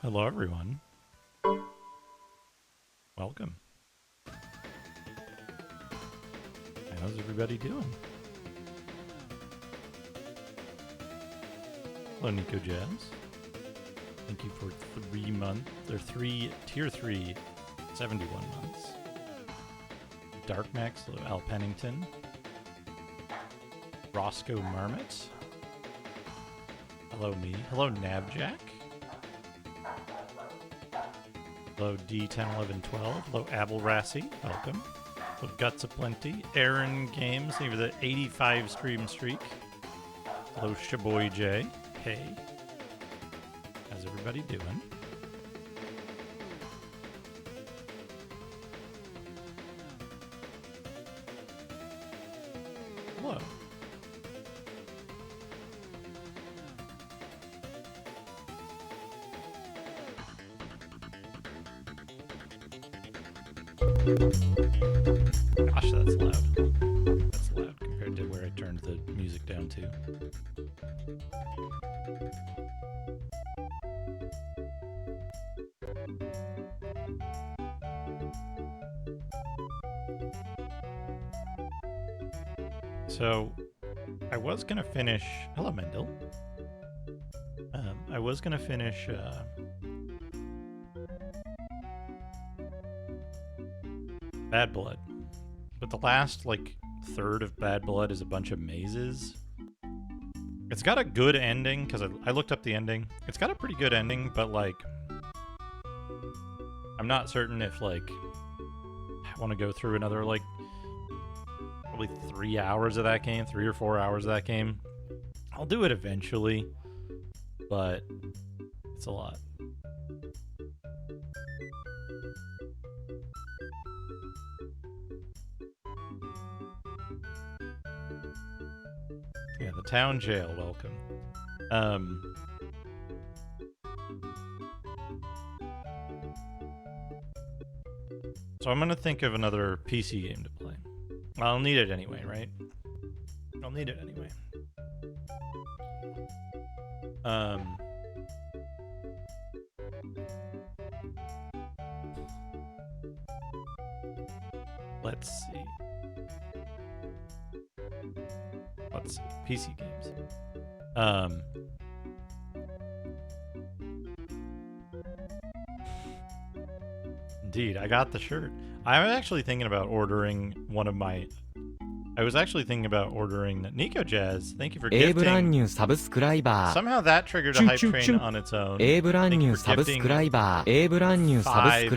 Hello, everyone. Welcome. How's everybody doing? Hello, Nico Jazz. Thank you for 3 months, or tier 3, 71 months. Dark Max, hello, Al Pennington. Roscoe Marmot. Hello, me. Hello, Nabjack. Hello, D101112. Hello, Abelrassi. Welcome. Hello, Guts Aplenty. Aaron Games. Thank you for the 85 stream streak. Hello, Shaboy J. Hey. How's everybody doing? Hello. Gosh, that's loud. That's loud compared to where I turned the music down to. So, I was gonna finish... Hello, Mendel. I was gonna finish... Bad Blood. But the last, third of Bad Blood is a bunch of mazes. It's got a good ending, because I looked up the ending. It's got a pretty good ending, but, I'm not certain if, I want to go through another, probably 3 hours of that game, 3 or 4 hours of that game. I'll do it eventually, but it's a lot. Yeah, the town jail, welcome. So I'm gonna think of another PC game to play. I'll need it anyway, right? I'll need it anyway. Let's see. Let's see. PC games. Indeed, I got the shirt. I was actually thinking about ordering one of my... I was actually thinking about ordering Nico Jazz. Thank you for gifting. Somehow that triggered a hype train on its own. Thank you for gifting 5 subs.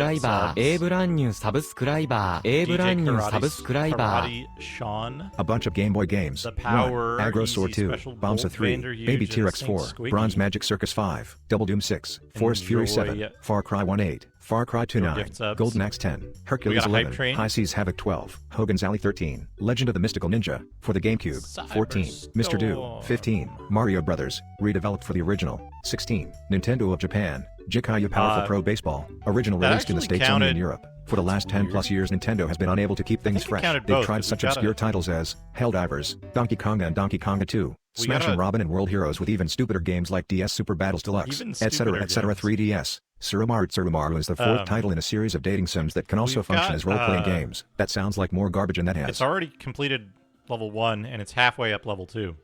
DJ Karate Sean. A bunch of Game Boy games. The Power, Aggro Easy Sword 2, Special Bombsa Bolt, 3, Vanderhuge, Baby and T-Rex Saint 4, Squiggy. Bronze Magic Circus 5, Double Doom 6, Forest Fury 7, Far Cry 1.8, Far Cry 2 9, Golden Axe 10, Hercules 11, High Seas Havoc 12, Hogan's Alley 13, Legend of the Mystical Ninja, for the GameCube, 14, Mr. Do, 15, Mario Brothers, redeveloped for the original, 16, Nintendo of Japan, Jikayu Powerful Pro Baseball, original that released in the actually States only in counted- Europe. For the last 10 plus years, Nintendo has been unable to keep things think it fresh. counted They've both, tried 'cause such we gotta- obscure titles as Helldivers, Donkey Konga and Donkey Konga 2, We Smash gotta- and Robin and World Heroes with even stupider games like DS Super Battles Deluxe, Even etc. stupider etc. games. 3DS. Surumaru is the fourth title in a series of dating sims that can also We've function got, as role-playing games. That sounds like more garbage than that has. It's already completed level 1, and it's halfway up level 2.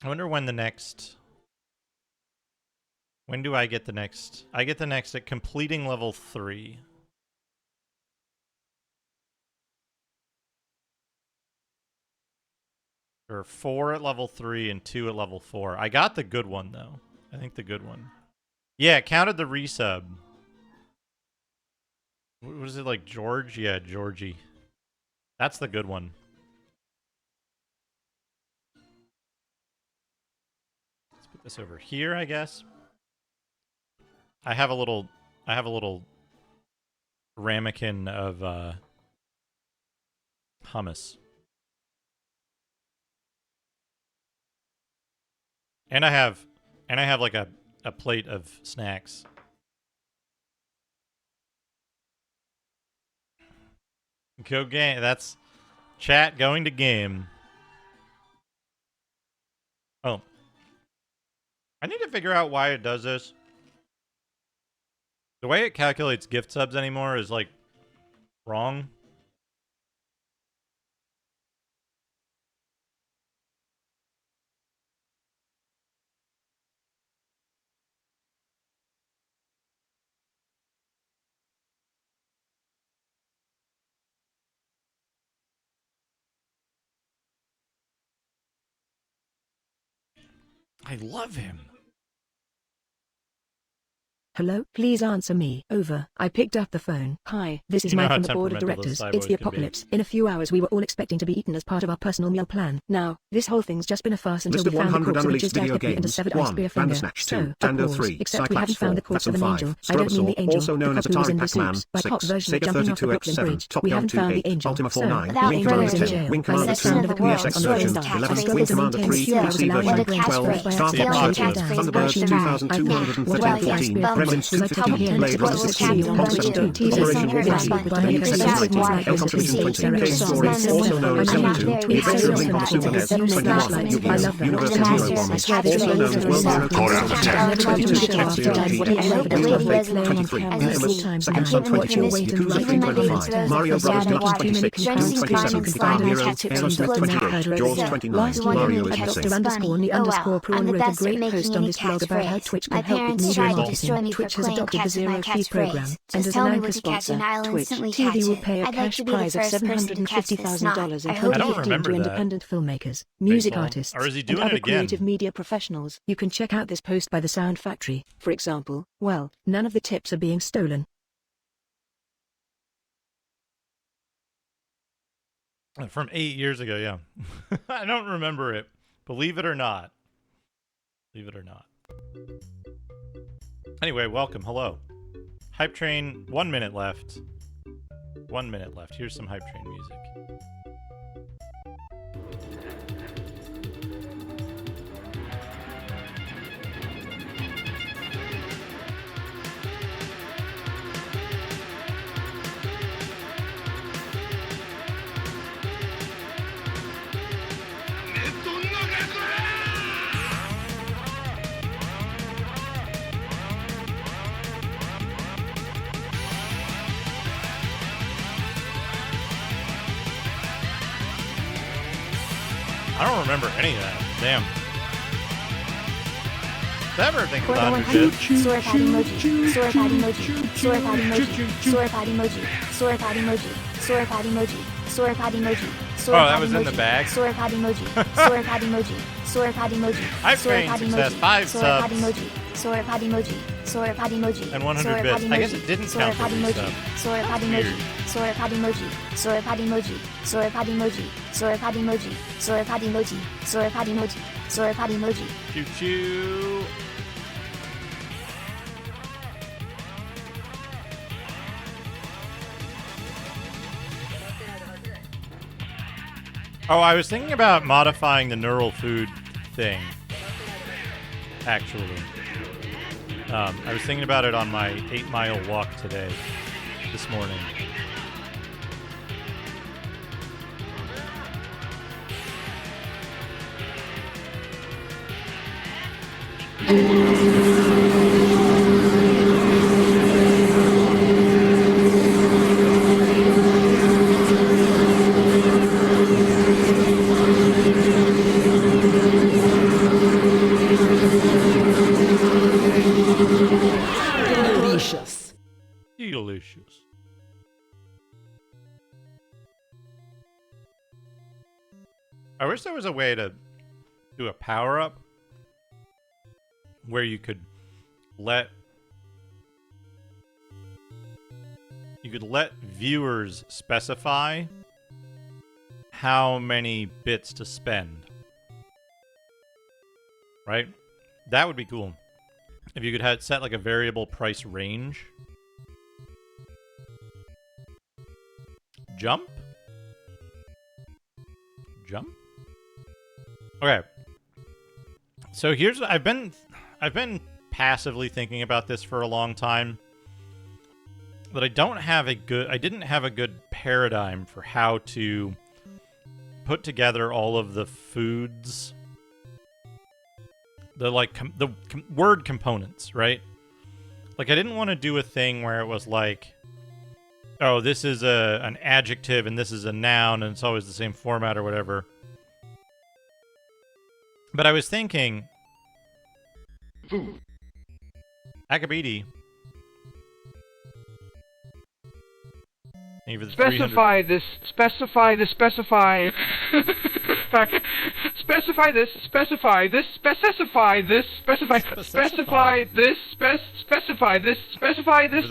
I wonder when the next... When do I get the next... I get the next at completing level 3. Or 4 at level 3 and 2 at level 4. I got the good one, though. I think the good one. Yeah, it counted the resub. What was it, like George? Yeah, Georgie. That's the good one. Let's put this over here, I guess. I have a little ramekin of hummus. And I have like a plate of snacks. Go game. That's chat going to game. Oh. I need to figure out why it does this. The way it calculates gift subs anymore is, like, wrong. I love him. Hello, please answer me. Over. I picked up the phone. Hi, this is Mike from the board of directors. It's the apocalypse. In a few hours we were all expecting to be eaten as part of our personal meal plan. Now, this whole thing's just been a farce until we found the corpse of a jizzed out hippie and a severed ice beer finger. So, pause. Except we haven't found the corpse of an angel. I don't mean the angel, the cop who was in the suits. By cop version of jumping off the Brooklyn Bridge. We haven't found the angel. So, the angel is in jail. By the sound of a commotion on the phone. I'm still in the few hours allowing my brain to spread by accident. Thunderbird 2213 Gremlins 250 Blade Runner 16 Concept 2 Operation Warpath L Contribution 20 Cave Story also known as Zelda 2 The Adventure of Link on the Super NES 21 Yu-Gi-Oh! Universe 01 also known as World Zero 22 F-Zero G F-Fake 23 Infamous Second Son 24 Yakuza 3 25 Mario Bros. Deluxe 26 Doom 27 Guitar Hero Aerosmith 28 Jaws 29 Mario is Dr. _Prawn wrote a great post on this blog about how Twitch can help with media marketing. Twitch has adopted the Zero Fee program, and as an anchor sponsor, Twitch TV will pay a cash prize of $750,000 and help 15 to independent filmmakers, music artists, and other creative media professionals. You can check out this post by The Sound Factory, for example. Well, none of the tips are being stolen. From 8 years ago, yeah. I don't remember it. Believe it or not. Believe it or not. Anyway, welcome. Hello. Hype Train, 1 minute left. 1 minute left. Here's some Hype Train music. I don't remember any of that. Damn. Never think about it. Sword emoji. Sword emoji. Sword emoji. Sword emoji. Sword emoji. Sword emoji. Sword emoji. Oh, that was in the bag. Sword emoji. Sword emoji. Sword emoji. Hype Train success. 5 subs. Sword emoji. Sword emoji. And 100 bits. I guess it didn't count for these subs. Sword emoji. Sword emoji. Sword emoji. Sword emoji. Sword emoji. Sword emoji. Sword emoji. Sword emoji. Choo choo. Oh, I was thinking about modifying the neural food thing, actually. I was thinking about it on my 8-mile walk today, this morning. Delicious. I wish there was a way to do a power-up where you could let viewers specify how many bits to spend. Right? That would be cool. If you could set like a variable price range. Jump? Okay. So here's I've been passively thinking about this for a long time. But I didn't have a good paradigm for how to put together all of the foods, the word components, right? Like, I didn't want to do a thing where it was like, oh, this is an adjective and this is a noun and it's always the same format or whatever. But I was thinking... Food. Akabidi. Specify this. Specify this. Specify. Specify this. Specify this. Specify this. Specify. Specify this. Specify this. Specify this.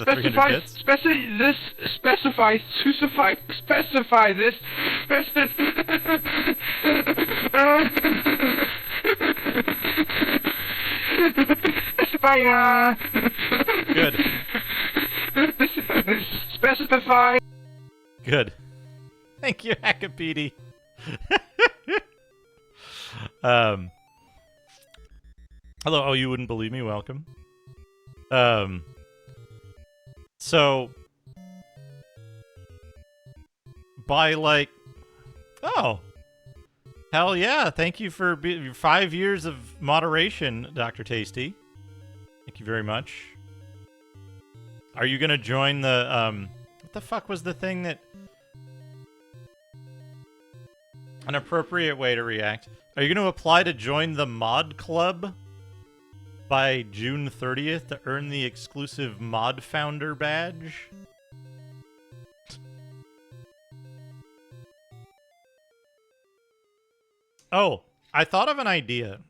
Specify this. Specify. Specify. Specify this. Specify. Good. Specify. Good. Thank you, Akabidi. Hello. Oh, you wouldn't believe me? Welcome. So, by like, oh, hell yeah! Thank you for 5 years of moderation, Dr. Tasty. Thank you very much. Are you gonna join the what the fuck was the thing that? An appropriate way to react. Are you gonna apply to join the mod club by June 30th to earn the exclusive mod founder badge? Oh, I thought of an idea.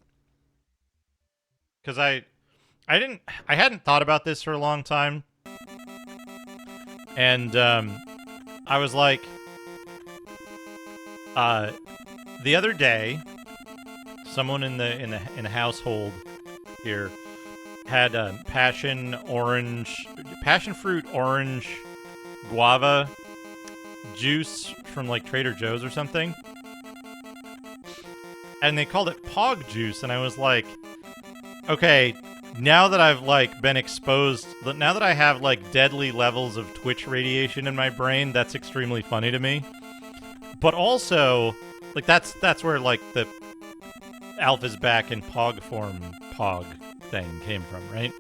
Cause I hadn't thought about this for a long time. And I was like, the other day, someone in the household here had passion fruit orange guava juice from like Trader Joe's or something, and they called it Pog juice, and I was like, okay. Now that I've, like, been exposed, now that I have, like, deadly levels of Twitch radiation in my brain, that's extremely funny to me. But also, like, that's where, like, the Alpha's back in Pog form Pog thing came from, right?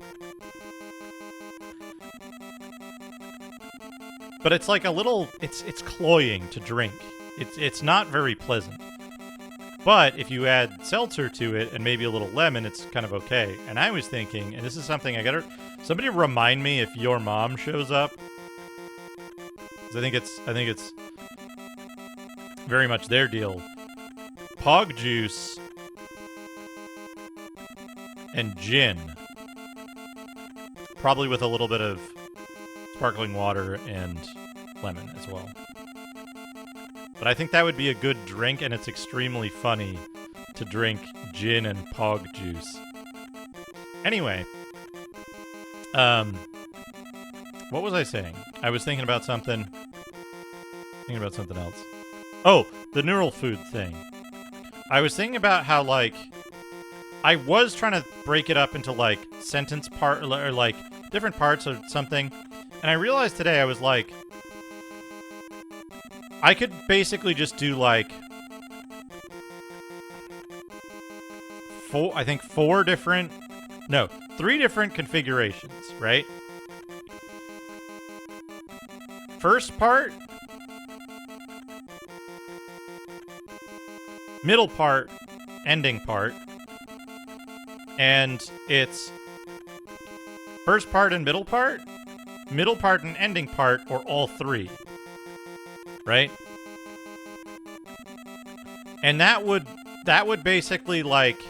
But it's like a little, it's cloying to drink. It's not very pleasant. But if you add seltzer to it and maybe a little lemon, it's kind of okay. And I was thinking, and this is something somebody remind me if your mom shows up. 'Cause I think it's very much their deal. Pog juice and gin. Probably with a little bit of sparkling water and lemon as well. But I think that would be a good drink, and it's extremely funny to drink gin and Pog juice. Anyway, what was I saying? I was thinking about something. Thinking about something else. Oh, the neural food thing. I was thinking about how, like, I was trying to break it up into, like, sentence part, or, like, different parts of something. And I realized today, I was like, I could basically just do, like, three different configurations, right? First part, middle part, ending part, and it's first part and middle part and ending part, or all three. Right? And that would basically, like,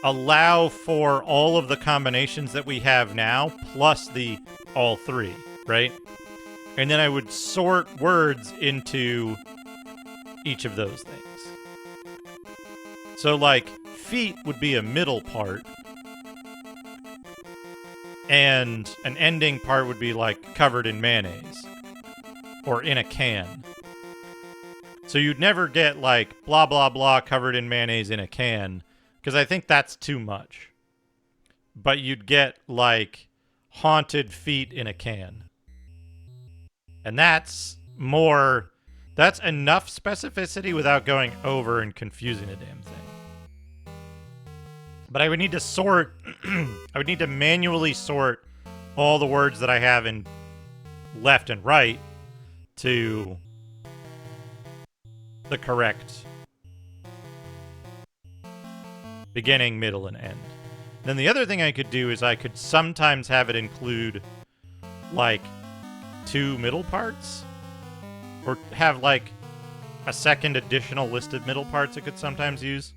allow for all of the combinations that we have now, plus the all three, right? And then I would sort words into each of those things. So, like, feet would be a middle part, and an ending part would be, like, covered in mayonnaise. Or in a can. So you'd never get, like, blah, blah, blah covered in mayonnaise in a can, because I think that's too much. But you'd get, like, haunted feet in a can. And that's enough specificity without going over and confusing a damn thing. But I would need to sort, I would need to manually sort all the words that I have in left and right to the correct beginning, middle, and end. Then the other thing I could do is I could sometimes have it include, like, 2 middle parts. Or have, like, a second additional listed middle parts it could sometimes use.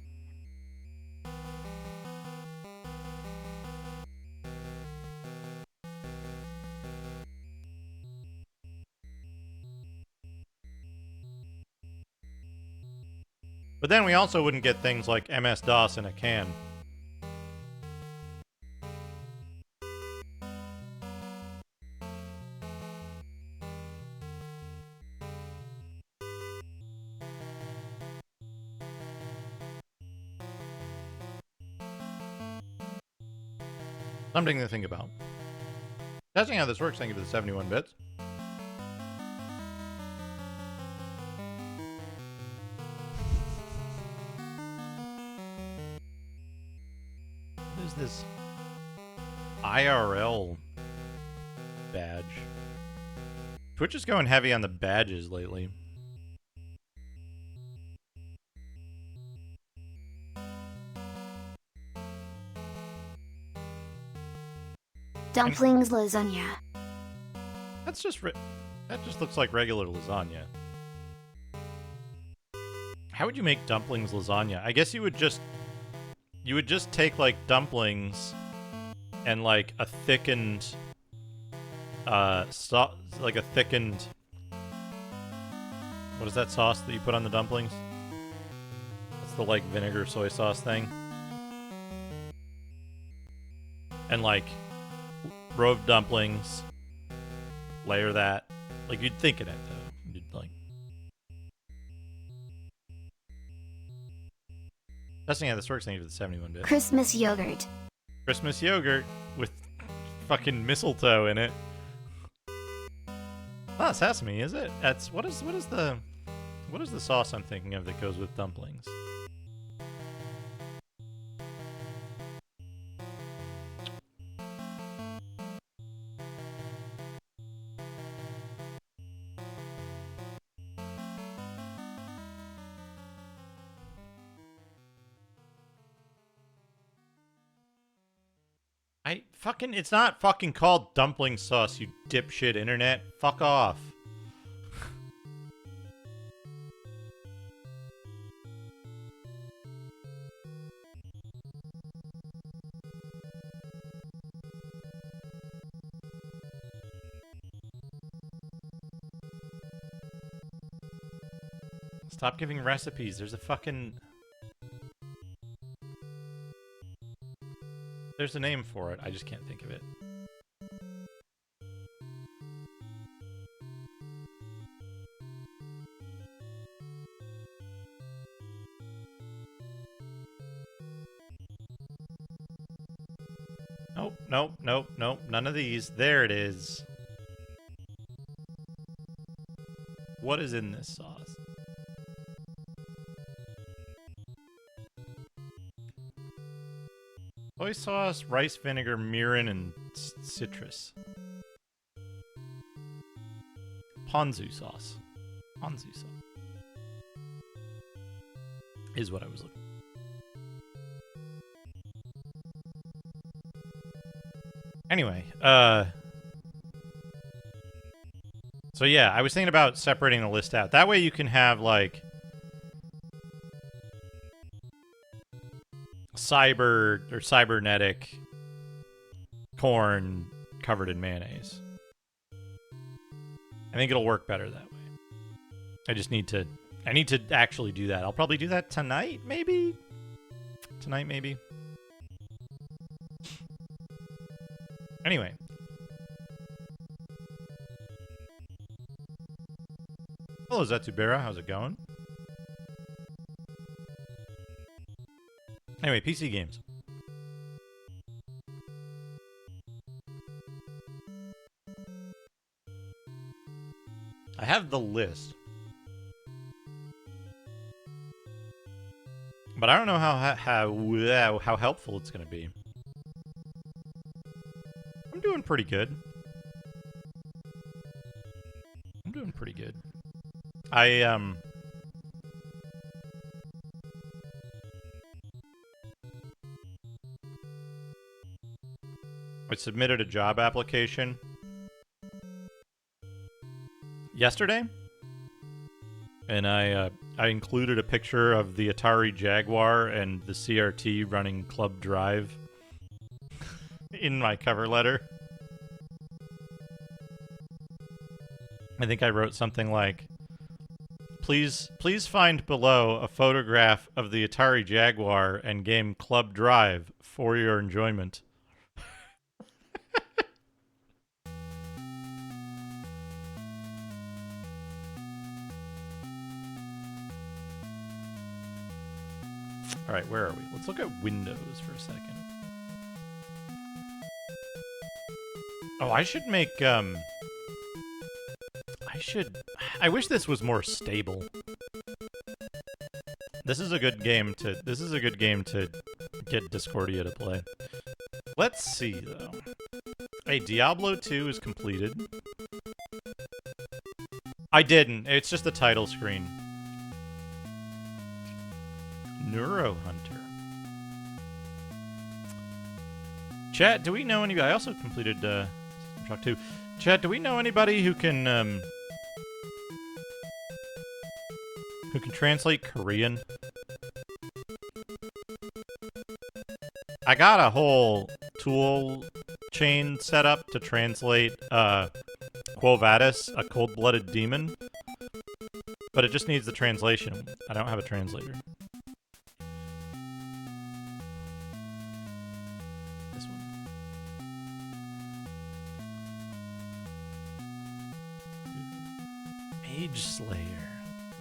But then we also wouldn't get things like MS-DOS in a can. Something to think about. Testing how this works, thank you for the 71 bits. What is this IRL badge? Twitch is going heavy on the badges lately. Dumplings lasagna. That's just that just looks like regular lasagna. How would you make dumplings lasagna? I guess you would just take like dumplings and like a thickened like a thickened, what is that sauce that you put on the dumplings? That's the like vinegar soy sauce thing. And like rove dumplings, layer that. Like, you'd think of it, though. You'd, like... Testing how this works, thank you for the 71 bit. Christmas yogurt. Christmas yogurt with fucking mistletoe in it. Not sesame, is it? That's... What is the sauce I'm thinking of that goes with dumplings? It's not fucking called dumpling sauce, you dipshit internet. Fuck off. Stop giving recipes. There's a fucking... There's a name for it. I just can't think of it. Nope. None of these. There it is. What is in this sauce? Soy sauce, rice vinegar, mirin, and citrus. Ponzu sauce. Ponzu sauce. Is what I was looking for. Anyway, so yeah, I was thinking about separating the list out. That way you can have, like, cybernetic corn covered in mayonnaise. I think it'll work better that way. I need to actually do that. I'll probably do that tonight, maybe? Anyway. Hello, Zetsubera. How's it going? Anyway, PC games. I have the list. But I don't know how helpful it's going to be. I'm doing pretty good. I submitted a job application yesterday, and I included a picture of the Atari Jaguar and the CRT running Club Drive in my cover letter. I think I wrote something like, Please find below a photograph of the Atari Jaguar and game Club Drive for your enjoyment. All right, where are we? Let's look at Windows for a second. Oh, I should make, I wish this was more stable. This is a good game to get Discordia to play. Let's see, though. Hey, Diablo 2 is completed. I didn't. It's just the title screen. Neuro Hunter. Chat, do we know anybody? I also completed System Shock 2. Chat, do we know anybody who can translate Korean? I got a whole tool chain set up to translate Quo Vadis, a cold-blooded demon, but it just needs the translation. I don't have a translator. This one. Mage Slayer.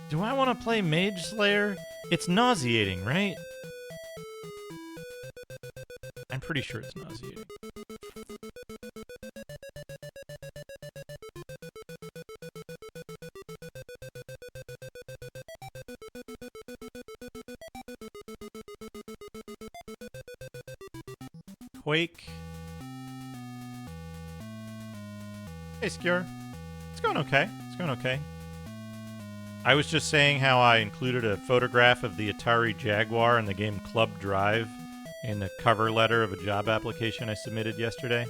Do I want to play Mage Slayer? It's nauseating, right? I'm pretty sure it's nauseating. Quake. Hey, Skjor. It's going okay. It's going okay. I was just saying how I included a photograph of the Atari Jaguar in the game Club Drive in the cover letter of a job application I submitted yesterday.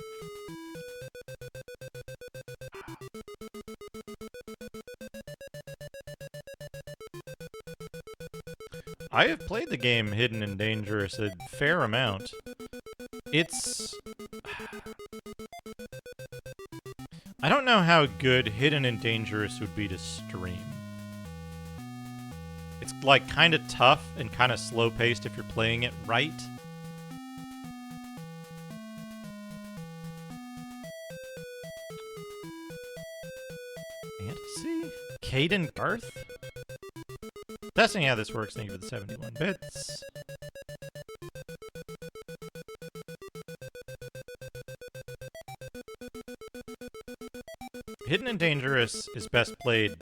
I have played the game Hidden and Dangerous a fair amount. It's... I don't know how good Hidden and Dangerous would be to stream. It's like kind of tough and kind of slow-paced if you're playing it right. Fantasy? Caden Garth? Testing how this works, thank you for the 71 bits. Hidden and Dangerous is best played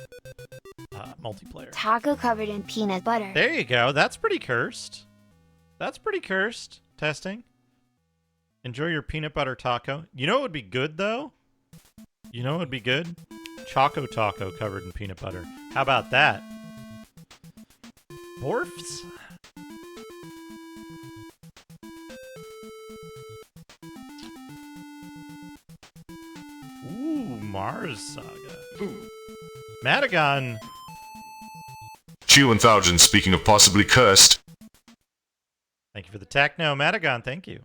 multiplayer. Taco covered in peanut butter. There you go. That's pretty cursed. That's pretty cursed. Testing. Enjoy your peanut butter taco. You know what would be good, though? You know what would be good? Choco taco covered in peanut butter. How about that? Morphs? Ooh, Mars Saga. Ooh. Madagon. Q1000, speaking of possibly cursed. Thank you for the techno, Madagon, thank you.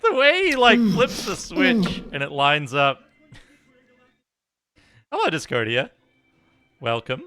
The way he, like, flips the switch and it lines up. Hello, Discordia. Welcome.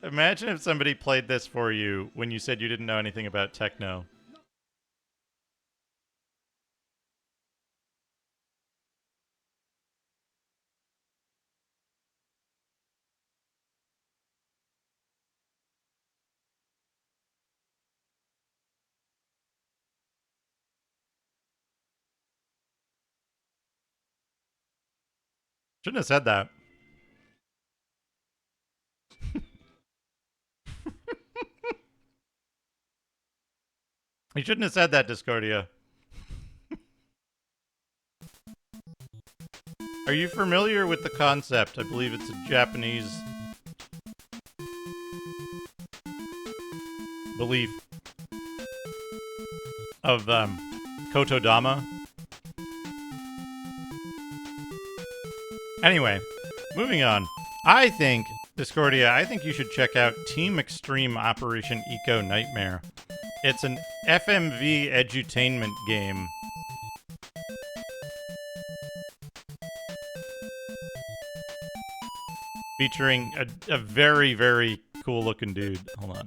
Imagine if somebody played this for you when you said you didn't know anything about techno. Shouldn't have said that. You shouldn't have said that, Discordia. Are you familiar with the concept? I believe it's a Japanese belief of Kotodama. Anyway, moving on. I think, Discordia, I think you should check out Team Extreme Operation Eco Nightmare. It's an FMV edutainment game. Featuring a very, very cool looking dude. Hold on.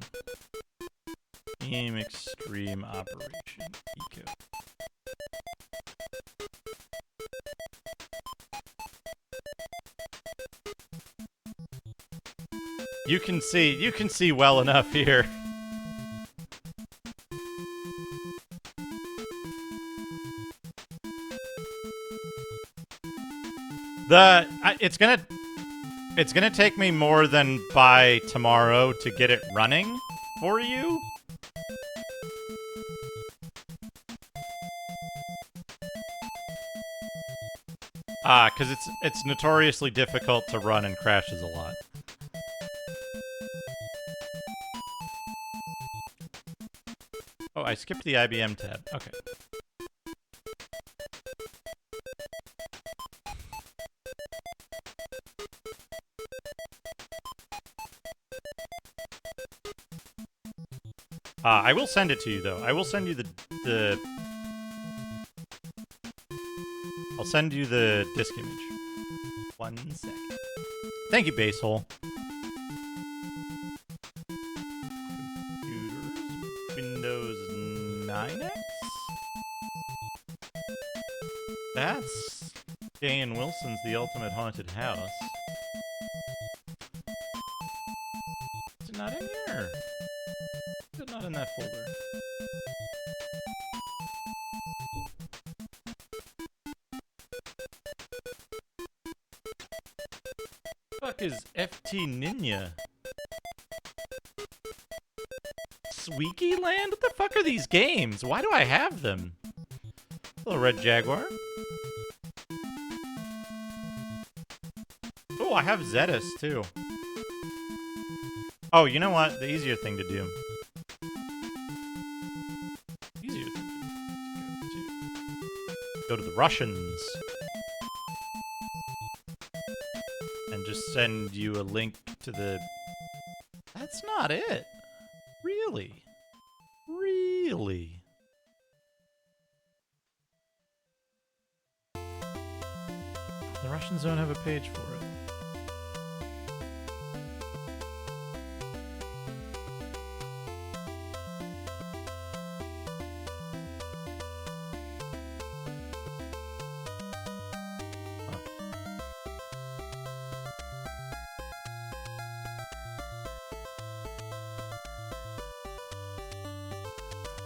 Team Extreme Operation Eco. You can see well enough here. It's gonna take me more than by tomorrow to get it running for you. Because it's notoriously difficult to run and crashes a lot. Oh, I skipped the IBM tab. Okay. I will send it to you, though. I will send you the... I'll send you the disk image. 1 second. Thank you, Basehole. Computers. Windows 9X? That's Jay and Wilson's The Ultimate Haunted House. Is it not in here? Is it not in that folder? What the fuck is FT Ninja? Sweeky Land? What the fuck are these games? Why do I have them? Hello, Red Jaguar. Oh, I have Zetus, too. Oh, you know what? The easier thing to do. Go to the Russians. And just send you a link to the... That's not it. Really? Really? The Russians don't have a page for it.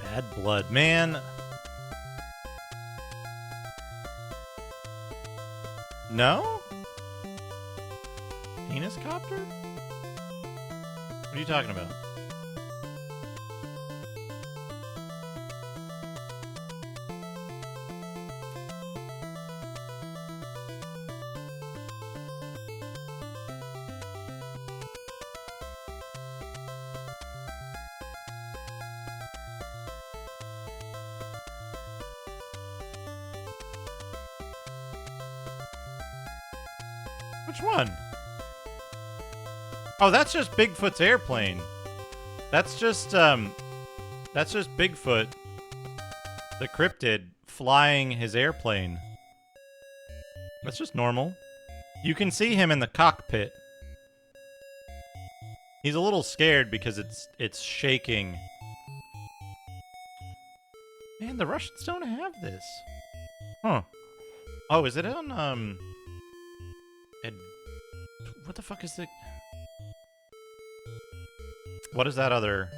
Bad blood, man. No? Penis copter? What are you talking about? Which one? Oh, that's just Bigfoot's airplane. That's just Bigfoot, the cryptid, flying his airplane. That's just normal. You can see him in the cockpit. He's a little scared because it's shaking. Man, the Russians don't have this. Huh. Oh, is it on, what the fuck is the... What is that other...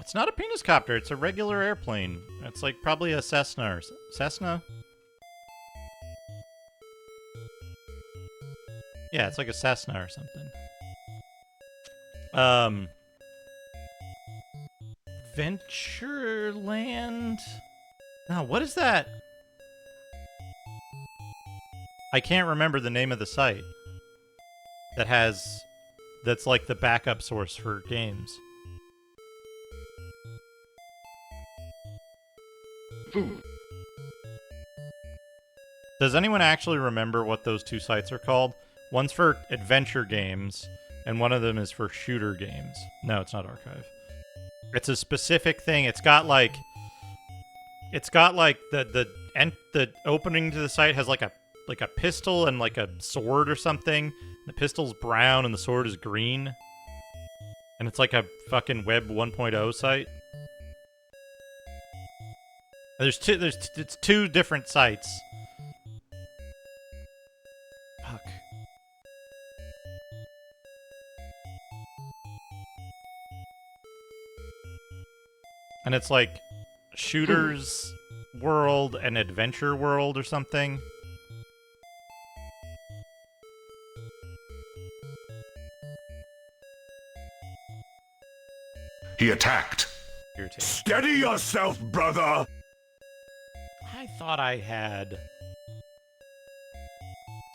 It's not a penis copter, it's a regular airplane. It's like probably a Cessna or... Cessna? Yeah, it's like a Cessna or something. Ventureland? No, what is that? I can't remember the name of the site that's like the backup source for games. Does anyone actually remember what those two sites are called? One's for adventure games, and one of them is for shooter games. No, it's not Archive. It's a specific thing. It's got like the opening to the site has like a pistol and like a sword or something. The pistol's brown and the sword is green. And it's like a fucking Web 1.0 site. It's two different sites. Fuck. And it's like Shooters World and Adventure World or something. He attacked. Steady yourself, brother! I thought I had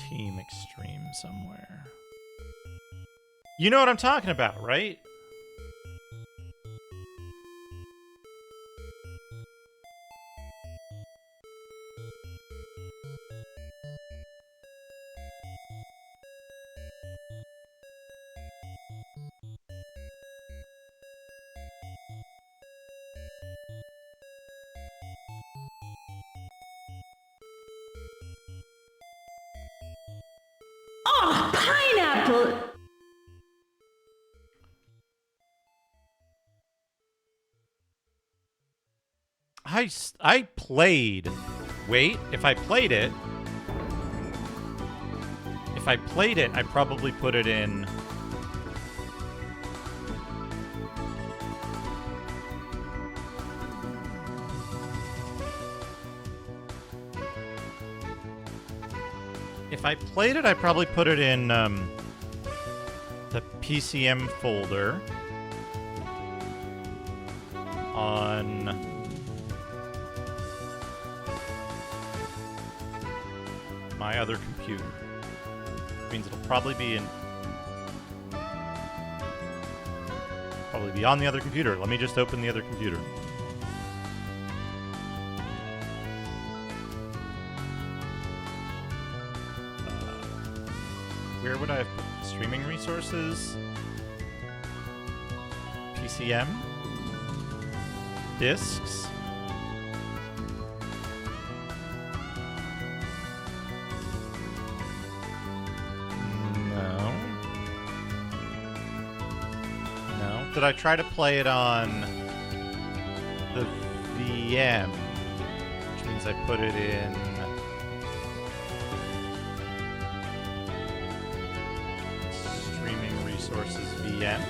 Team Extreme somewhere. You know what I'm talking about, right? Oh, pineapple! I played. Wait, if I played it, I probably put it in. If I played it, I probably put it in the PCM folder on my other computer. Which means it'll probably be on the other computer. Let me just open the other computer. Where would I have put streaming resources? PCM? Discs? No. No. Did I try to play it on the VM? Which means I put it in... Sources VM.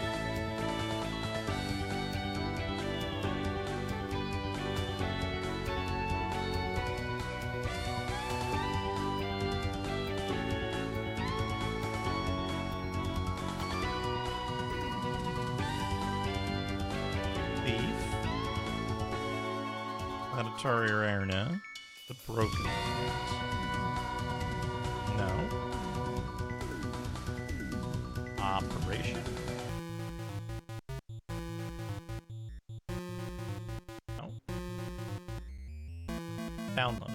Thief. Planetary Arena. The Broken World. No. Operation? No. Downloads.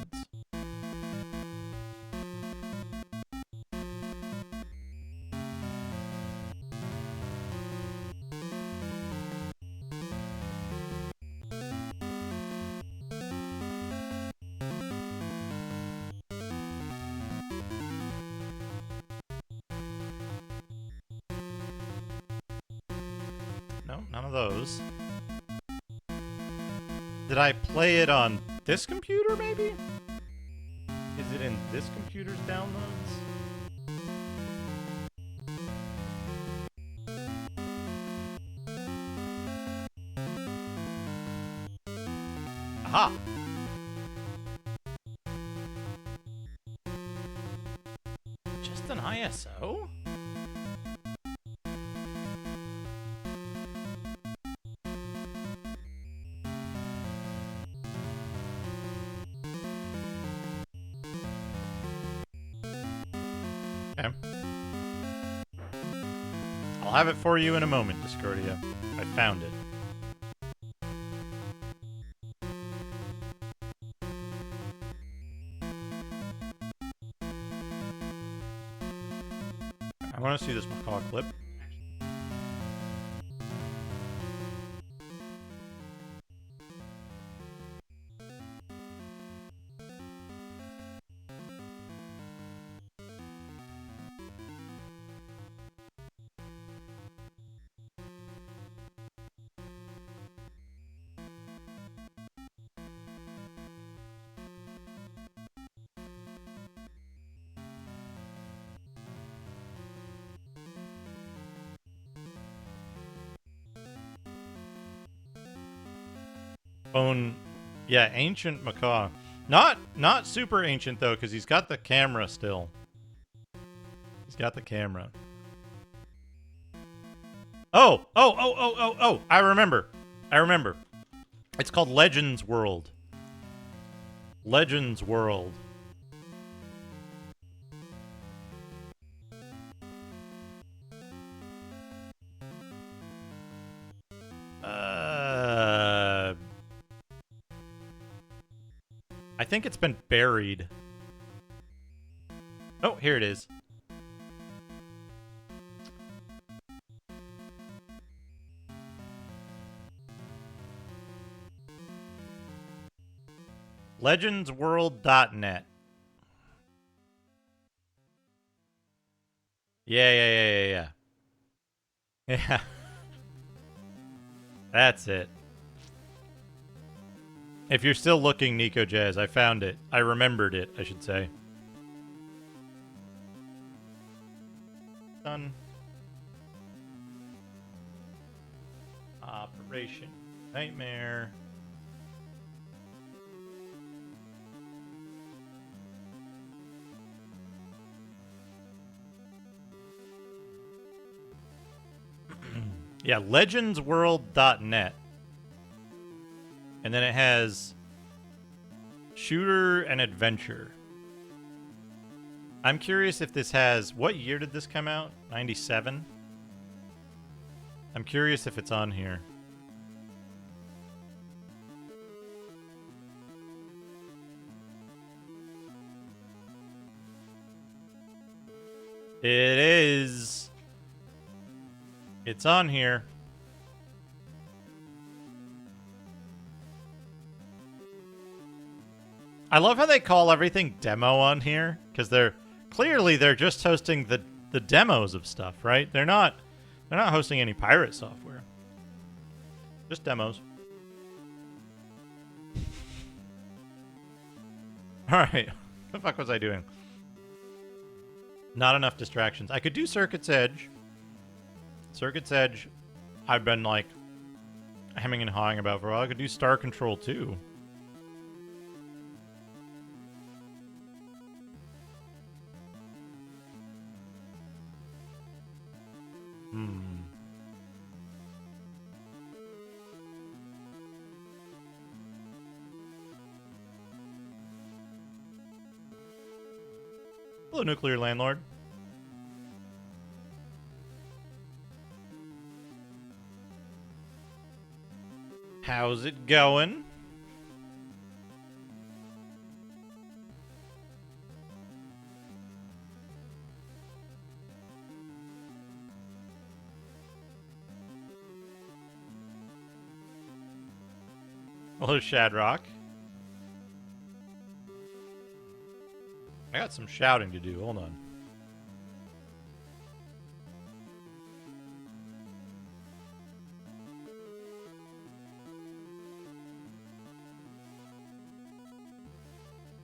No, none of those. Did I play it on this computer, maybe? Is it in this computer's downloads? Aha! Just an ISO? Okay. I'll have it for you in a moment, Discordia. I found it. I want to see this macaw clip. Phone, yeah, ancient macaw. Not super ancient though, because he's got the camera still. He's got the camera. Oh! I remember. It's called Legends World. Legends World. I think it's been buried. Oh, here it is. Legendsworld.net. Yeah. Yeah. That's it. If you're still looking, Nico Jazz, I found it. I remembered it, I should say. Done. Operation Nightmare. Yeah, legendsworld.net. And then it has Shooter and Adventure. I'm curious if this has... What year did this come out? 97? I'm curious if it's on here. It is. It's on here. I love how they call everything demo on here, because they're just hosting the demos of stuff, right? They're not hosting any pirate software. Just demos. All right. What the fuck was I doing? Not enough distractions. I could do Circuit's Edge. Circuit's Edge, I've been like hemming and hawing about for a while. I could do Star Control too. Hello, Nuclear Landlord. How's it going? Hello, Shadrock. I got some shouting to do. Hold on.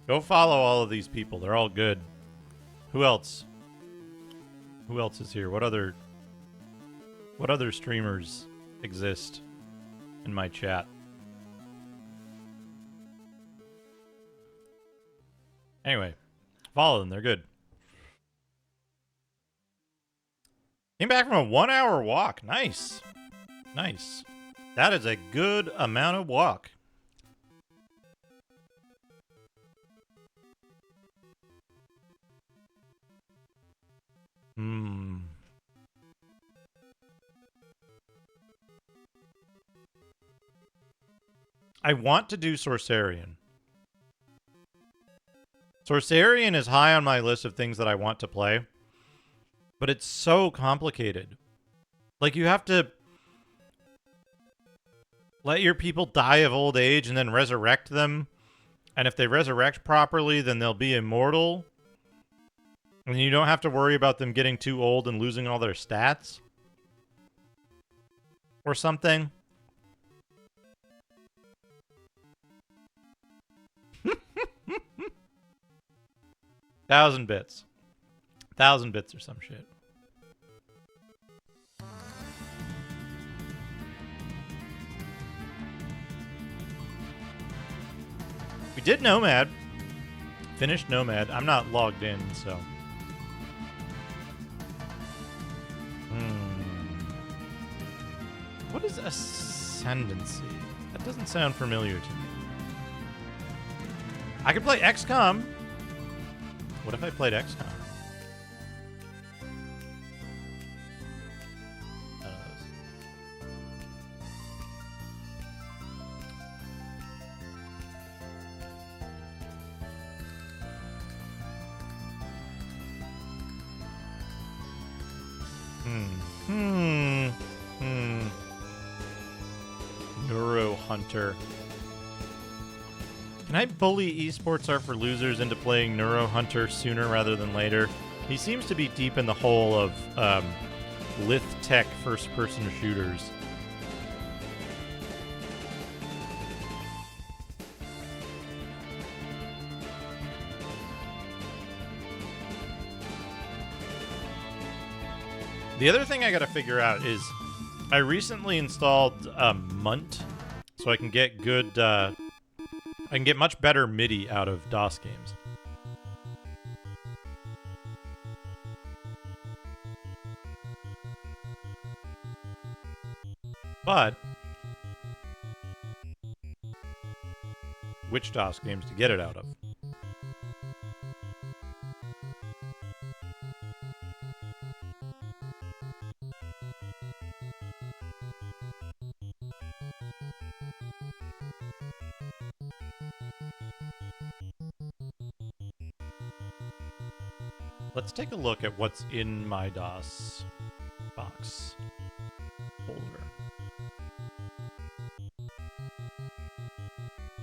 Go follow all of these people. They're all good. Who else? Who else is here? What other streamers exist in my chat? Anyway, follow them. They're good. Came back from a 1-hour walk. Nice. Nice. That is a good amount of walk. I want to do Sorcerian. Sorcerian is high on my list of things that I want to play. But it's so complicated. Like, you have to let your people die of old age and then resurrect them. And if they resurrect properly, then they'll be immortal. And you don't have to worry about them getting too old and losing all their stats. Or something. Thousand bits. 1,000 bits or some shit. We did Nomad. Finished Nomad. I'm not logged in, so... What is Ascendancy? That doesn't sound familiar to me. I could play XCOM. What if I played XCOM? Neuro Hunter. Can I bully Esports Are for Losers into playing Neuro Hunter sooner rather than later? He seems to be deep in the hole of Lith Tech first-person shooters. The other thing I gotta figure out is I recently installed Munt, so I can get good, I can get much better MIDI out of DOS games. But which DOS games to get it out of? Let's take a look at what's in my DOS box folder.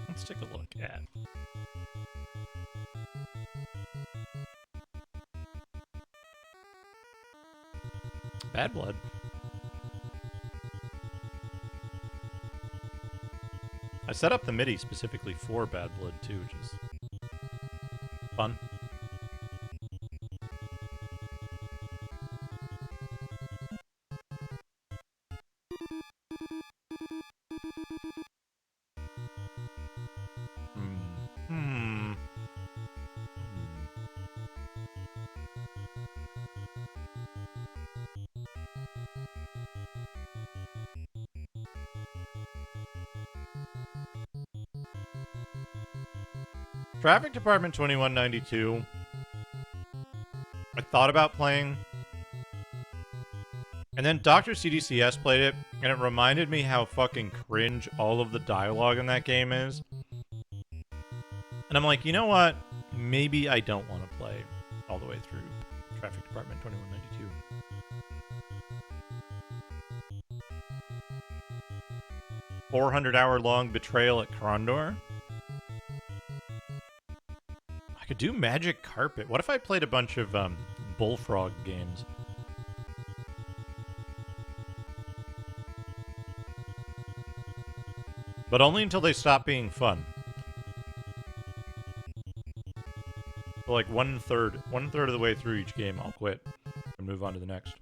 Let's take a look at Bad Blood. I set up the MIDI specifically for Bad Blood too, which is fun. Traffic Department 2192. I thought about playing And then Dr. CDCS played it, and it reminded me how fucking cringe all of the dialogue in that game is. And I'm like, you know what? Maybe I don't want to play all the way through Traffic Department 2192. $400-hour-long betrayal at Krondor. I could do Magic Carpet. What if I played a bunch of Bullfrog games? But only until they stop being fun. So like one third of the way through each game, I'll quit and move on to the next.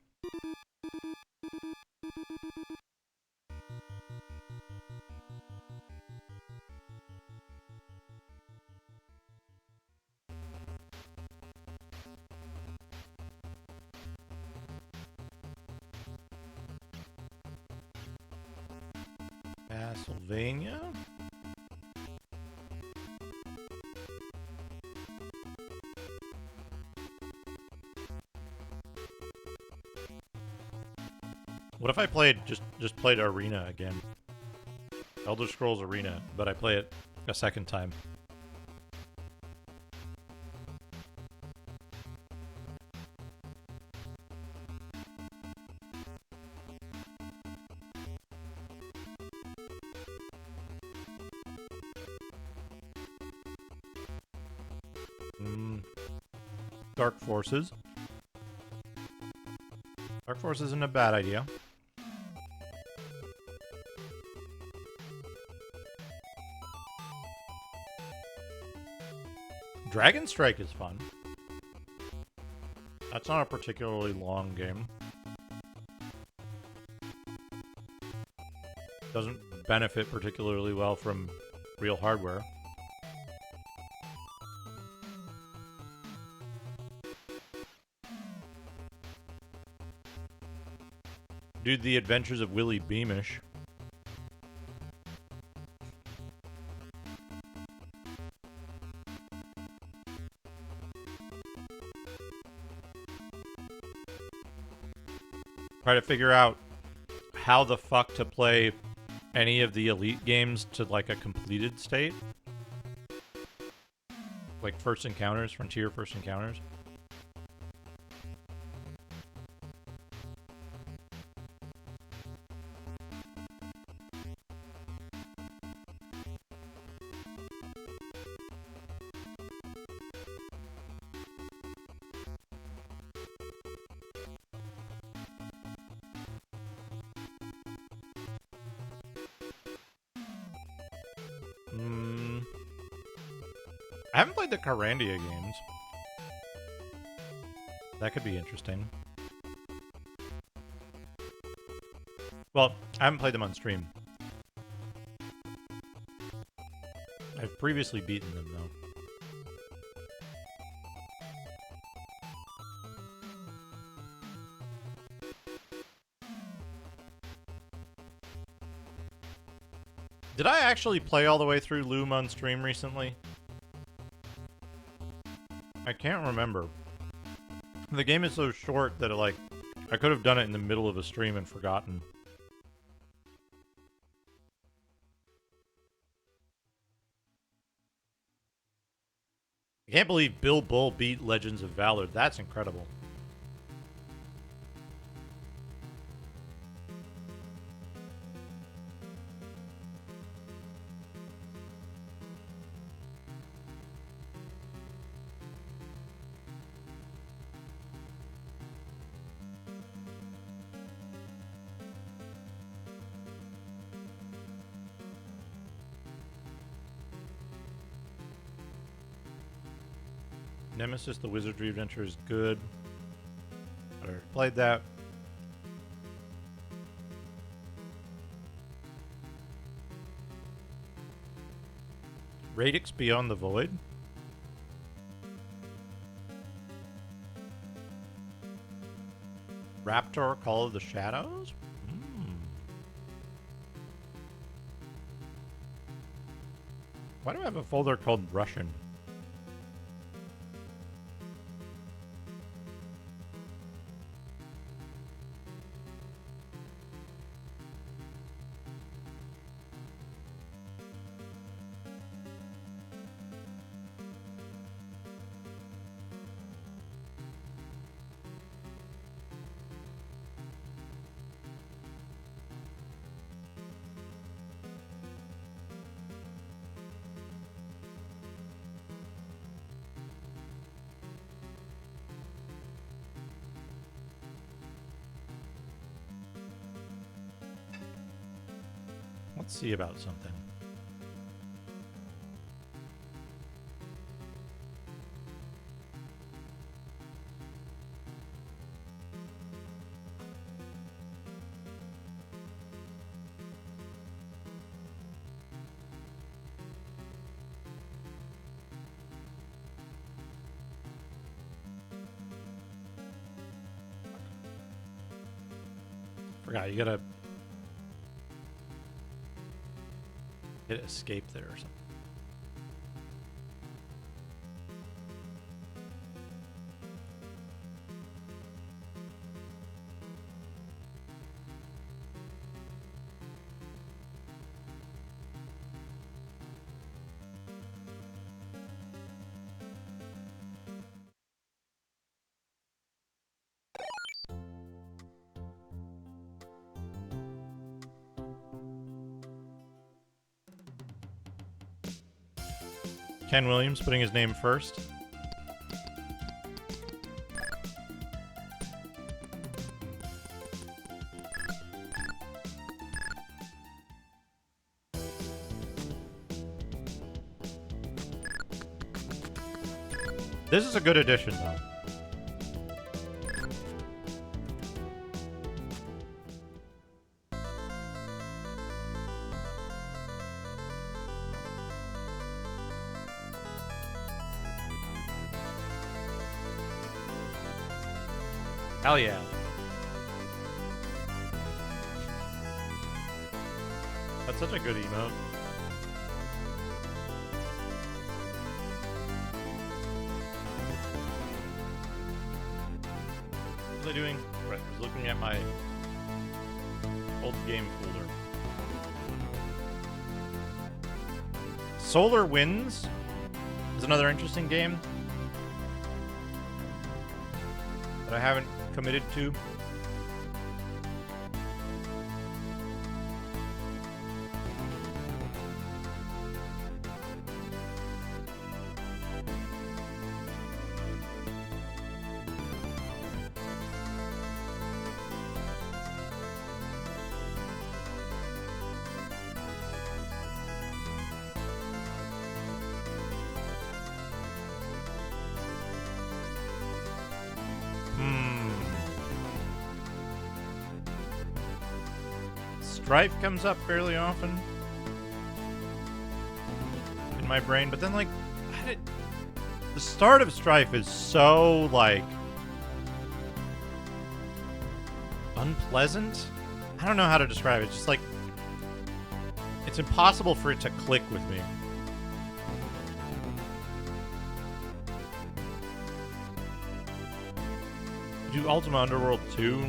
Castlevania? What if I played just played Arena again? Elder Scrolls Arena, but I play it a second time. Dark Forces. Dark Forces isn't a bad idea. Dragon Strike is fun. That's not a particularly long game. Doesn't benefit particularly well from real hardware. Dude, The Adventures of Willie Beamish. Try to figure out how the fuck to play any of the Elite games to like a completed state. Like First Encounters, Frontier First Encounters. I haven't played the Carandia games. That could be interesting. Well, I haven't played them on stream. I've previously beaten them, though. Did I actually play all the way through Loom on stream recently? I can't remember. The game is so short that I could have done it in the middle of a stream and forgotten. I can't believe Bill Bull beat Legends of Valor. That's incredible. Nemesis, the Wizardry Adventure is good. I already played that. Radix Beyond the Void. Raptor, Call of the Shadows? Why do I have a folder called Russian? Let's see about something. Forgot, you gotta hit escape there or something. Ken Williams putting his name first. This is a good addition, though. Hell yeah. That's such a good emote. What was I doing? Right, I was looking at my old game folder. Solar Winds is another interesting game that I haven't committed to. Strife comes up fairly often in my brain, but then, like, the start of Strife is so, like, unpleasant. I don't know how to describe it. It's just, like, it's impossible for it to click with me. Do Ultima Underworld 2?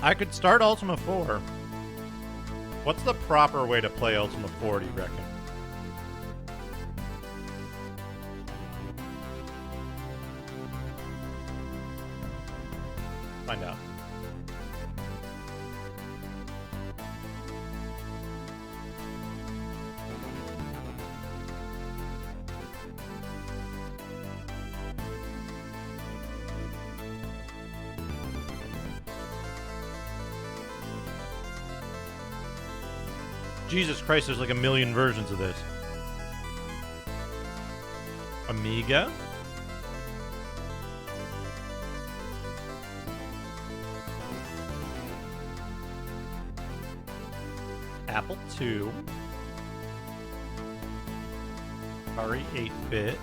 I could start Ultima 4. What's the proper way to play Ultima 4, do you reckon? Find out. Jesus Christ, there's like a million versions of this. Amiga? Apple II. Atari 8-bit.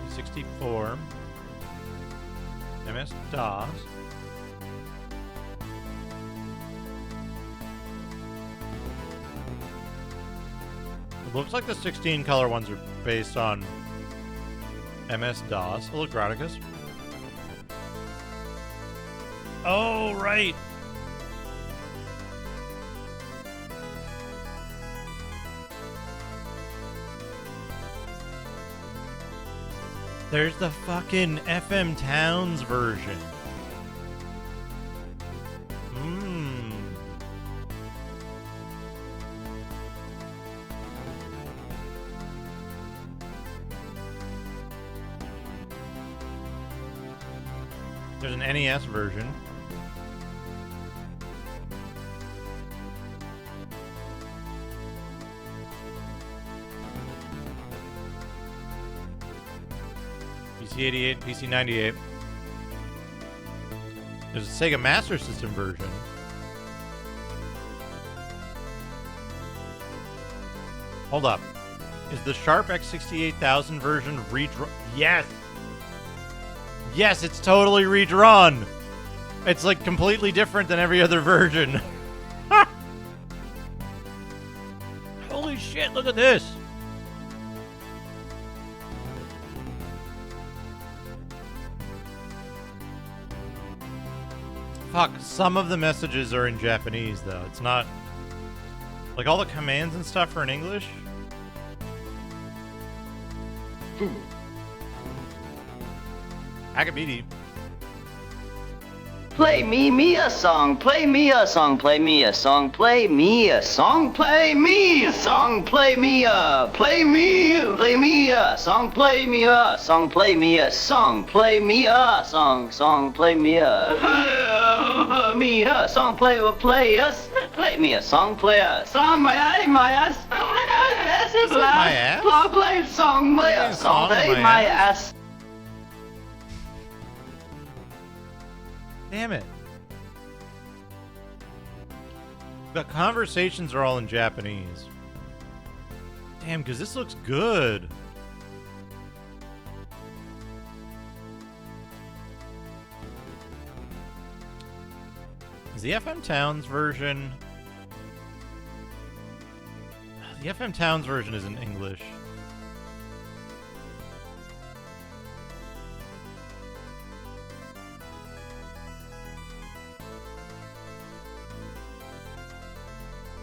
C64. MS-DOS. It looks like the 16-color ones are based on MS-DOS. Hello, Graticus. Oh, right. There's the fucking FM Towns version. There's an NES version. PC-88, PC-98. There's a Sega Master System version. Hold up. Is the Sharp X68000 version redrawn? Yes! Yes, it's totally redrawn! It's like completely different than every other version. Holy shit, look at this! Fuck, some of the messages are in Japanese, though. It's not... Like, all the commands and stuff are in English. Akabidi. Play me a song, play me a song, play me a song, play me a song, play me a song, play me a, play me a song, play me a song, play me a song, play me a song, play me a, me a song, play us, play me a song, play a song, my ass, my ass, play a song, play a song, play my ass. Damn it. The conversations are all in Japanese. Damn, because this looks good. Is the FM Towns version... The FM Towns version is in English.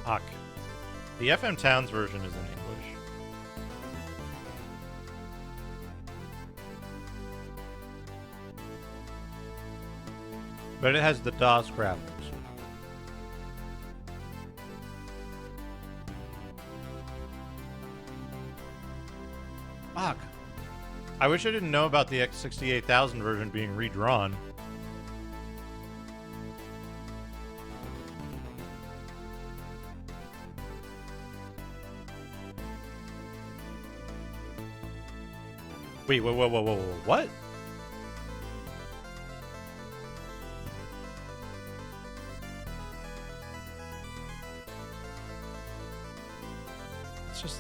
Fuck. The FM Towns version is in English. But it has the DOS graphics. Fuck. I wish I didn't know about the X68000 version being redrawn. Wait, whoa, what? It's just...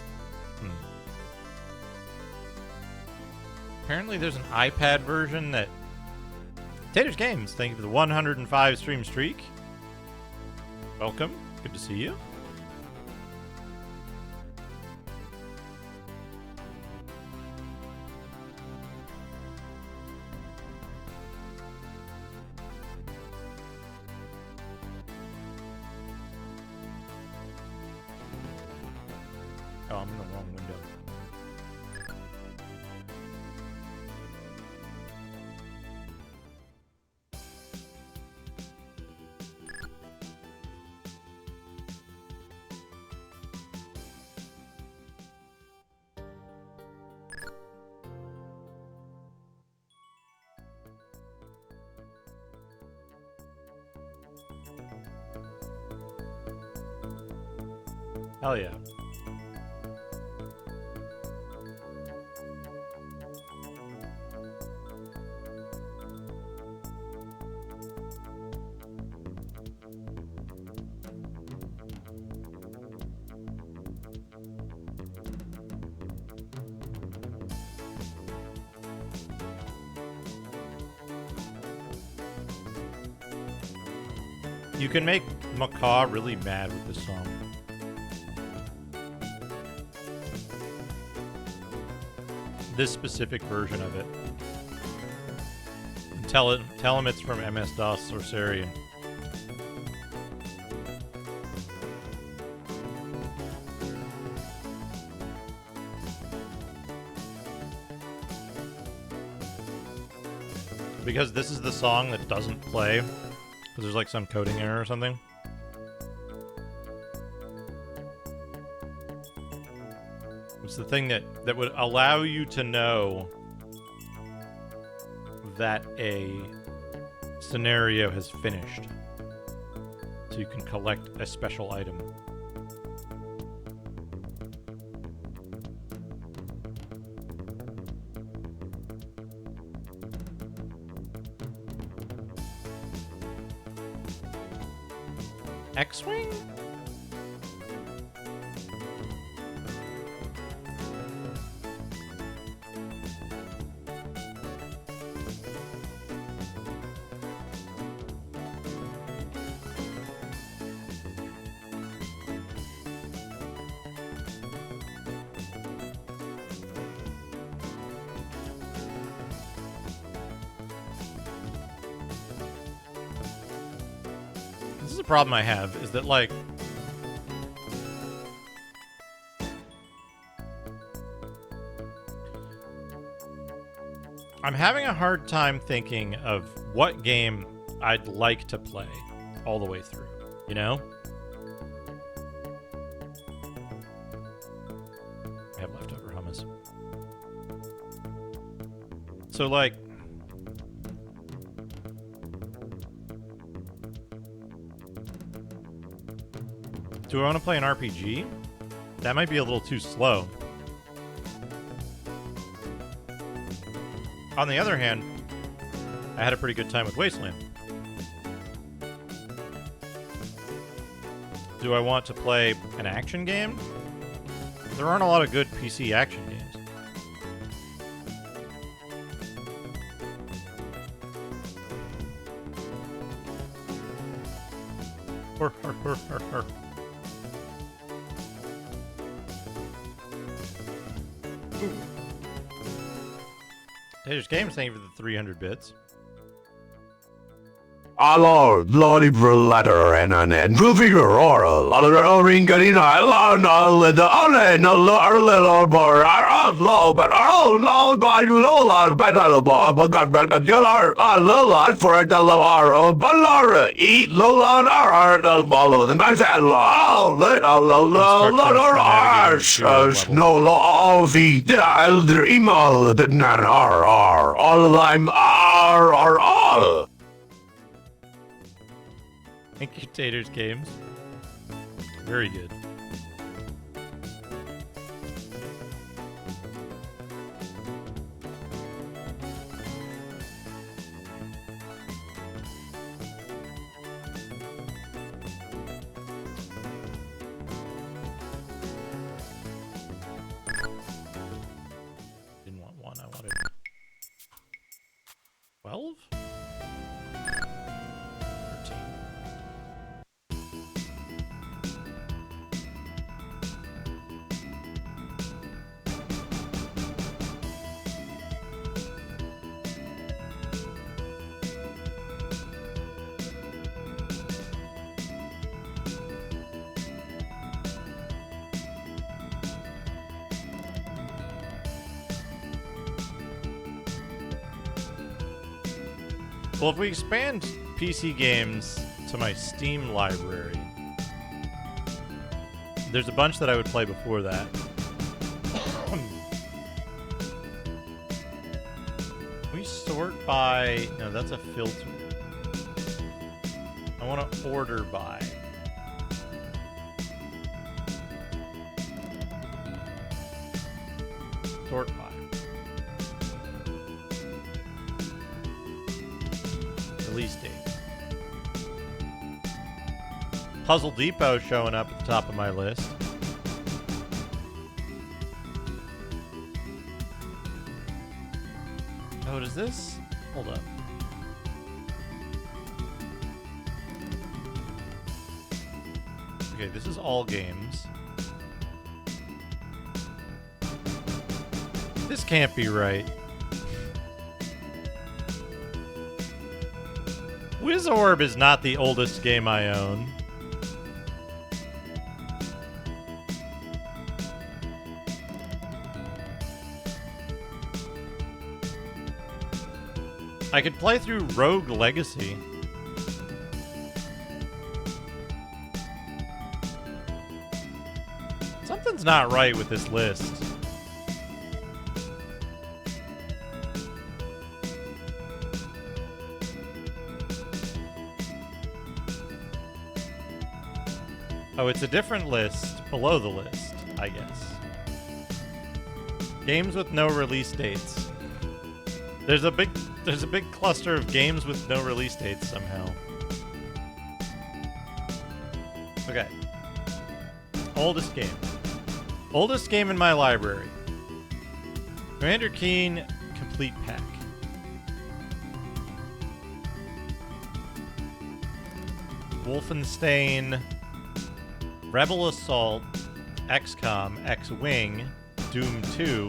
Apparently there's an iPad version that... Taters Games, thank you for the 105 stream streak. Welcome, good to see you. Oh, I'm in the wrong window. Hell yeah. You can make Macaw really mad with this song. This specific version of it. And tell him it's from MS-DOS Sorcerian. Because this is the song that doesn't play. Because there's like some coding error or something. It's the thing that would allow you to know that a scenario has finished. So you can collect a special item. X-Wing? Problem I have is that, like, I'm having a hard time thinking of what game I'd like to play all the way through, you know? I have leftover hummus. So, like, do I want to play an RPG? That might be a little too slow. On the other hand, I had a pretty good time with Wasteland. Do I want to play an action game? There aren't a lot of good PC action games. Tater's Games, thank you for the 300 bits. Hello, bloody letter and an figure or a lot of ring getting I love the only no little bar low but no by low better but got back a dollar a little for a dollar but eat low on our follow the nice little no law the email that not are all I'm are. Thank you, Tater's Games. Very good. Didn't want one, I wanted 12? Well, if we expand PC games to my Steam library, there's a bunch that I would play before that. We sort by... No, that's a filter. I want to order by. Sort by. Release date. Puzzle Depot showing up at the top of my list. Oh, does this? Hold up. Okay, this is all games. This can't be right. Wizorb is not the oldest game I own. I could play through Rogue Legacy. Something's not right with this list. Oh, it's a different list below the list, I guess. Games with no release dates. There's a big cluster of games with no release dates somehow. Okay. Oldest game. Oldest game in my library. Commander Keen Complete Pack. Wolfenstein, Rebel Assault, XCOM, X-Wing, Doom 2,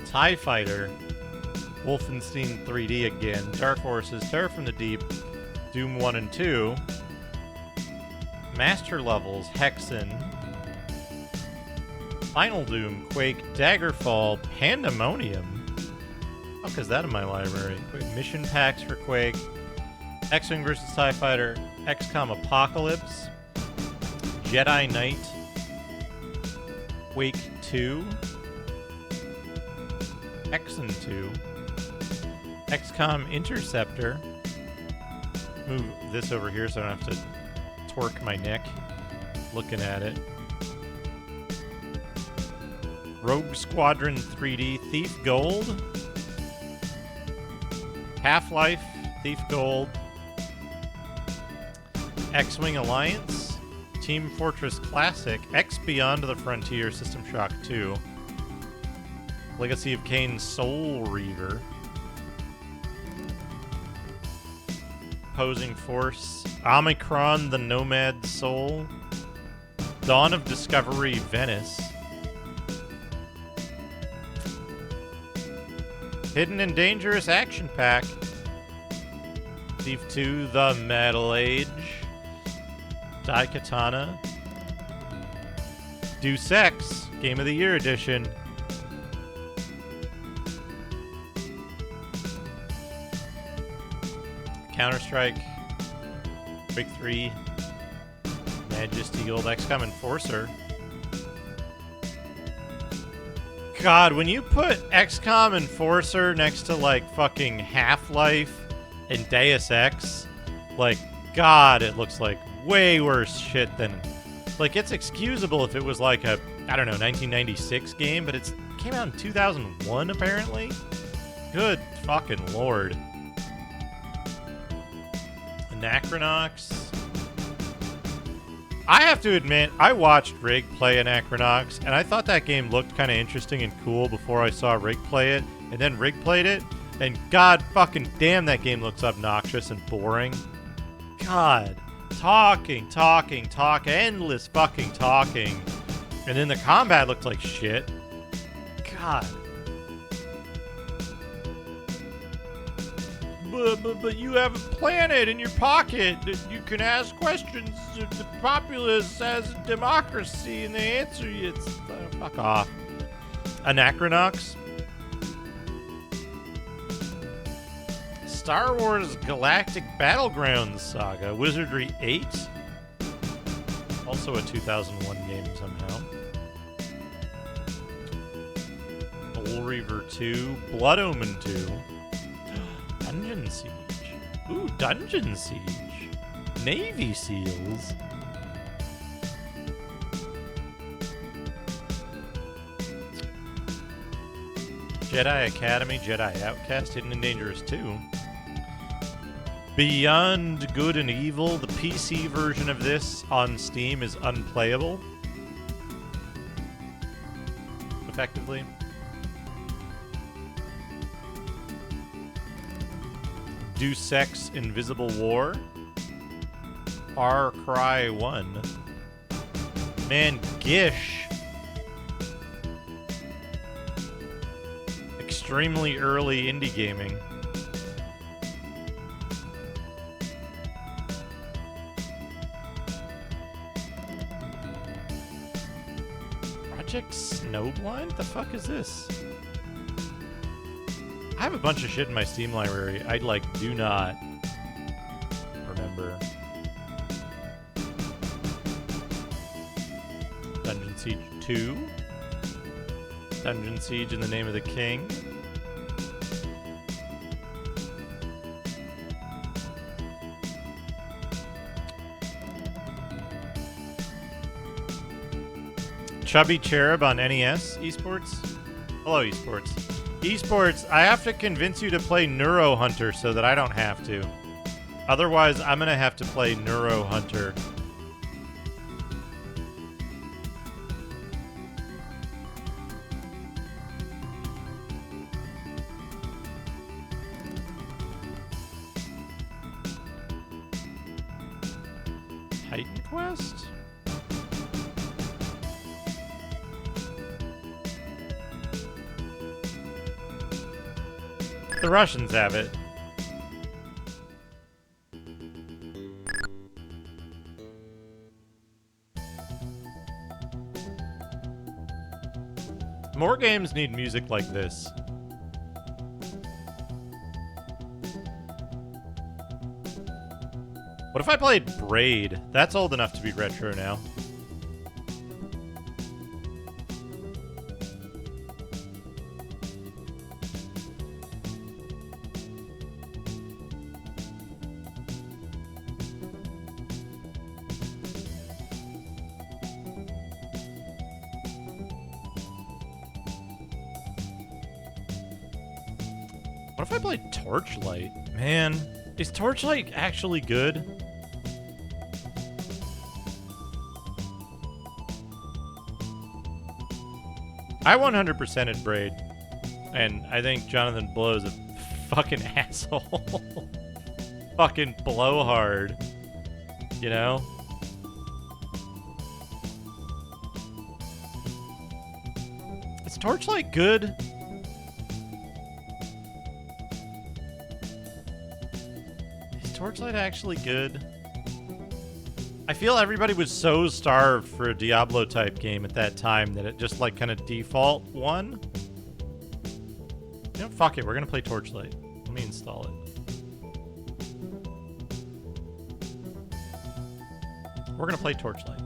TIE Fighter, Wolfenstein 3D again, Dark Forces, Terror from the Deep, Doom 1 and 2, Master Levels, Hexen, Final Doom, Quake, Daggerfall, Pandemonium. How is that in my library? Mission packs for Quake, X-Wing vs. TIE Fighter, XCOM Apocalypse, Jedi Knight, Quake 2, Hexen 2, XCOM Interceptor. Move this over here so I don't have to torque my neck looking at it. Rogue Squadron 3D, Thief Gold, Half-Life, Thief Gold, X-Wing Alliance, Team Fortress Classic, X Beyond the Frontier, System Shock 2, Legacy of Kain Soul Reaver, Opposing Force, Omicron the Nomad Soul, Dawn of Discovery Venice, Hidden and Dangerous Action Pack, Thief 2 The Metal Age, Daikatana, Deus Ex Game of the Year Edition, Counter-Strike, Big 3, Majesty Gold, XCOM Enforcer. God, when you put XCOM Enforcer next to, like, fucking Half-Life and Deus Ex, like, God, it looks like way worse shit than... Like, it's excusable if it was like a, I don't know, 1996 game, but it came out in 2001, apparently? Good fucking lord. Anachronox. I have to admit, I watched Rig play Anachronox, and I thought that game looked kind of interesting and cool before I saw Rig play it, and then Rig played it, and god fucking damn, that game looks obnoxious and boring. God. Talking, endless fucking talking. And then the combat looked like shit. God. But you have a planet in your pocket that you can ask questions of the populace as a democracy, and they answer you. It's fuck off. Anachronox. Star Wars Galactic Battlegrounds Saga, Wizardry 8. Also a 2001 game somehow. Soul Reaver 2, Blood Omen 2. Dungeon Siege. Ooh, Dungeon Siege. Navy SEALs. Jedi Academy, Jedi Outcast, Hidden and Dangerous 2. Beyond Good and Evil, the PC version of this on Steam is unplayable. Effectively. Deus Ex Invisible War. Far Cry 1. Man, Gish. Extremely early indie gaming. Project Snowblind? The fuck is this? I have a bunch of shit in my Steam library. I like do not remember. Dungeon Siege 2. Dungeon Siege in the Name of the King. Chubby Cherub on NES esports. Hello, esports. Esports, I have to convince you to play Neuro Hunter so that I don't have to. Otherwise, I'm gonna have to play Neuro Hunter. Titan Quest? The Russians have it. More games need music like this. What if I played Braid? That's old enough to be retro now. What if I played Torchlight? Man, is Torchlight actually good? I 100%ed Braid, and I think Jonathan Blow's a fucking asshole. Fucking blowhard, you know? Is Torchlight good? Torchlight actually good? I feel everybody was so starved for a Diablo type game at that time that it just like kind of default won. You know, fuck it, we're gonna play Torchlight. Let me install it. We're gonna play Torchlight.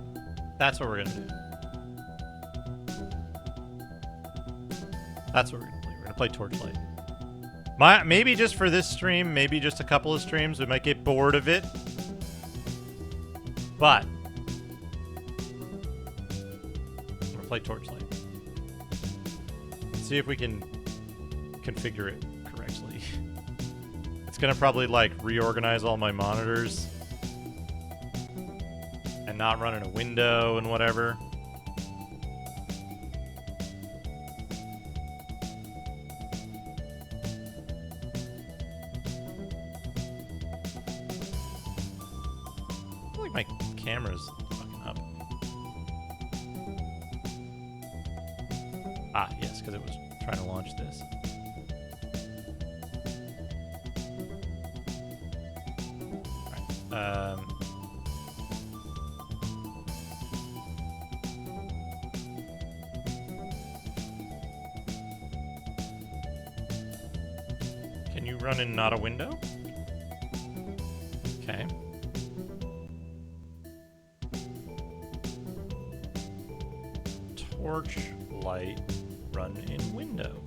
That's what we're gonna do. That's what we're gonna play. We're gonna play Torchlight. Maybe just for this stream, maybe just a couple of streams, we might get bored of it. But I'm gonna play Torchlight. See if we can configure it correctly. It's gonna probably like reorganize all my monitors and not run in a window and whatever. My camera's fucking up. Ah, yes, because it was trying to launch this. Alright, can you run in not a window? Okay. Torchlight run in window.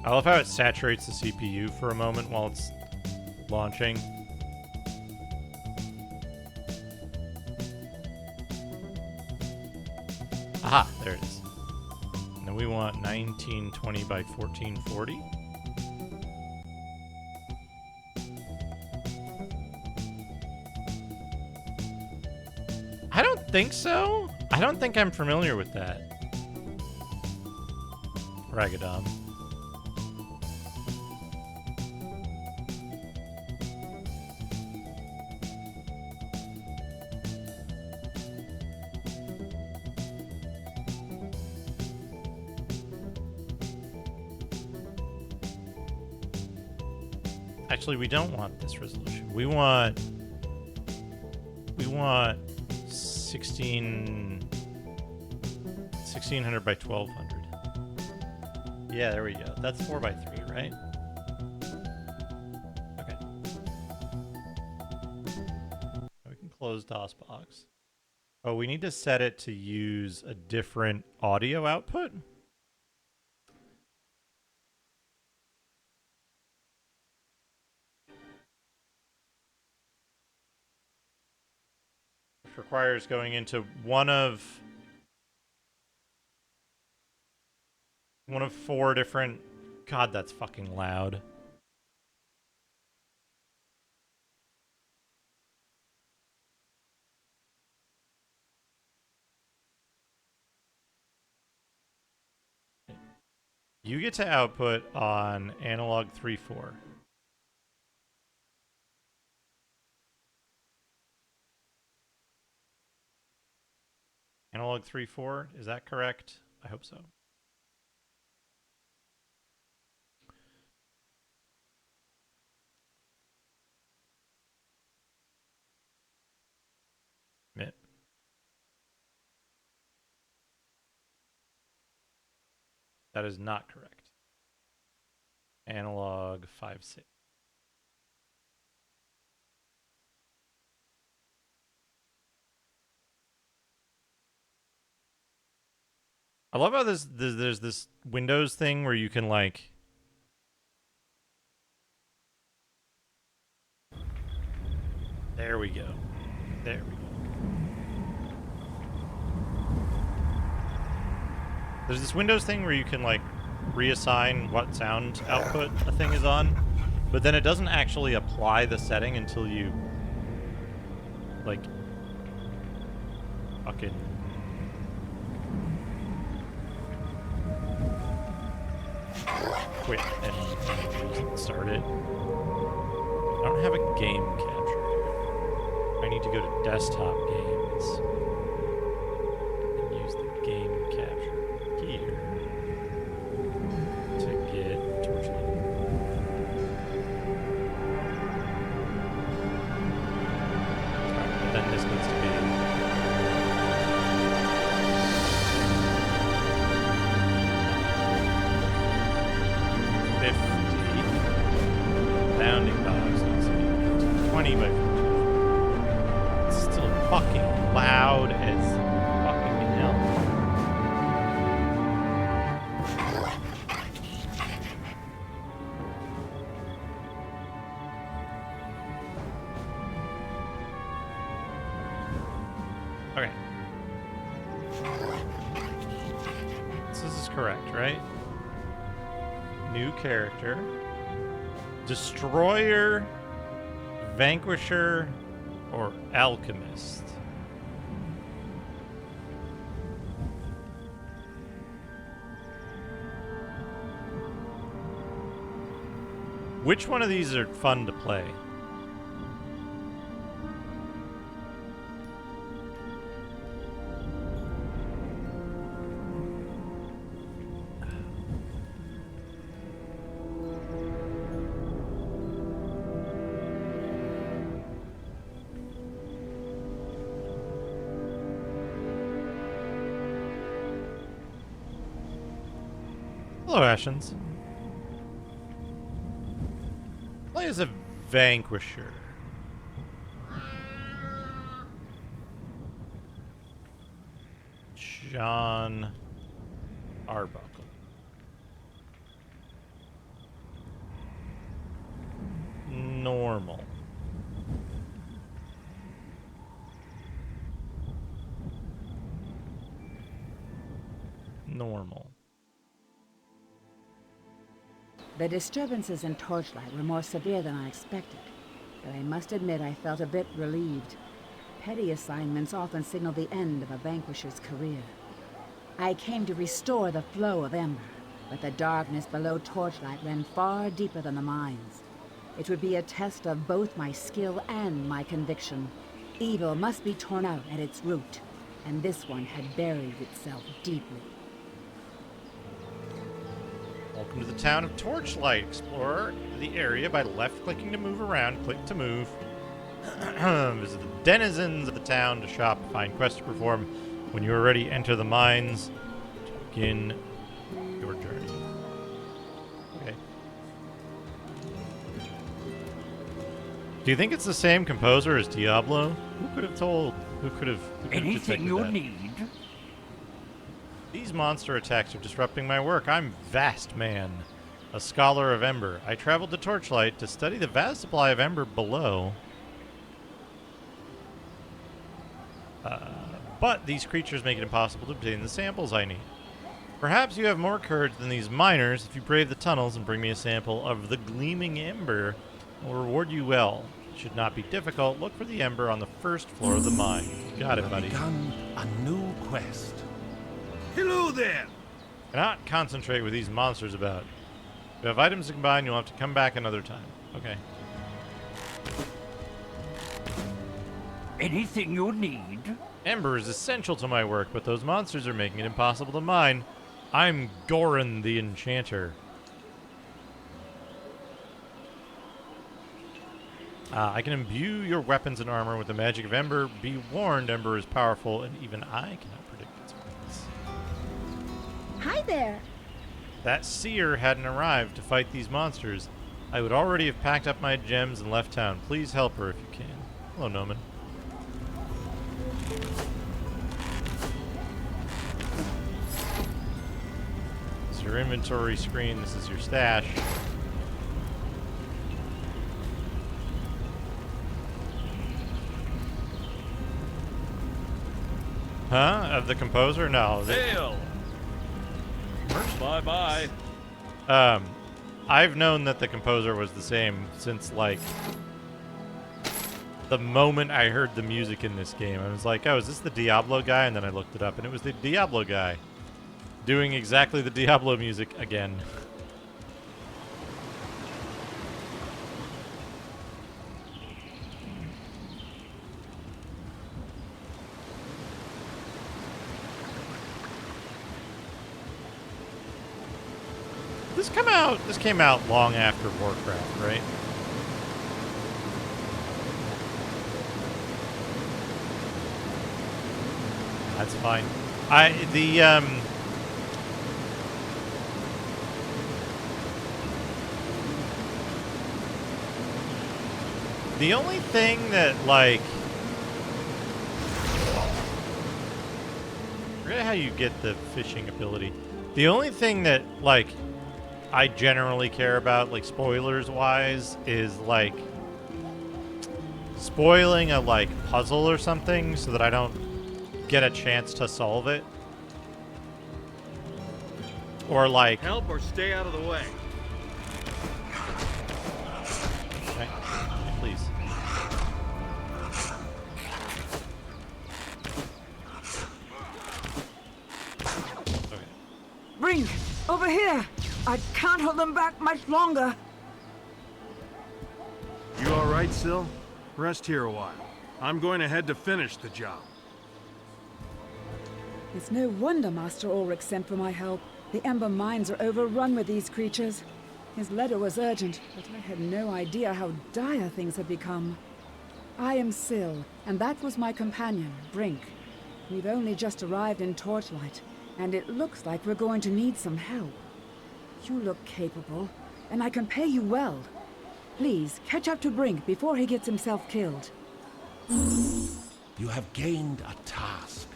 I love how it saturates the CPU for a moment while it's launching. Aha, there it is. And then we want 1920 by 1440. think so. I don't think I'm familiar with that. Ragadom. Actually, we don't want this resolution. We want 1600 by 1200. Yeah, there we go. That's 4x3, right? Okay. We can close DOSBox. Oh, we need to set it to use a different audio output? Requires going into one of 4 different... God, that's fucking loud. You get to output on analog 3-4. Analog 3-4, is that correct? I hope so. Admit. That is not correct. Analog 5-6. I love how there's this Windows thing where you can like... There we go. There we go. There's this Windows thing where you can like reassign what sound output a thing is on, but then it doesn't actually apply the setting until you like fucking quit and start it. I don't have a game capture. I need to go to desktop games and use the game capture here to get Torchlight. But then this needs to be 50. Bounding dogs needs to be 20 by 50. It's still fucking loud as fucking hell. Okay. So this is correct, right? New character. Destroyer, Vanquisher, or Alchemist. Which one of these are fun to play? Hello, Ashens. Play as a Vanquisher. John Arbuckle. Normal. Normal. The disturbances in Torchlight were more severe than I expected, but I must admit I felt a bit relieved. petty assignments often signal the end of a vanquisher's career. I came to restore the flow of Ember, but the darkness below Torchlight ran far deeper than the mines. It would be a test of both my skill and my conviction. Evil must be torn out at its root, and this one had buried itself deeply. Welcome to the town of Torchlight. Explore the area by left-clicking to move around, click to move. Visit the denizens of the town to shop, find quests to perform. When you are ready, enter the mines to begin your journey. Okay. Do you think it's the same composer as Diablo? Who could have told? Who could have anything you need? These monster attacks are disrupting my work. I'm Vast Man, a scholar of Ember. I traveled to Torchlight to study the vast supply of Ember below. But these creatures make it impossible to obtain the samples I need. Perhaps you have more courage than these miners if you brave the tunnels and bring me a sample of the gleaming Ember. I will reward you well. It should not be difficult. Look for the Ember on the first floor of the mine. You got it, buddy. Begun a new quest. Hello there! Cannot concentrate with these monsters about. If you have items to combine, you'll have to come back another time. Okay. Anything you need? Ember is essential to my work, but those monsters are making it impossible to mine. I'm Goran the Enchanter. I can imbue your weapons and armor with the magic of Ember. Be warned, Ember is powerful, and even I cannot predict its weakness. Hi there. That seer hadn't arrived to fight these monsters. I would already have packed up my gems and left town. Please help her if you can. Hello, Noman. This is your inventory screen. This is your stash. Huh? Of the composer? No. Hail! Bye-bye. I've known that the composer was the same since, like, the moment I heard the music in this game. I was like, oh, is this the Diablo guy? And then I looked it up, and it was the Diablo guy doing exactly the Diablo music again. This came out long after Warcraft, right? That's fine. The only thing that, like, I forget how you get the fishing ability. The only thing that, like, I generally care about, like, spoilers-wise, is, like, spoiling a, like, puzzle or something so that I don't get a chance to solve it. Or, like... Help or stay out of the way. Okay, please. Okay. Brink, over here! I can't hold them back much longer. You all right, Syl? Rest here a while. I'm going ahead to finish the job. It's no wonder Master Ulrich sent for my help. The Ember mines are overrun with these creatures. His letter was urgent, but I had no idea how dire things had become. I am Syl, and that was my companion, Brink. We've only just arrived in Torchlight, and it looks like we're going to need some help. You look capable, and I can pay you well. Please, catch up to Brink before he gets himself killed. You have gained a task.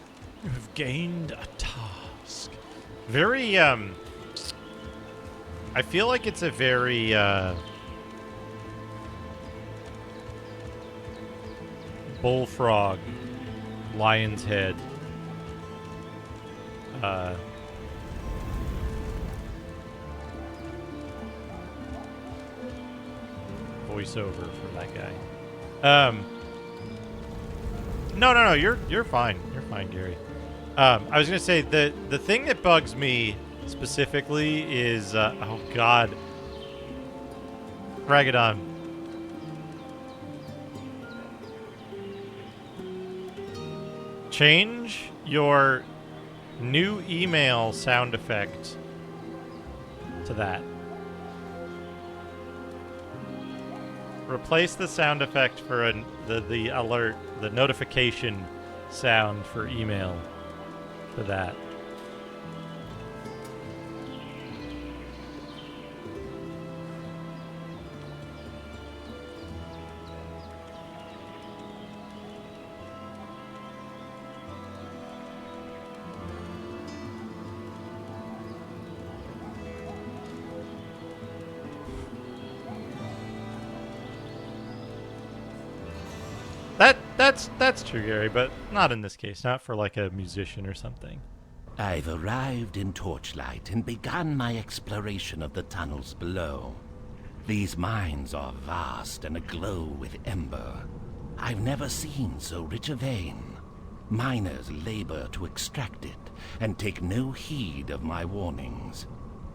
You have gained a task. Very, I feel like it's a very, bullfrog, lion's head, voiceover for that guy. No. You're fine. You're fine, Gary. I was gonna say the thing that bugs me specifically is oh god, Ragadon. Change your new email sound effect to that. Replace the sound effect for the alert, the notification sound for email to that. That's true, Gary, but not in this case. Not for like a musician or something. I've arrived in Torchlight and begun my exploration of the tunnels below. These mines are vast and aglow with ember. I've never seen so rich a vein. Miners labor to extract it and take no heed of my warnings.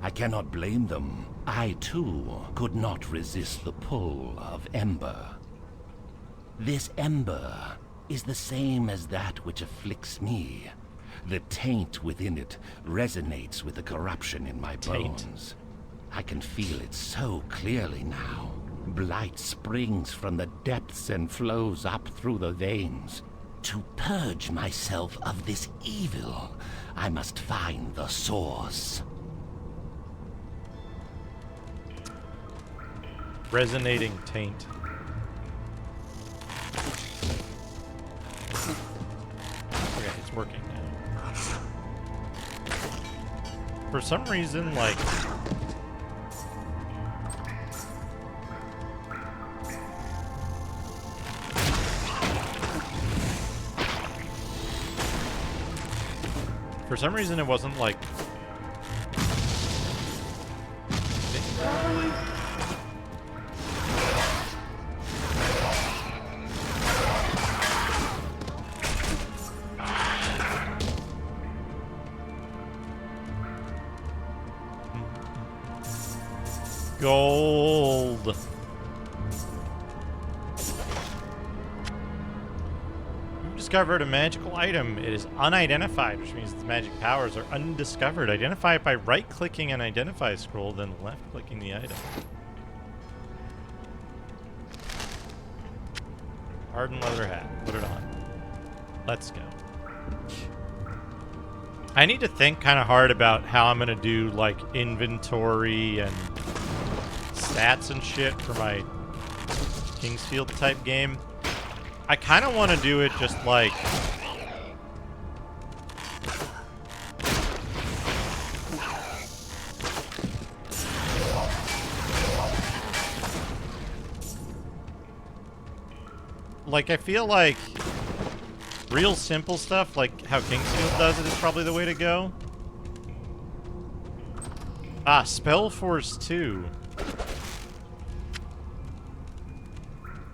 I cannot blame them. I, too, could not resist the pull of ember. This ember is the same as that which afflicts me. The taint within it resonates with the corruption in my bones. I can feel it so clearly now. Blight springs from the depths and flows up through the veins. To purge myself of this evil, I must find the source. Resonating taint. Okay, it's working now. For some reason, like... For some reason, it wasn't like... Gold. We've discovered a magical item. It is unidentified, which means its magic powers are undiscovered. Identify it by right-clicking an identify scroll, then left-clicking the item. Hardened leather hat. Put it on. Let's go. I need to think kind of hard about how I'm going to do, like, inventory and stats and shit for my Kingsfield type game. I kind of want to do it just like... Like, I feel like real simple stuff, like how Kingsfield does it, is probably the way to go. Ah, Spellforce 2.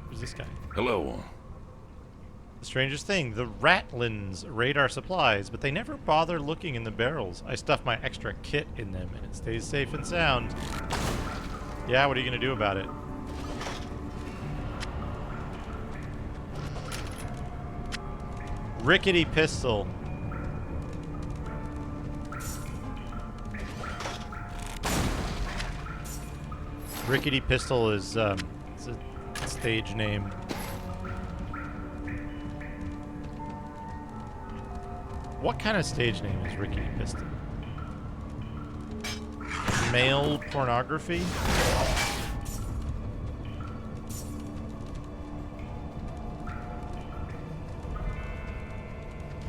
Who's this guy? Hello. The strangest thing, the Ratlins raid our supplies, but they never bother looking in the barrels. I stuff my extra kit in them, and it stays safe and sound. Yeah, what are you gonna do about it? Rickety pistol. Rickety pistol is it's a stage name. What kind of stage name is Rickety Pistol? Male pornography?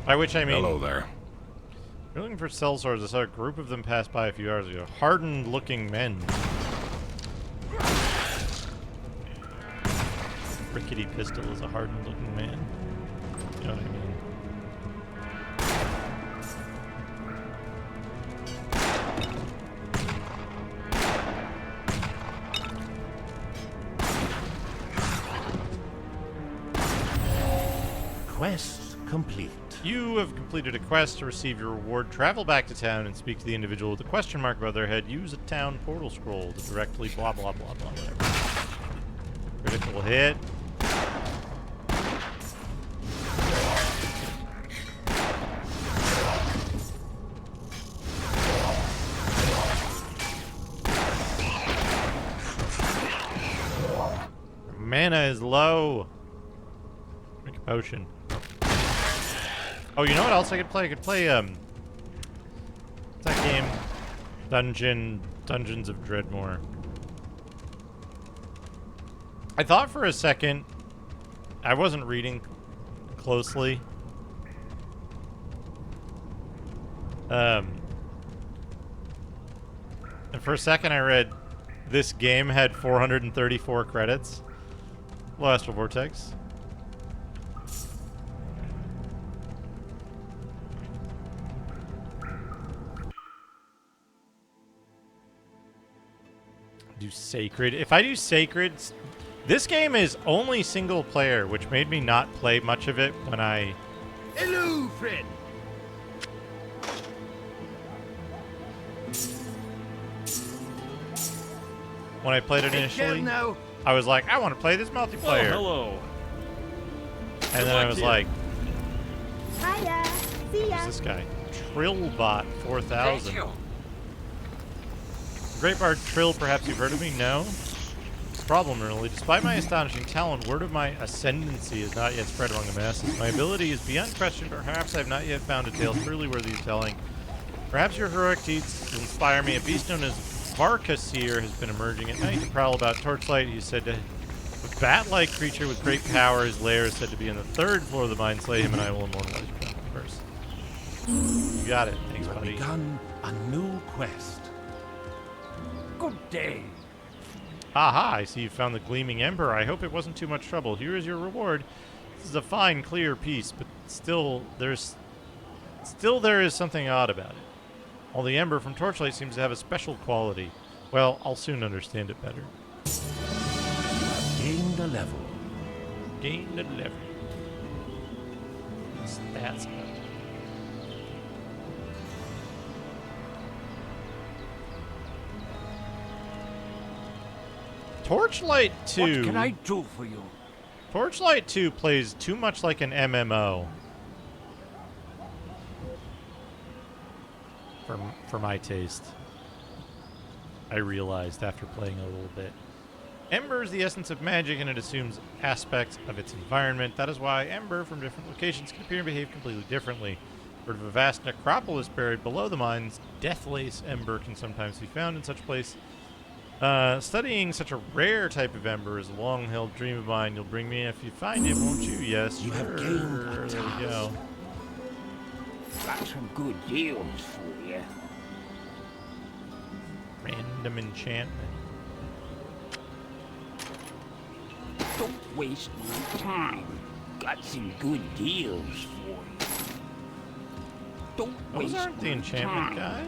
By which I mean... Hello there. You're looking for cell swords. I saw a group of them pass by a few hours ago. Hardened-looking men. Rickety Pistol is a hardened-looking man. You know what I mean? Quest complete. You have completed a quest to receive your reward. Travel back to town and speak to the individual with a question mark above their head. Use a town portal scroll to directly blah blah blah blah whatever. Critical hit. Mana is low. Make a potion. Oh, you know what else I could play? I could play, what's that game? Dungeons of Dreadmore. I thought for a second, I wasn't reading closely. And for a second I read, this game had 434 credits. Hello, Astral Vortex. Do Sacred. If I do Sacred, this game is only single player, which made me not play much of it when I... Hello, friend. When I played it initially, I was like, I want to play this multiplayer. Oh, hello. And then I was like, Hiya. See ya. who's this guy? Trillbot 4000. Great Bard Trill, perhaps you've heard of me? No? Problem, really. Despite my astonishing talent, word of my ascendancy is not yet spread among the masses. My ability is beyond question, but perhaps I have not yet found a tale truly worthy of telling. Perhaps your heroic deeds inspire me. A beast known as Varkaseer has been emerging at night to prowl about Torchlight. He said a bat-like creature with great power. His lair is said to be on the 3rd floor of the mine. Slay him and I will immortalize you first. You got it. Thanks, buddy. You have begun a new quest. Good day. Aha, I see you found the Gleaming Ember. I hope it wasn't too much trouble. Here is your reward. This is a fine, clear piece, but still there is something odd about it. While the Ember from Torchlight seems to have a special quality. Well, I'll soon understand it better. Gained a level. Gained a level. Stats. Torchlight 2. What can I do for you? Torchlight 2 plays too much like an MMO. For my taste. I realized after playing a little bit. Ember is the essence of magic, and it assumes aspects of its environment. That is why Ember from different locations can appear and behave completely differently. Sort of a vast necropolis buried below the mines, Deathlace Ember can sometimes be found in such a place. Studying such a rare type of ember is a long-held dream of mine. You'll bring me if you find it, won't you? Yes, you sure. Have gained there we go. Got some good deals for you. Random enchantment. Don't waste my time. Got some good deals for you. Don't waste Those aren't the enchantment guy.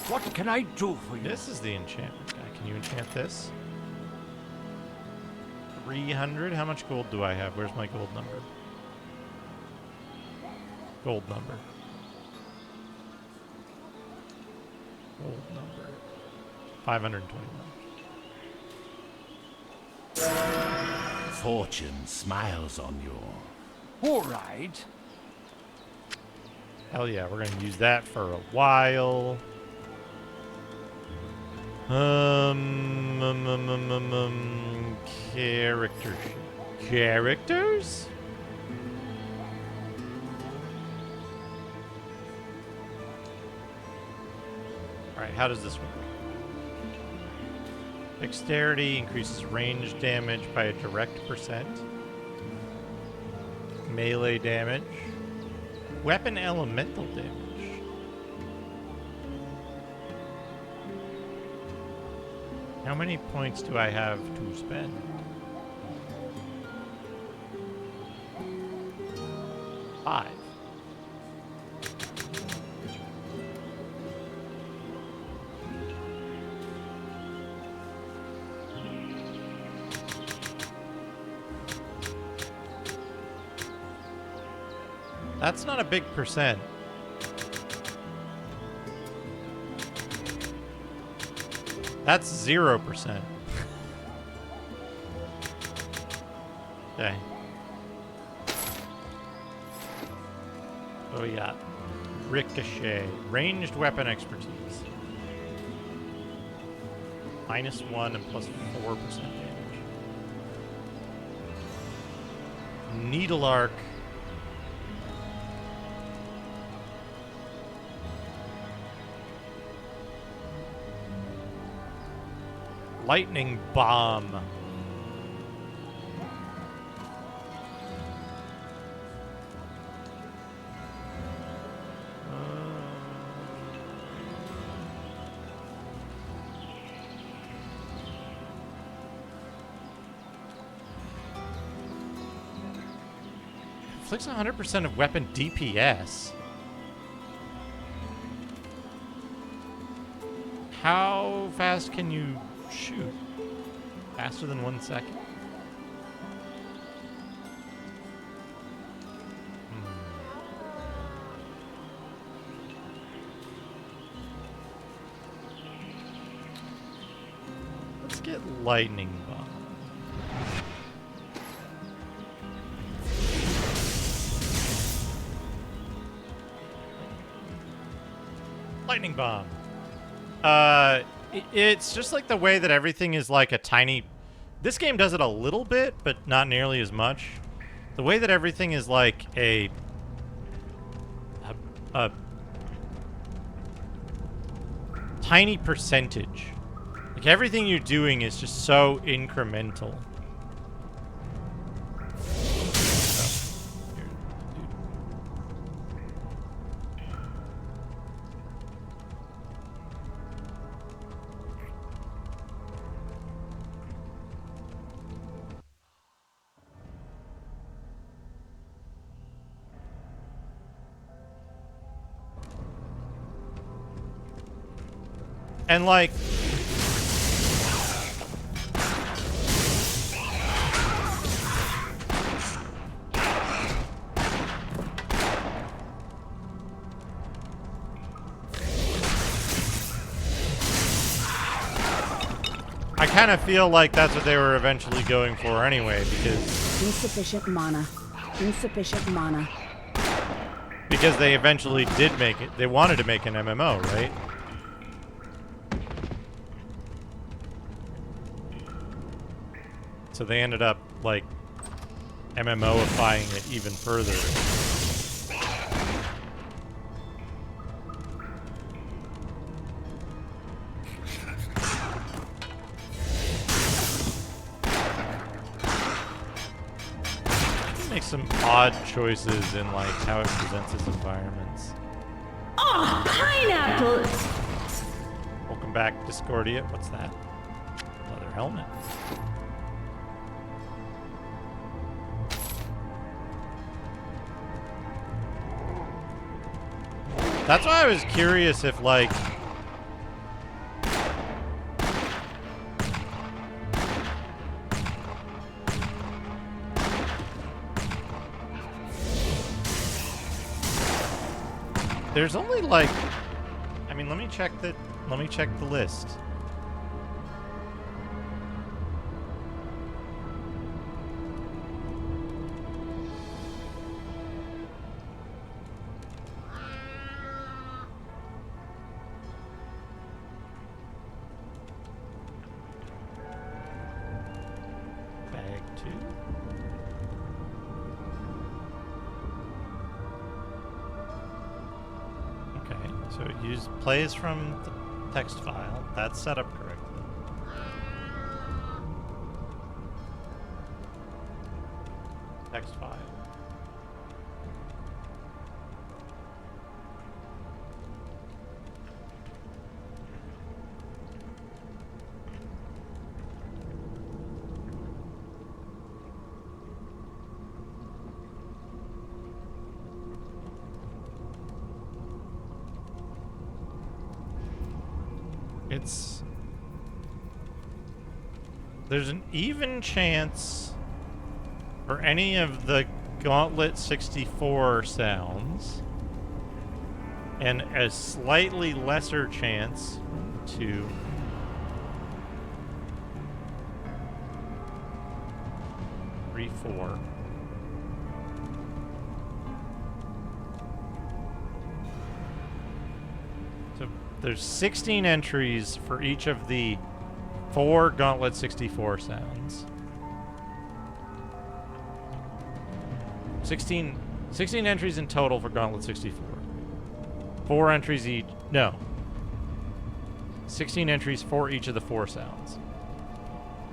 What can I do for you? This is the enchantment guy. Can you enchant this? 300? How much gold do I have? Where's my gold number? Gold number. Gold number. 521. Fortune smiles on you. All right. Hell yeah, we're gonna use that for a while. Characters? Alright, how does this work? Dexterity increases range damage by a direct %. Melee damage. Weapon elemental damage. How many points do I have to spend? 5. That's not a big percent. That's 0%. Okay. Oh yeah. Ricochet. Ranged weapon expertise. -1 and +4% damage. Needle arc. Lightning bomb. Inflicts 100% of weapon DPS. How fast can you shoot? Faster than 1 second? Let's get lightning bomb. Lightning bomb. It's just like the way that everything is like a tiny... This game does it a little bit, but not nearly as much. The way that everything is like a tiny percentage. Like everything you're doing is just so incremental. And like I kind of feel like that's what they were eventually going for anyway, because insufficient mana. Insufficient mana. Because they eventually did make it. They wanted to make an MMO, right? So they ended up, like, MMO-ifying it even further. It makes some odd choices in, like, how it presents its environments. Oh, pineapples! Welcome back, Discordia. What's that? Leather helmet. That's why I was curious if, like... There's only, like... I mean, let me check the list. So it plays from the text file. That's set up correctly. Text file. There's an even chance for any of the Gauntlet 64 sounds. And a slightly lesser chance to... 3, 4. So there's 16 entries for each of the 4 Gauntlet 64 sounds. 16 entries in total for Gauntlet 64. 4 entries each. No. 16 entries for each of the 4 sounds.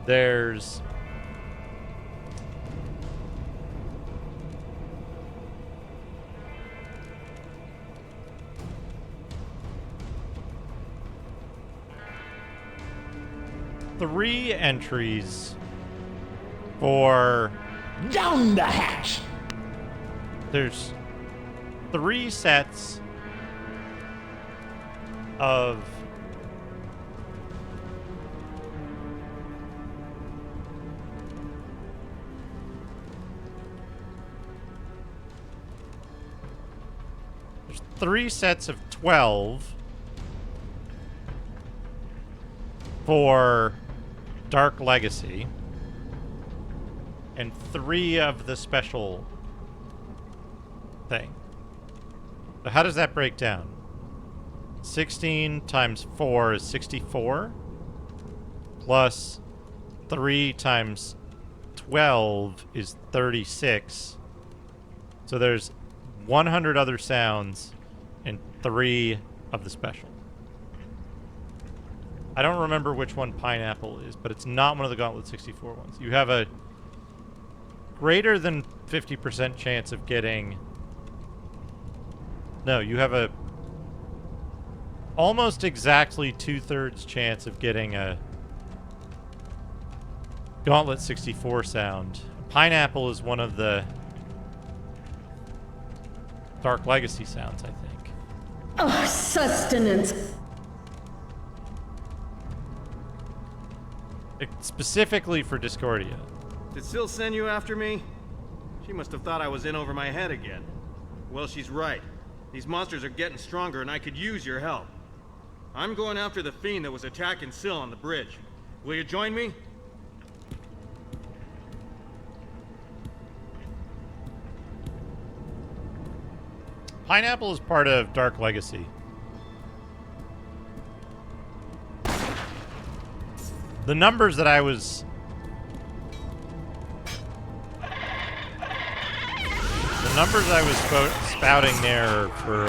There's... three entries for... Down the hatch! There's 3 sets of... There's 3 sets of 12 for Dark Legacy, and 3 of the special thing. So how does that break down? 16 times 4 is 64, plus 3 times 12 is 36. So there's 100 other sounds and 3 of the special. I don't remember which one Pineapple is, but it's not one of the Gauntlet 64 ones. You have a greater than 50% chance of getting... No, you have a almost exactly 2/3 chance of getting a Gauntlet 64 sound. Pineapple is one of the Dark Legacy sounds, I think. Oh, sustenance. Specifically for Discordia. Did Syl send you after me? She must have thought I was in over my head again. Well, she's right. These monsters are getting stronger and I could use your help. I'm going after the fiend that was attacking Syl on the bridge. Will you join me? Pineapple is part of Dark Legacy. The numbers that I was... The numbers I was spouting there for...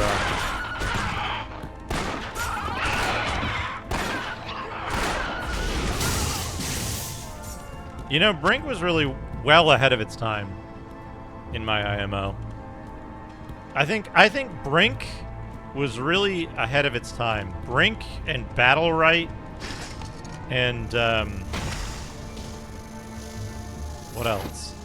You know, Brink was really well ahead of its time in my IMO. I think Brink was really ahead of its time. Brink and Battlerite and what else?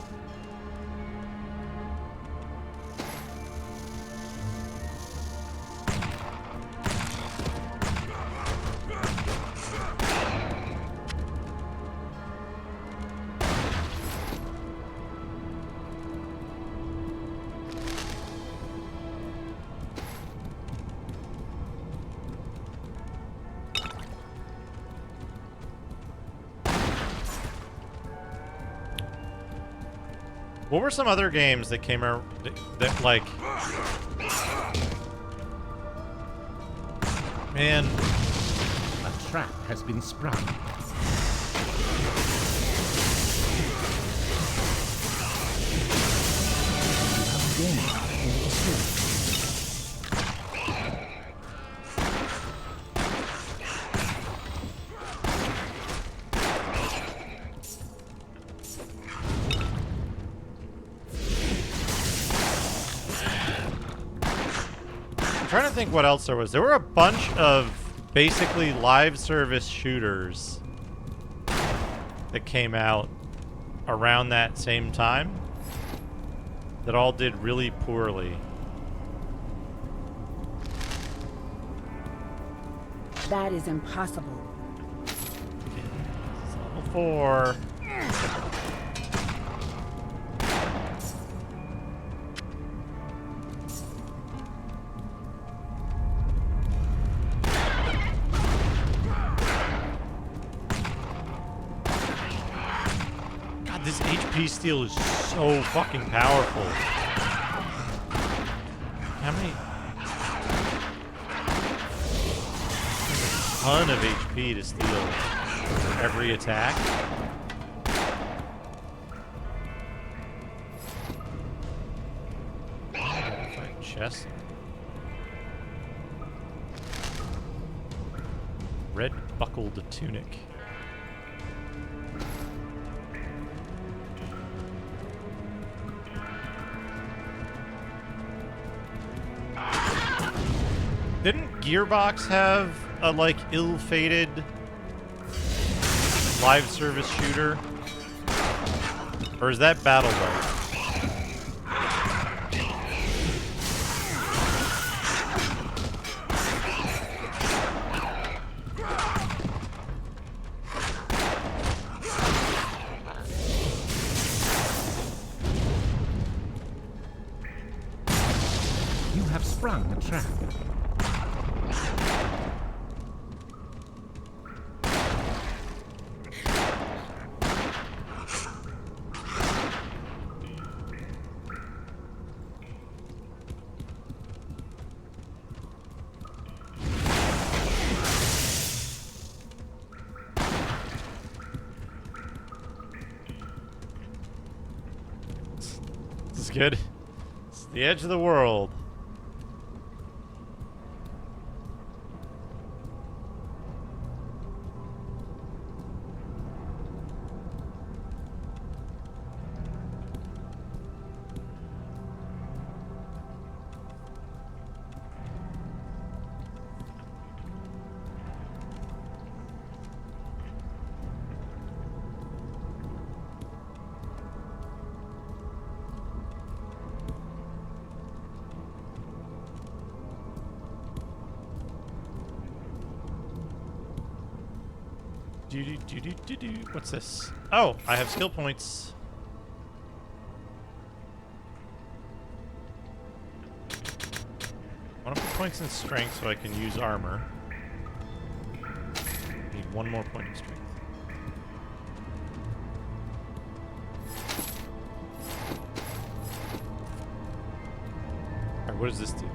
What were some other games that came out that like... Man. A trap has been sprung. I'm trying to think what else there was. There were a bunch of basically live service shooters that came out around that same time that all did really poorly. That is impossible. Okay. This is level 4. HP steal is so fucking powerful. How many? There's a ton of HP to steal for every attack. Chest. Red buckled tunic. Didn't Gearbox have a, like, ill-fated live service shooter? Or is that BattleBite? You have sprung a trap. This is good. It's the edge of the world. What's this? Oh, I have skill points. I want to put points in strength so I can use armor. Need one more point in strength. Alright, what does this do?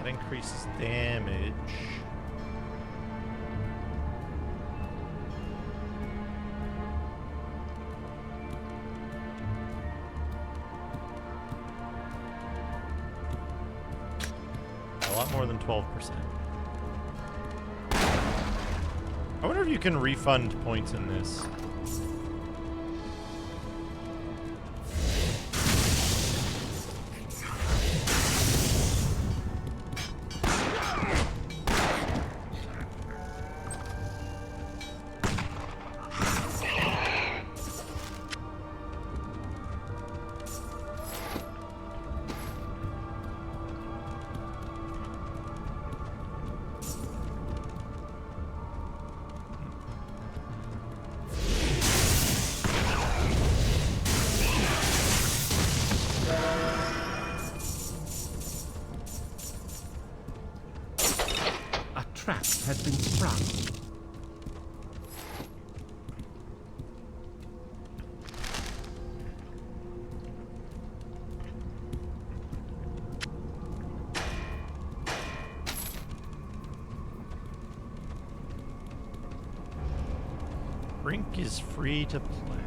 Increases damage. A lot more than 12%. I wonder if you can refund points in this. Trap has been sprung. Brink is free to play.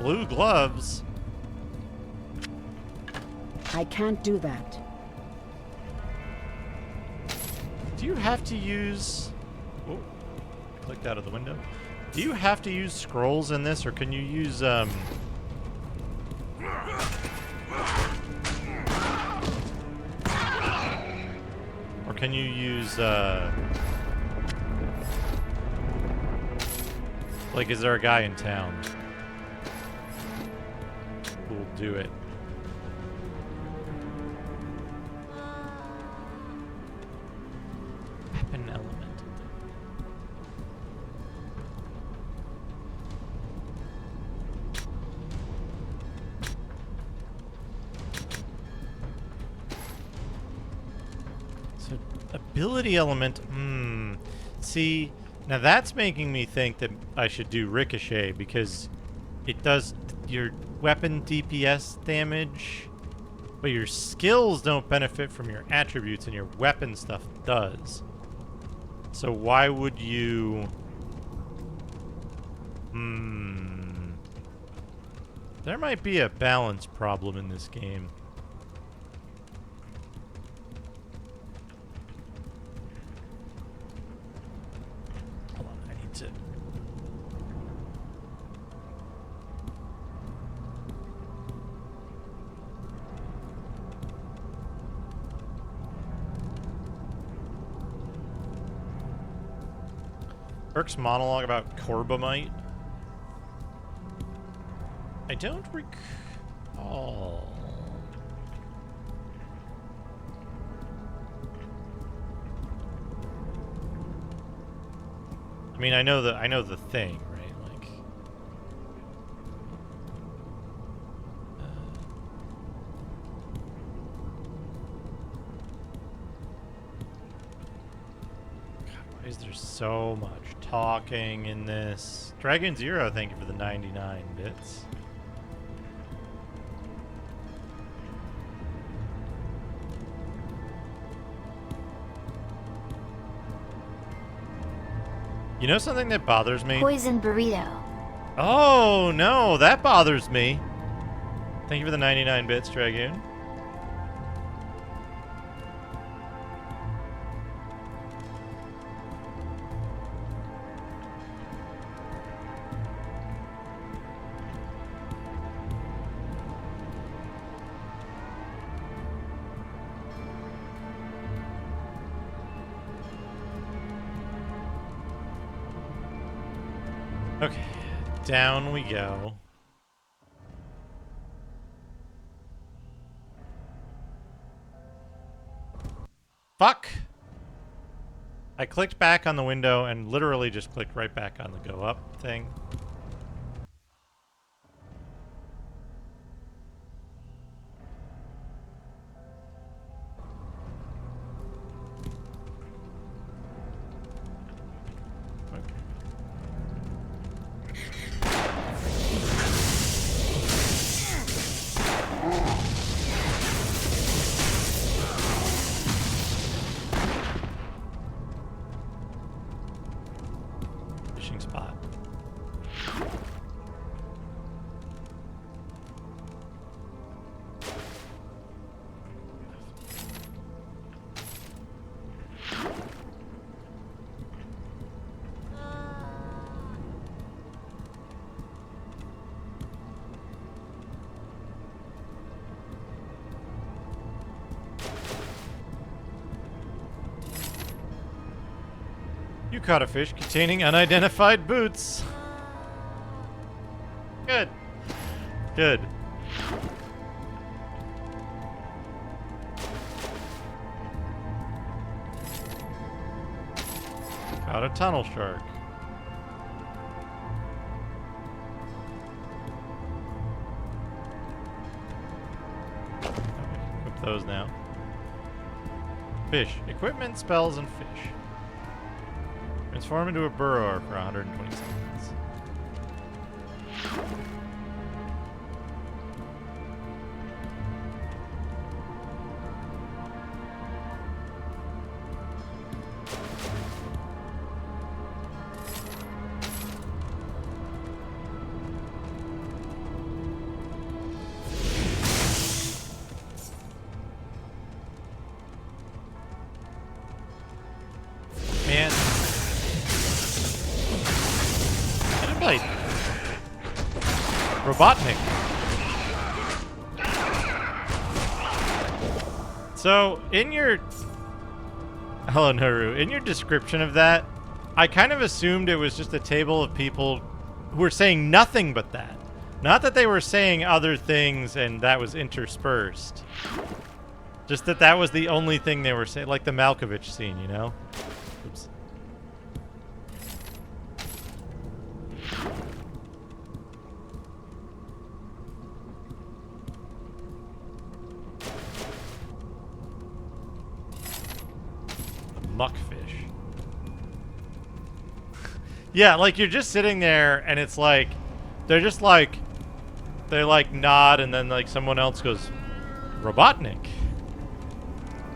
Blue gloves. I can't do that. Do you have to use... Oh, I clicked out of the window. Do you have to use scrolls in this, or can you use, Or can you use, like, is there a guy in town who will do it? Weapon element. So, ability element, see, now that's making me think that I should do Ricochet, because it does your weapon DPS damage, but your skills don't benefit from your attributes, and your weapon stuff does. So why would you... There might be a balance problem in this game. Hold on, I need to... Burke's monologue about Corbomite. I don't recall. I mean, I know the thing, right? Like, God, why is there so much talking in this? Dragon Zero, thank you for the 99 bits. You know something that bothers me? Poison burrito. Oh, no, that bothers me. Thank you for the 99 bits, Dragoon. Okay, down we go. Fuck! I clicked back on the window and literally just clicked right back on the go up thing. Spot. You caught a fish containing unidentified boots. Good. Good. Caught a tunnel shark. Equip those now. Fish. Equipment, spells, and fish. Transform into a burrower for 120 seconds. Robotnik. So, in your... Hello, Naru. In your description of that, I kind of assumed it was just a table of people who were saying nothing but that. Not that they were saying other things and that was interspersed. Just that that was the only thing they were saying. Like the Malkovich scene, you know? Oops. Muckfish. Yeah, like you're just sitting there and it's like they're just like they like nod and then like someone else goes Robotnik.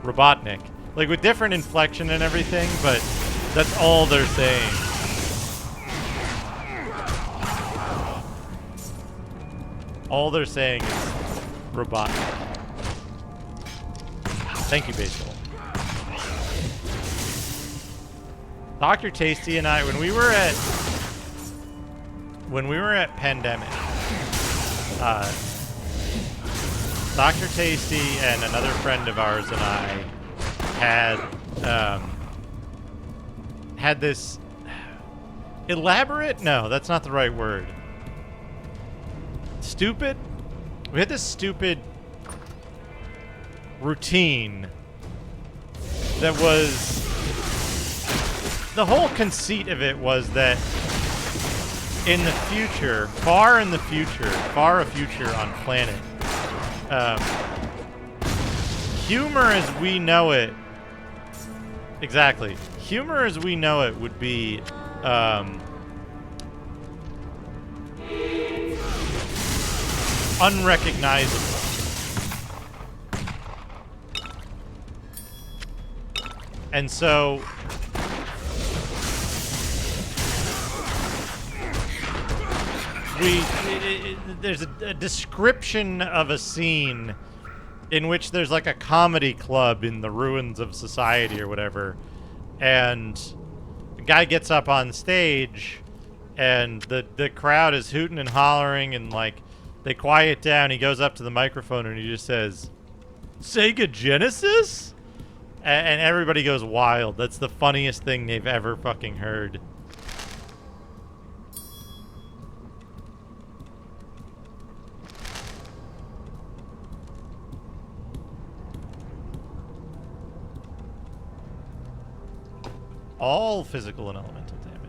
Robotnik. Like with different inflection and everything, but that's all they're saying. All they're saying is Robotnik. Thank you, Basil. Dr. Tasty and I, when we were at Pandemic, Dr. Tasty and another friend of ours and I had this elaborate, no, that's not the right word. Stupid? We had this stupid routine that was... The whole conceit of it was that in the future, far a future on planet, humor as we know it, exactly, humor as we know it would be, unrecognizable. And so... there's a description of a scene in which there's like a comedy club in the ruins of society or whatever, and the guy gets up on stage and the crowd is hooting and hollering and like they quiet down. He goes up to the microphone and he just says, Sega Genesis? And everybody goes wild. That's the funniest thing they've ever fucking heard. All physical and elemental damage.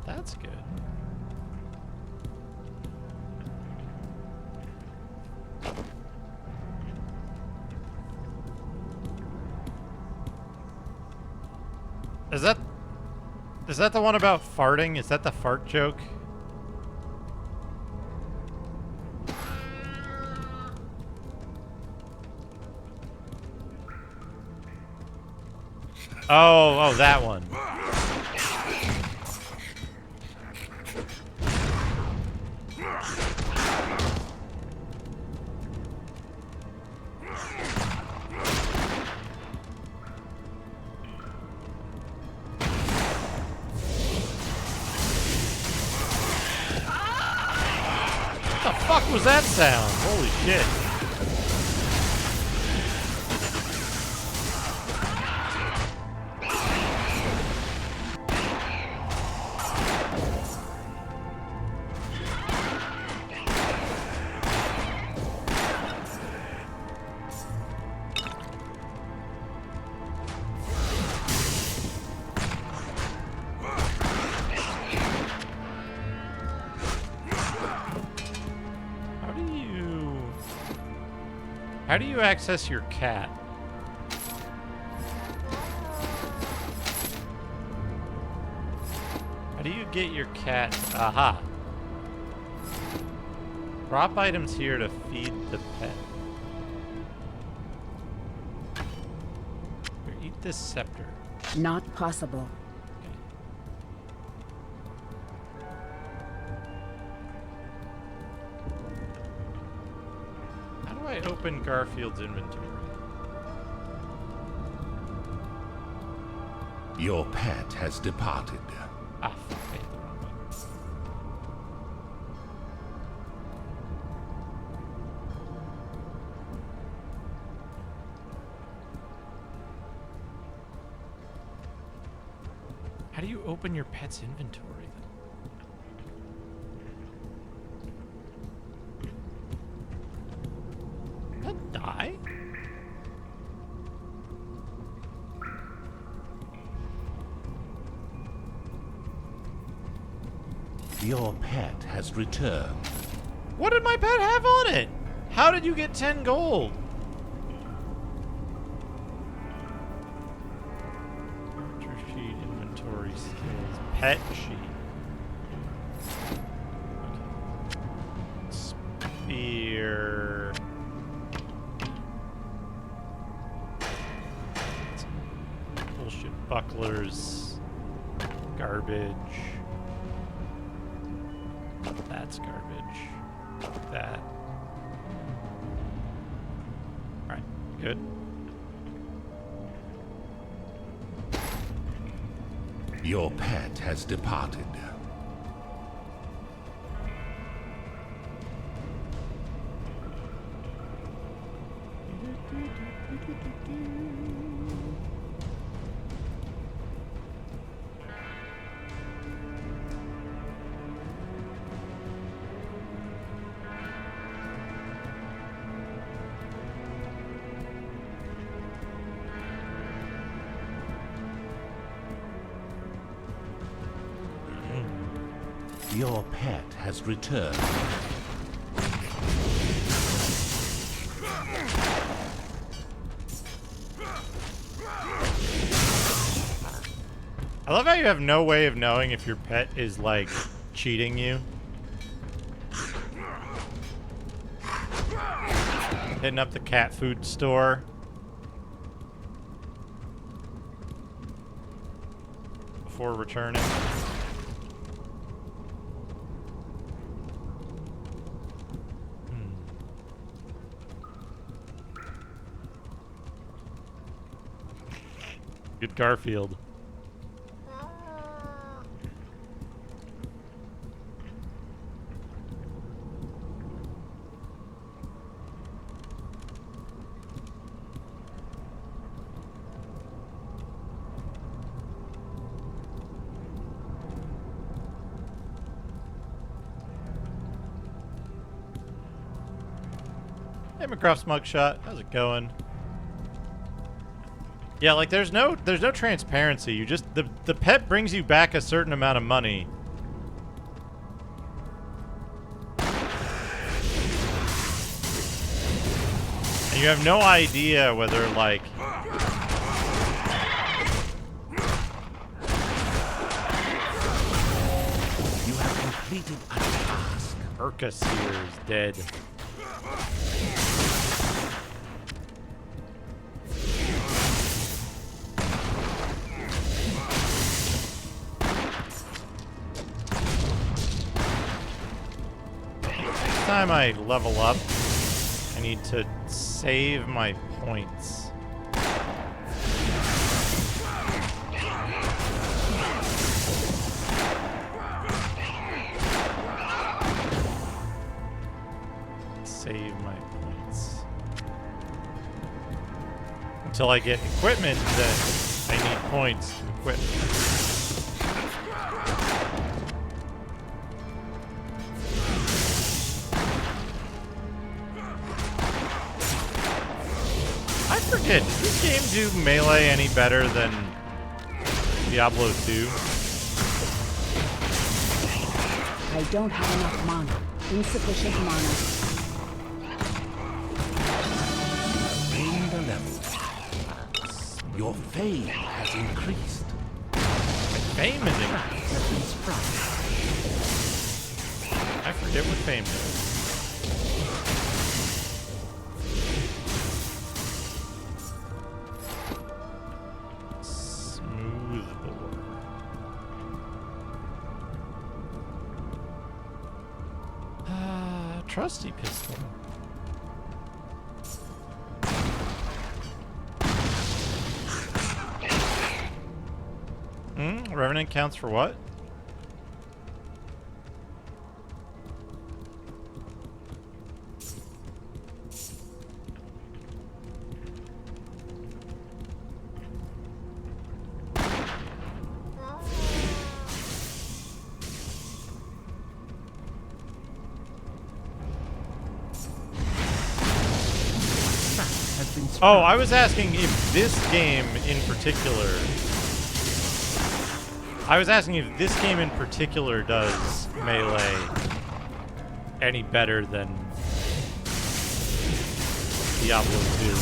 That's good. Is that the one about farting? Is that the fart joke? Oh, that one. What the fuck was that sound? Holy shit. How do you access your cat? How do you get your cat? Aha. Drop items here to feed the pet. Here, eat this scepter. Not possible. Open Garfield's inventory. Your pet has departed. Ah, fuck, I hit the wrong How do you open your pet's inventory? Did that die? Your pet has returned. What did my pet have on it? How did you get 10 gold? Character sheet, inventory, skills, pet sheet. Okay. Spear. Bullshit bucklers. Garbage. That's garbage. That. Alright, good. Your pet has departed. Your pet has returned. I love how you have no way of knowing if your pet is, like, cheating you. Hitting up the cat food store. Before returning. Good Garfield. Hey, McCroft's mugshot. How's it going? Yeah, like there's no transparency. You just the pet brings you back a certain amount of money. And you have no idea whether like you have completed a task. Urkasir is dead. Time I level up, I need to save my points. Save my points. Until I get equipment that I need points to equip. Did this game do melee any better than Diablo 2? I don't have enough mana. Insufficient mana. In the level. Your fame has increased. My fame is increased. I forget what fame is. Trusty pistol. Revenant counts for what? Oh, I was asking if this game in particular... does Melee any better than Diablo 2.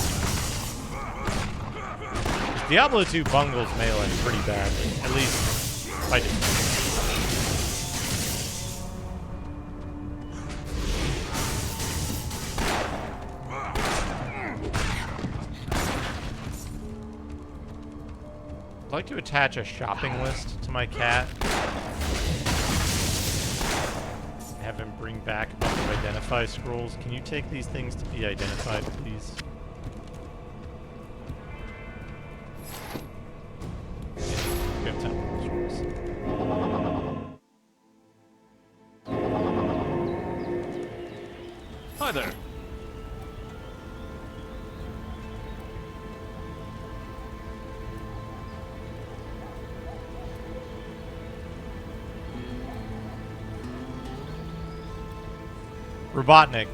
Diablo 2 bungles Melee pretty badly. At least I did. I'd like to attach a shopping list to my cat. Have him bring back a bunch of identify scrolls. Can you take these things to be identified, please? We have 10 scrolls. Hi there. Robotnik.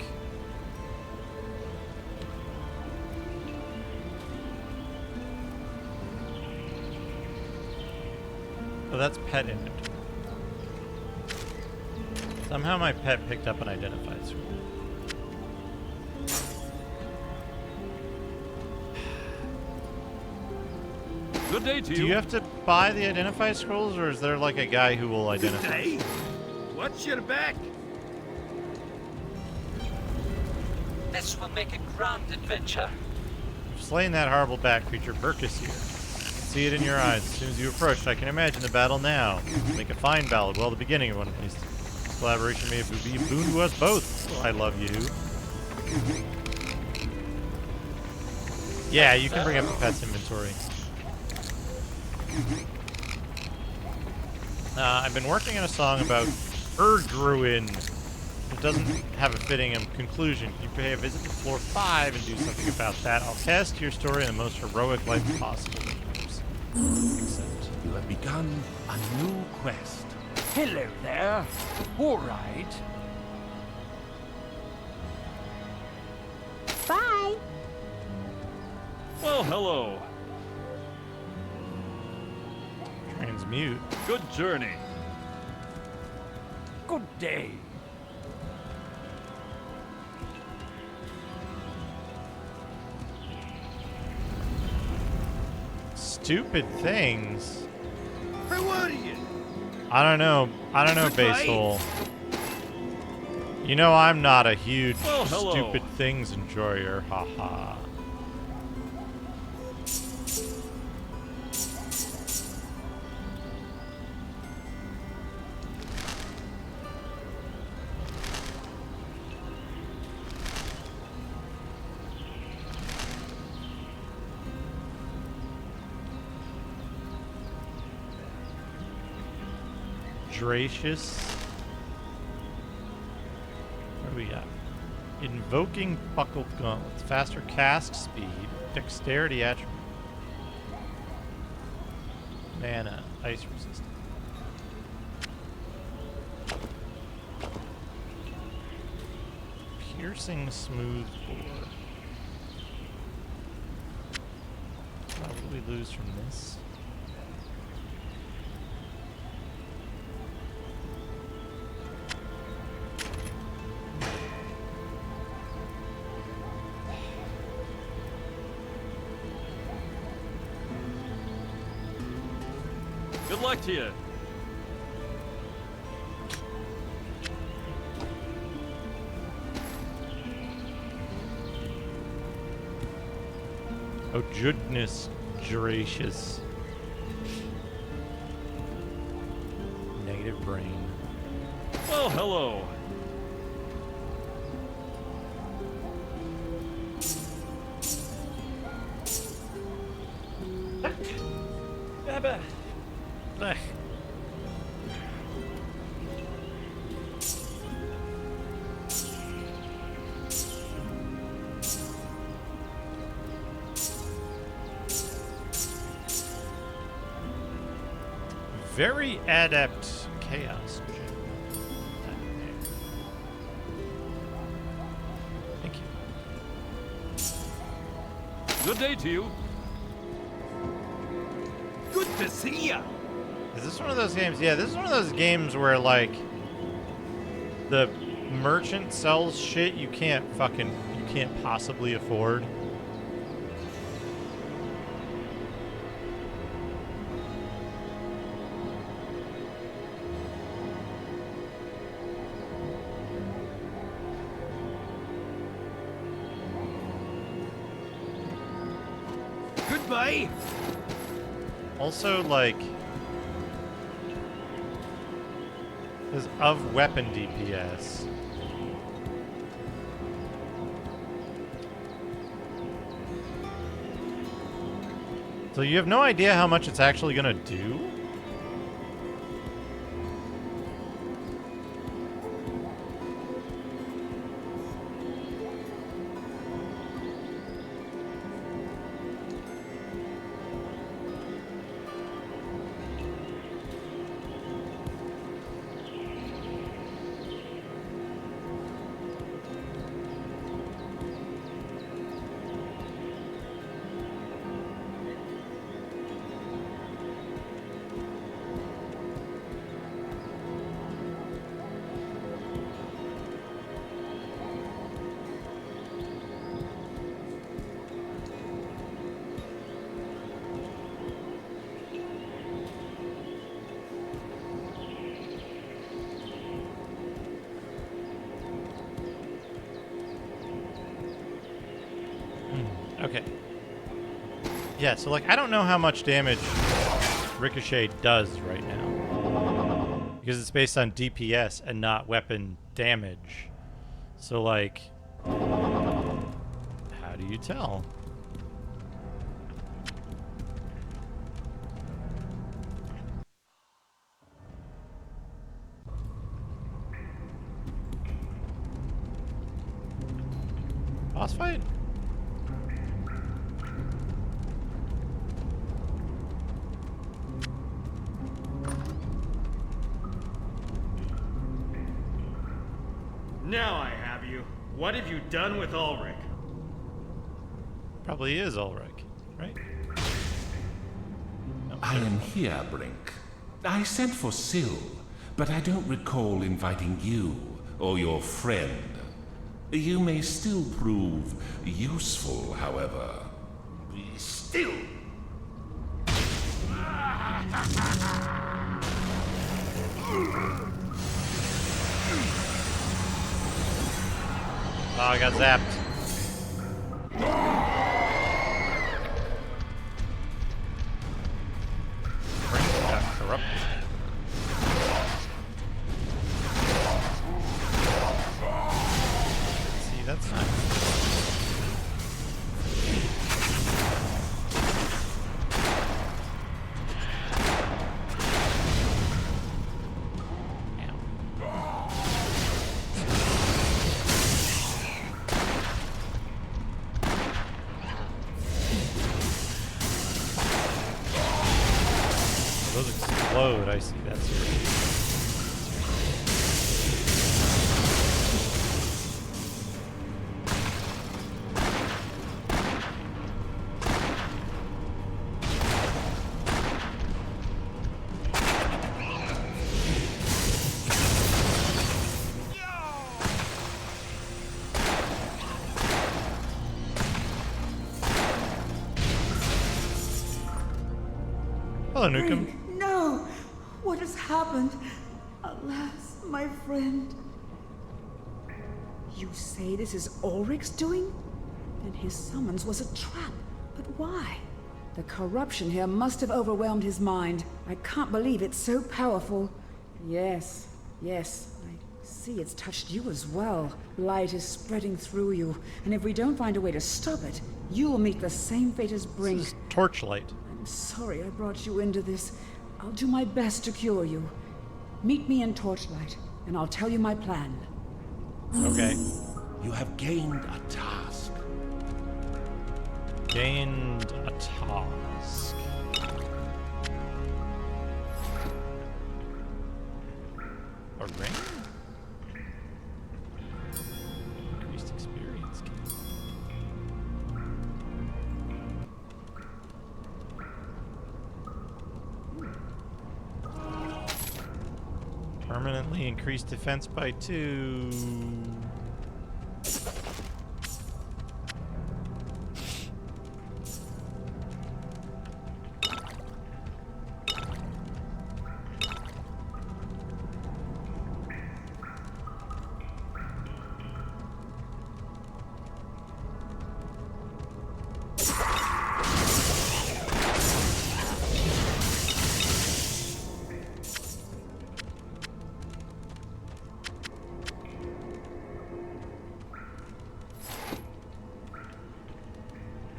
Oh, that's pet inventory. Somehow my pet picked up an identified scroll. Good day to you. Do you have to buy the identified scrolls, or is there like a guy who will identify? Good day. What's your back? This will make a grand adventure. You've slain that horrible bat creature, Burkus here. See it in your eyes. As soon as you approach, I can imagine the battle now. Make a fine ballad. Well, the beginning of one of these. This collaboration may be a boon to us both. I love you. Yeah, you can bring up the pet's inventory. I've been working on a song about Erdruin. It doesn't have a fitting conclusion. Can you pay a visit to floor 5 and do something about that? I'll cast your story in the most heroic light possible. Except you have begun a new quest. Hello there. All right. Bye. Well, hello. Transmute. Good journey. Good day. Stupid things. Who are you? I don't know, Basehole. You know I'm not a huge stupid things enjoyer, haha. Gracious. What do we got? Invoking buckled gauntlets. Faster cast speed. Dexterity attribute. Mana. Ice resistant. Piercing smooth bore. What do we lose from this? Good luck to you. Oh, goodness gracious. Negative brain. Well, hello. Very adept chaos. Thank you. Good day to you. Good to see ya. Is this one of those games? Yeah, this is one of those games where, like, the merchant sells shit you can't possibly afford. Goodbye. Also, like, is of weapon DPS. So you have no idea how much it's actually gonna do? Okay. Yeah, so, like, I don't know how much damage Ricochet does right now. Because it's based on DPS and not weapon damage. So, like, how do you tell? Boss fight? Now I have you. What have you done with Ulrich? Probably is Ulrich, right? No, I am here, Brink. I sent for Syl, but I don't recall inviting you or your friend. You may still prove useful, however. Be still! Oh, I got zapped. Brink got corrupted. See, that's nice. Those explode, I see, that's your... Hello, Nukem. No! What has happened? Alas, my friend. You say this is Ulrich's doing? Then his summons was a trap. But why? The corruption here must have overwhelmed his mind. I can't believe it's so powerful. Yes, yes, I see it's touched you as well. Light is spreading through you, and if we don't find a way to stop it, you'll meet the same fate as Brink. This is Torchlight. I'm sorry I brought you into this. I'll do my best to cure you. Meet me in Torchlight, and I'll tell you my plan. Okay. You have gained a task. Gained a task. A ring? Increased experience gain. Permanently increase defense by 2.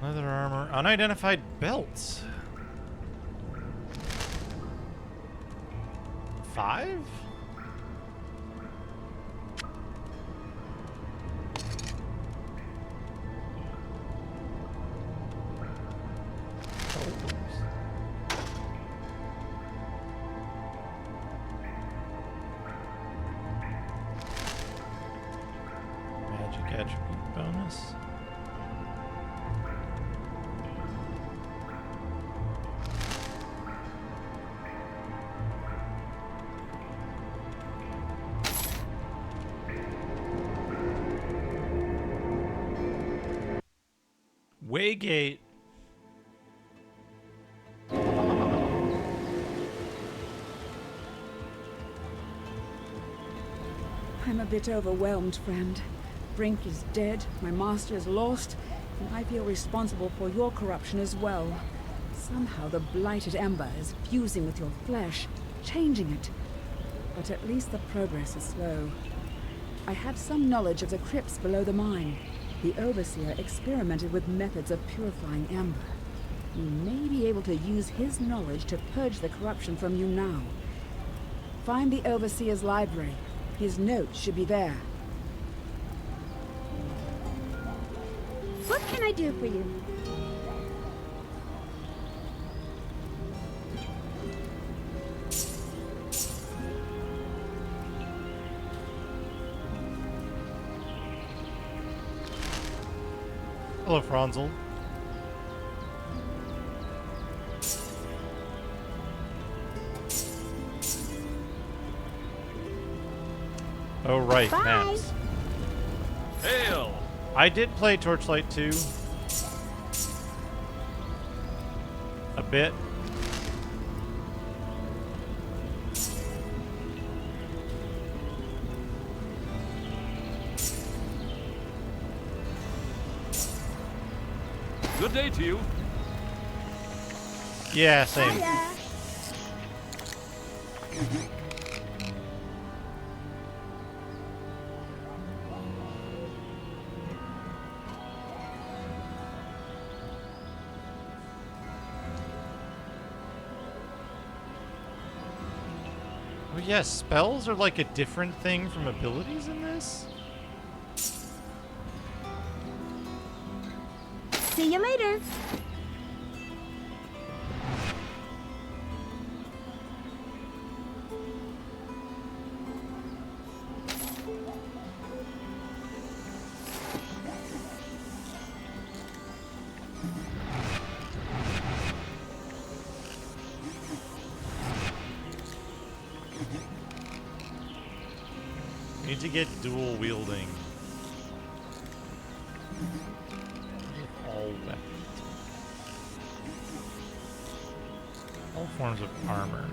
Leather armor, unidentified belts. 5? Magic attribute bonus. Waygate. I'm a bit overwhelmed, friend. Brink is dead, my master is lost, and I feel responsible for your corruption as well. Somehow the blighted ember is fusing with your flesh, changing it. But at least the progress is slow. I have some knowledge of the crypts below the mine. The Overseer experimented with methods of purifying ember. We may be able to use his knowledge to purge the corruption from you now. Find the Overseer's library. His notes should be there. What can I do for you? Hello, Franzel. Oh, right, Bye. maps. Hail! I did play Torchlight 2. A bit. Good day to you. Yeah, same. Hiya. Oh yeah, spells are like a different thing from abilities in this? See you later. We need to get dual wielding. All weapons. All forms of armor.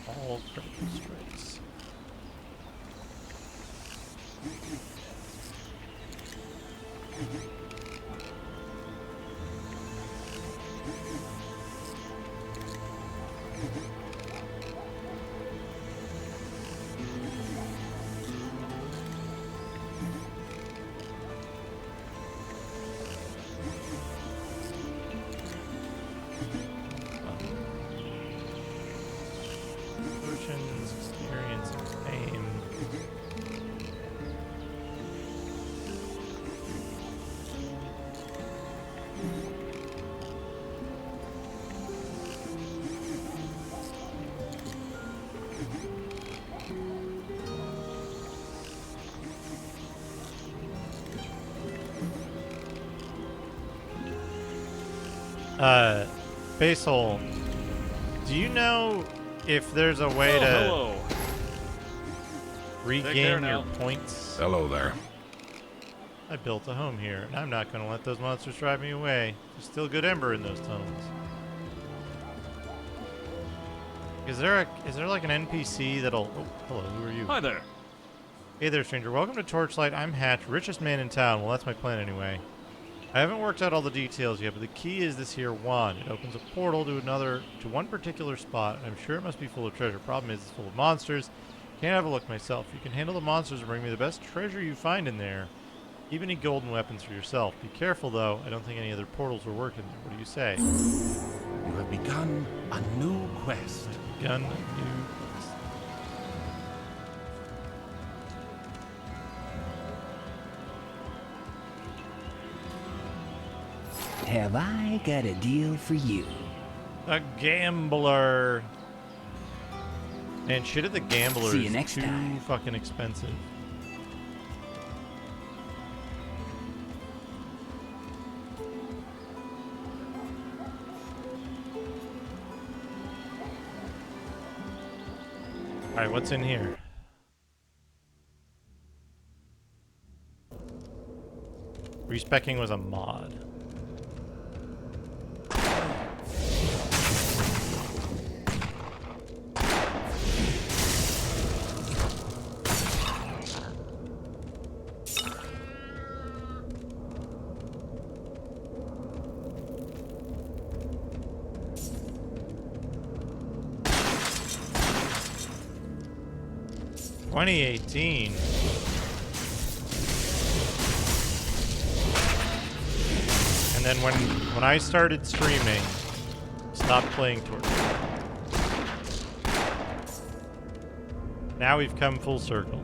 All critical strikes. Potions, experience, Basil, do you know if there's a way to regain your points? Hello there. I built a home here, and I'm not going to let those monsters drive me away. There's still good ember in those tunnels. Is there like an NPC that'll... Oh, hello, who are you? Hi there. Hey there, stranger. Welcome to Torchlight. I'm Hatch, richest man in town. Well, that's my plan anyway. I haven't worked out all the details yet, but the key is this here wand. It opens a portal to one particular spot. I'm sure it must be full of treasure. Problem is, it's full of monsters. Can't have a look myself. You can handle the monsters and bring me the best treasure you find in there. Keep any golden weapons for yourself. Be careful, though. I don't think any other portals will work in there. What do you say? You have begun a new quest. Begun a new quest. Have I got a deal for you? A gambler. Man, shit at the gambler See you is next too time. fucking expensive. Alright, what's in here? Respecking was a mod. $2018. And then when I started streaming, stopped playing Torchlight. Now we've come full circle.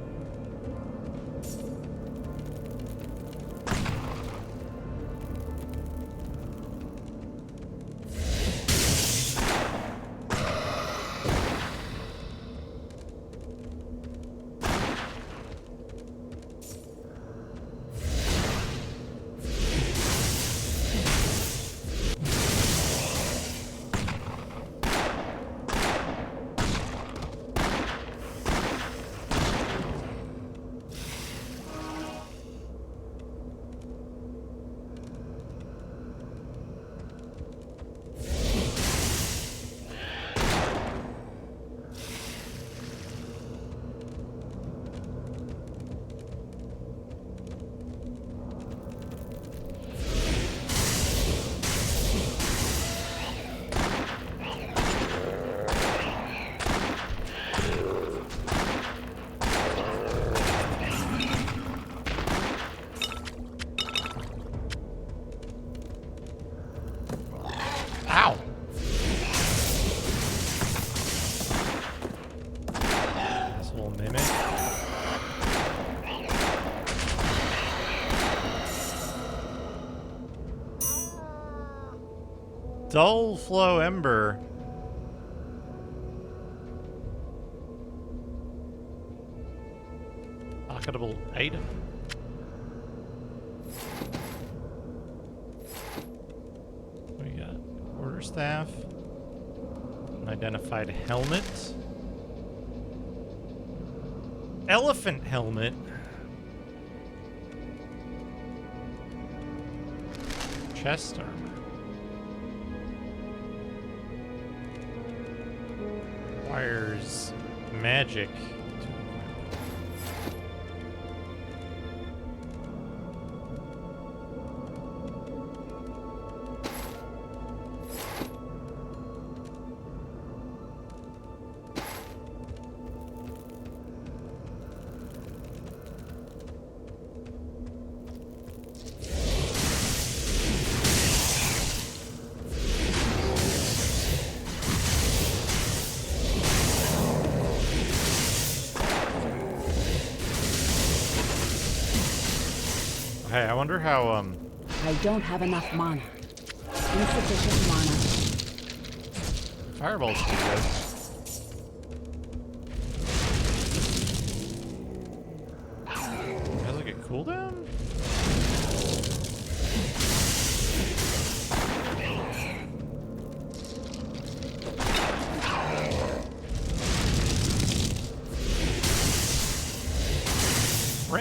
Ow! This little mimic. Dull flow ember. Pocketable item. We got quarterstaff. Unidentified helmet. Elephant helmet. Chest armor. Requires magic. Hey, I wonder how, I don't have enough mana. Insufficient mana. Fireball's pretty good. Has like a cooldown?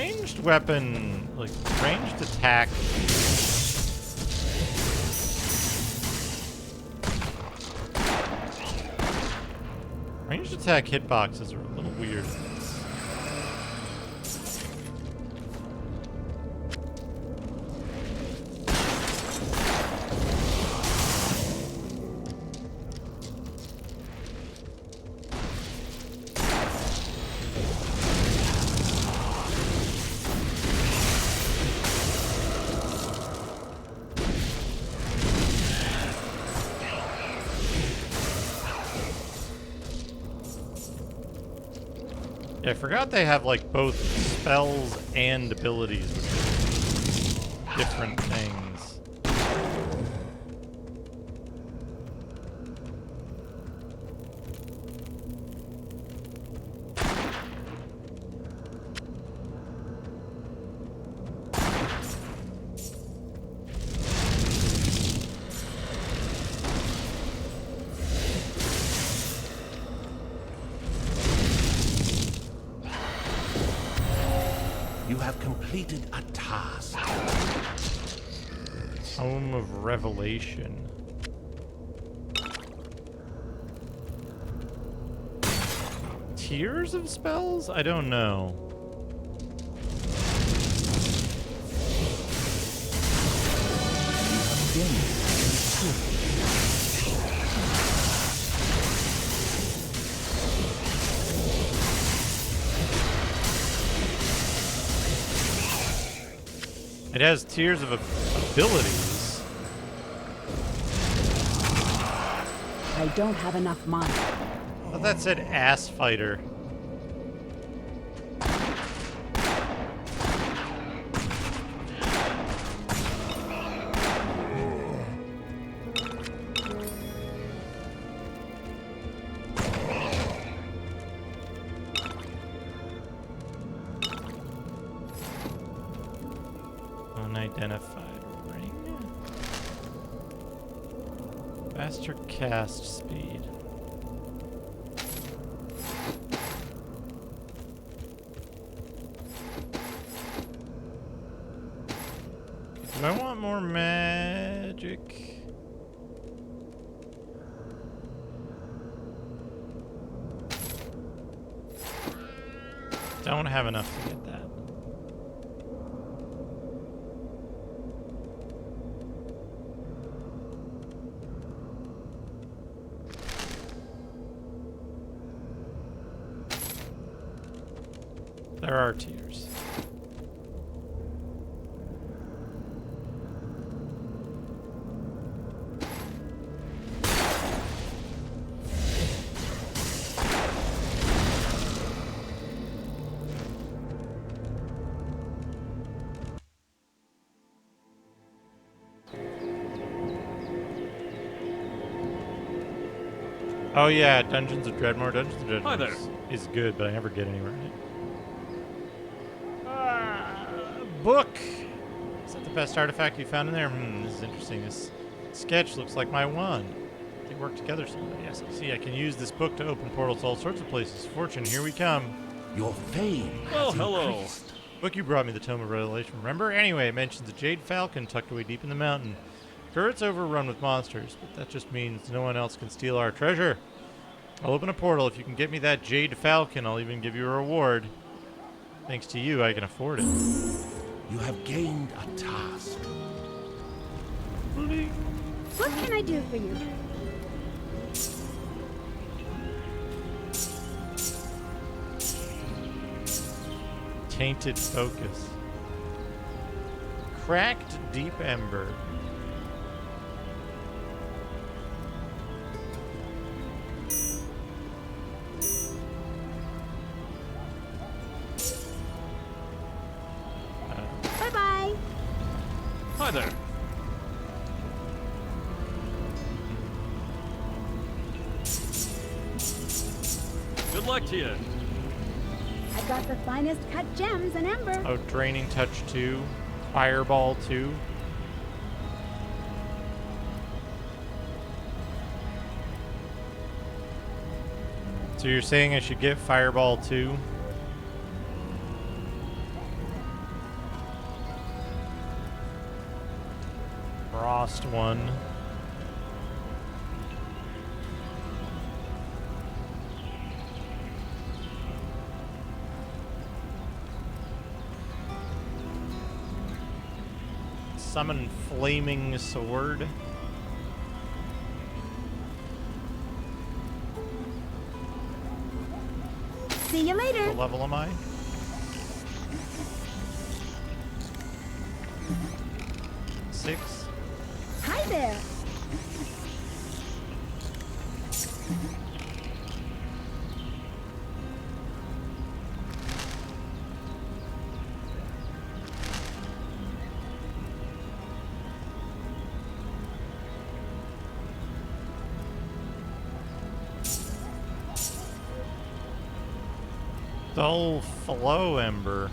ranged weapon, like ranged attack. Ranged attack hitboxes are a little weird. I forgot they have like both spells and abilities. Different things. Completed a task. Home of Revelation. Tiers of spells? I don't know. It has tiers of abilities. I don't have enough money. I thought that said ass fighter. Unidentified ring. Faster cast speed. Do I want more magic? Don't have enough to get that. There are tiers. Oh yeah, Dungeons of Dreadmore. Dungeons of Dreadmore is good, but I never get anywhere in it. Book! Is that the best artifact you found in there? This is interesting. This sketch looks like my wand. They work together someday. Yes, I see. I can use this book to open portals to all sorts of places. Fortune, here we come. Your fame. Oh, hello. Book you brought me, the Tome of Revelation. Remember? Anyway, it mentions a jade falcon tucked away deep in the mountain. Sure, it's overrun with monsters, but that just means no one else can steal our treasure. I'll open a portal. If you can get me that jade falcon, I'll even give you a reward. Thanks to you, I can afford it. You have gained a task. What can I do for you? Tainted focus. Cracked deep ember. Bye-bye. Hi there. Good luck to you. I got the finest cut gems and ember. Oh, Draining Touch 2. Fireball 2. So you're saying I should get Fireball 2? lost one. Summon flaming sword. See you later. What level am I? Six. Hi there. Dull flow ember.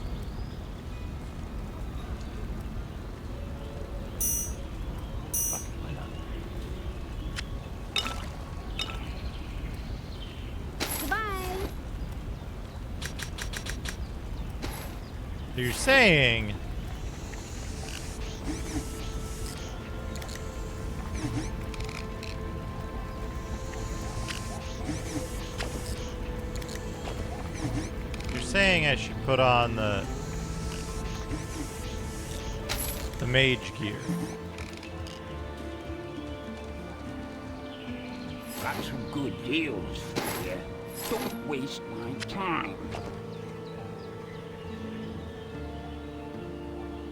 Fuck, why not? Goodbye. You're saying I should put on the mage gear. Got some good deals for you. Don't waste my time.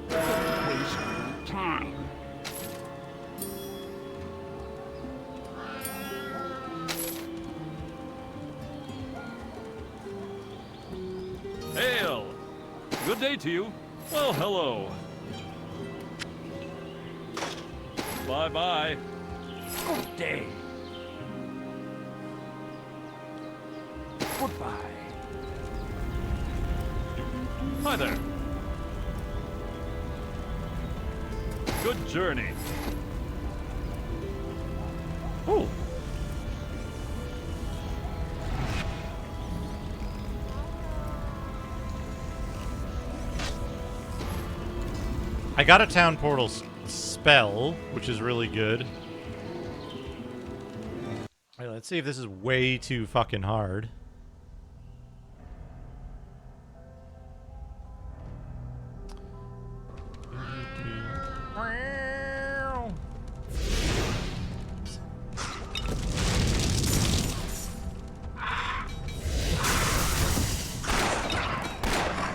Don't waste my time. Hail! Good day to you. Well, hello. Bye-bye. Good day. Goodbye. Hi there. Good journey. Oh. I got a town portal spell, which is really good. Alright, let's see if this is way too fucking hard.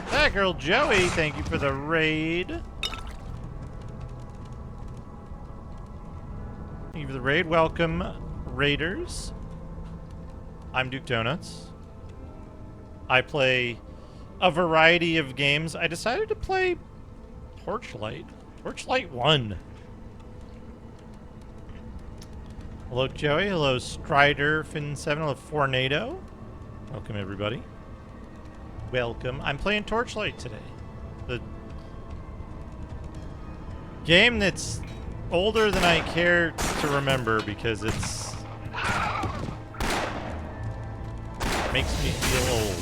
That girl Joey, thank you for the raid. Thank you for the raid. Welcome, raiders. I'm Duke Donuts. I play a variety of games. I decided to play Torchlight. Torchlight 1. Hello, Joey. Hello, Strider, Fin7. Hello, Fornado. Welcome, everybody. Welcome. I'm playing Torchlight today. The game that's older than I care to remember because it's makes me feel old.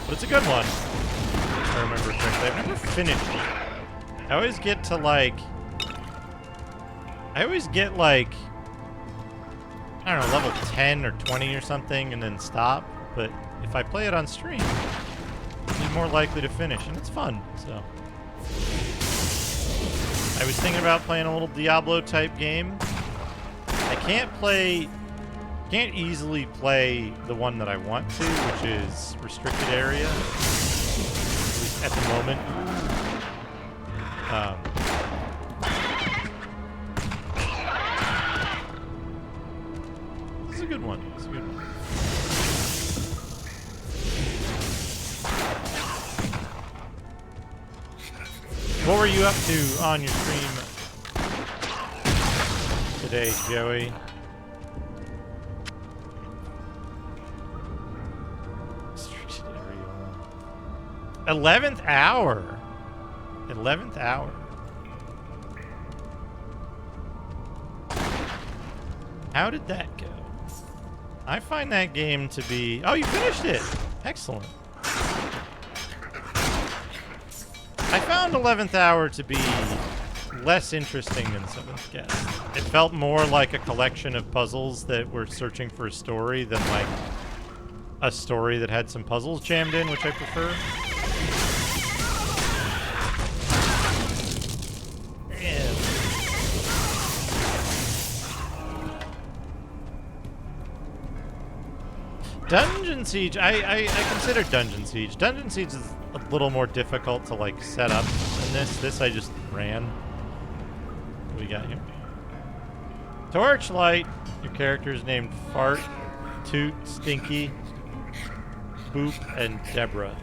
But it's a good one, if I remember correctly. I've never finished it. I always get to like I don't know, level 10 or 20 or something and then stop. But if I play it on stream, I'm more likely to finish, and it's fun, so. I was thinking about playing a little Diablo-type game. I can't easily play the one that I want to, which is Restricted Area, at least at the moment. This is a good one. It's a good one. What were you up to on your stream today, Joey? Restricted area. 11th hour. 11th hour. How did that go? I find that game to be... Oh, you finished it! Excellent. I found 11th hour to be less interesting than Seventh Guest. It felt more like a collection of puzzles that were searching for a story than like a story that had some puzzles jammed in, which I prefer. Dungeon Siege, I consider Dungeon Siege. Dungeon Siege is a little more difficult to like set up than this. This I just ran. What do we got here? Torchlight. Your character is named Fart, Toot, Stinky, Boop, and Deborah.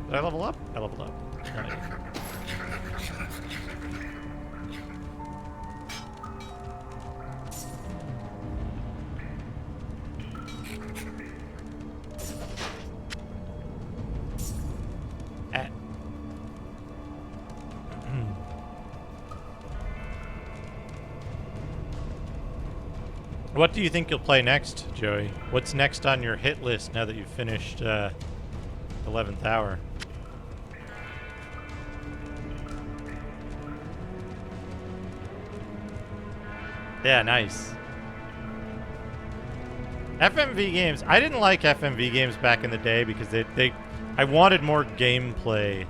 Did I level up? I leveled up. All right. What do you think you'll play next, Joey? What's next on your hit list now that you've finished 11th Hour? Yeah, nice. FMV games. I didn't like FMV games back in the day because I wanted more gameplay.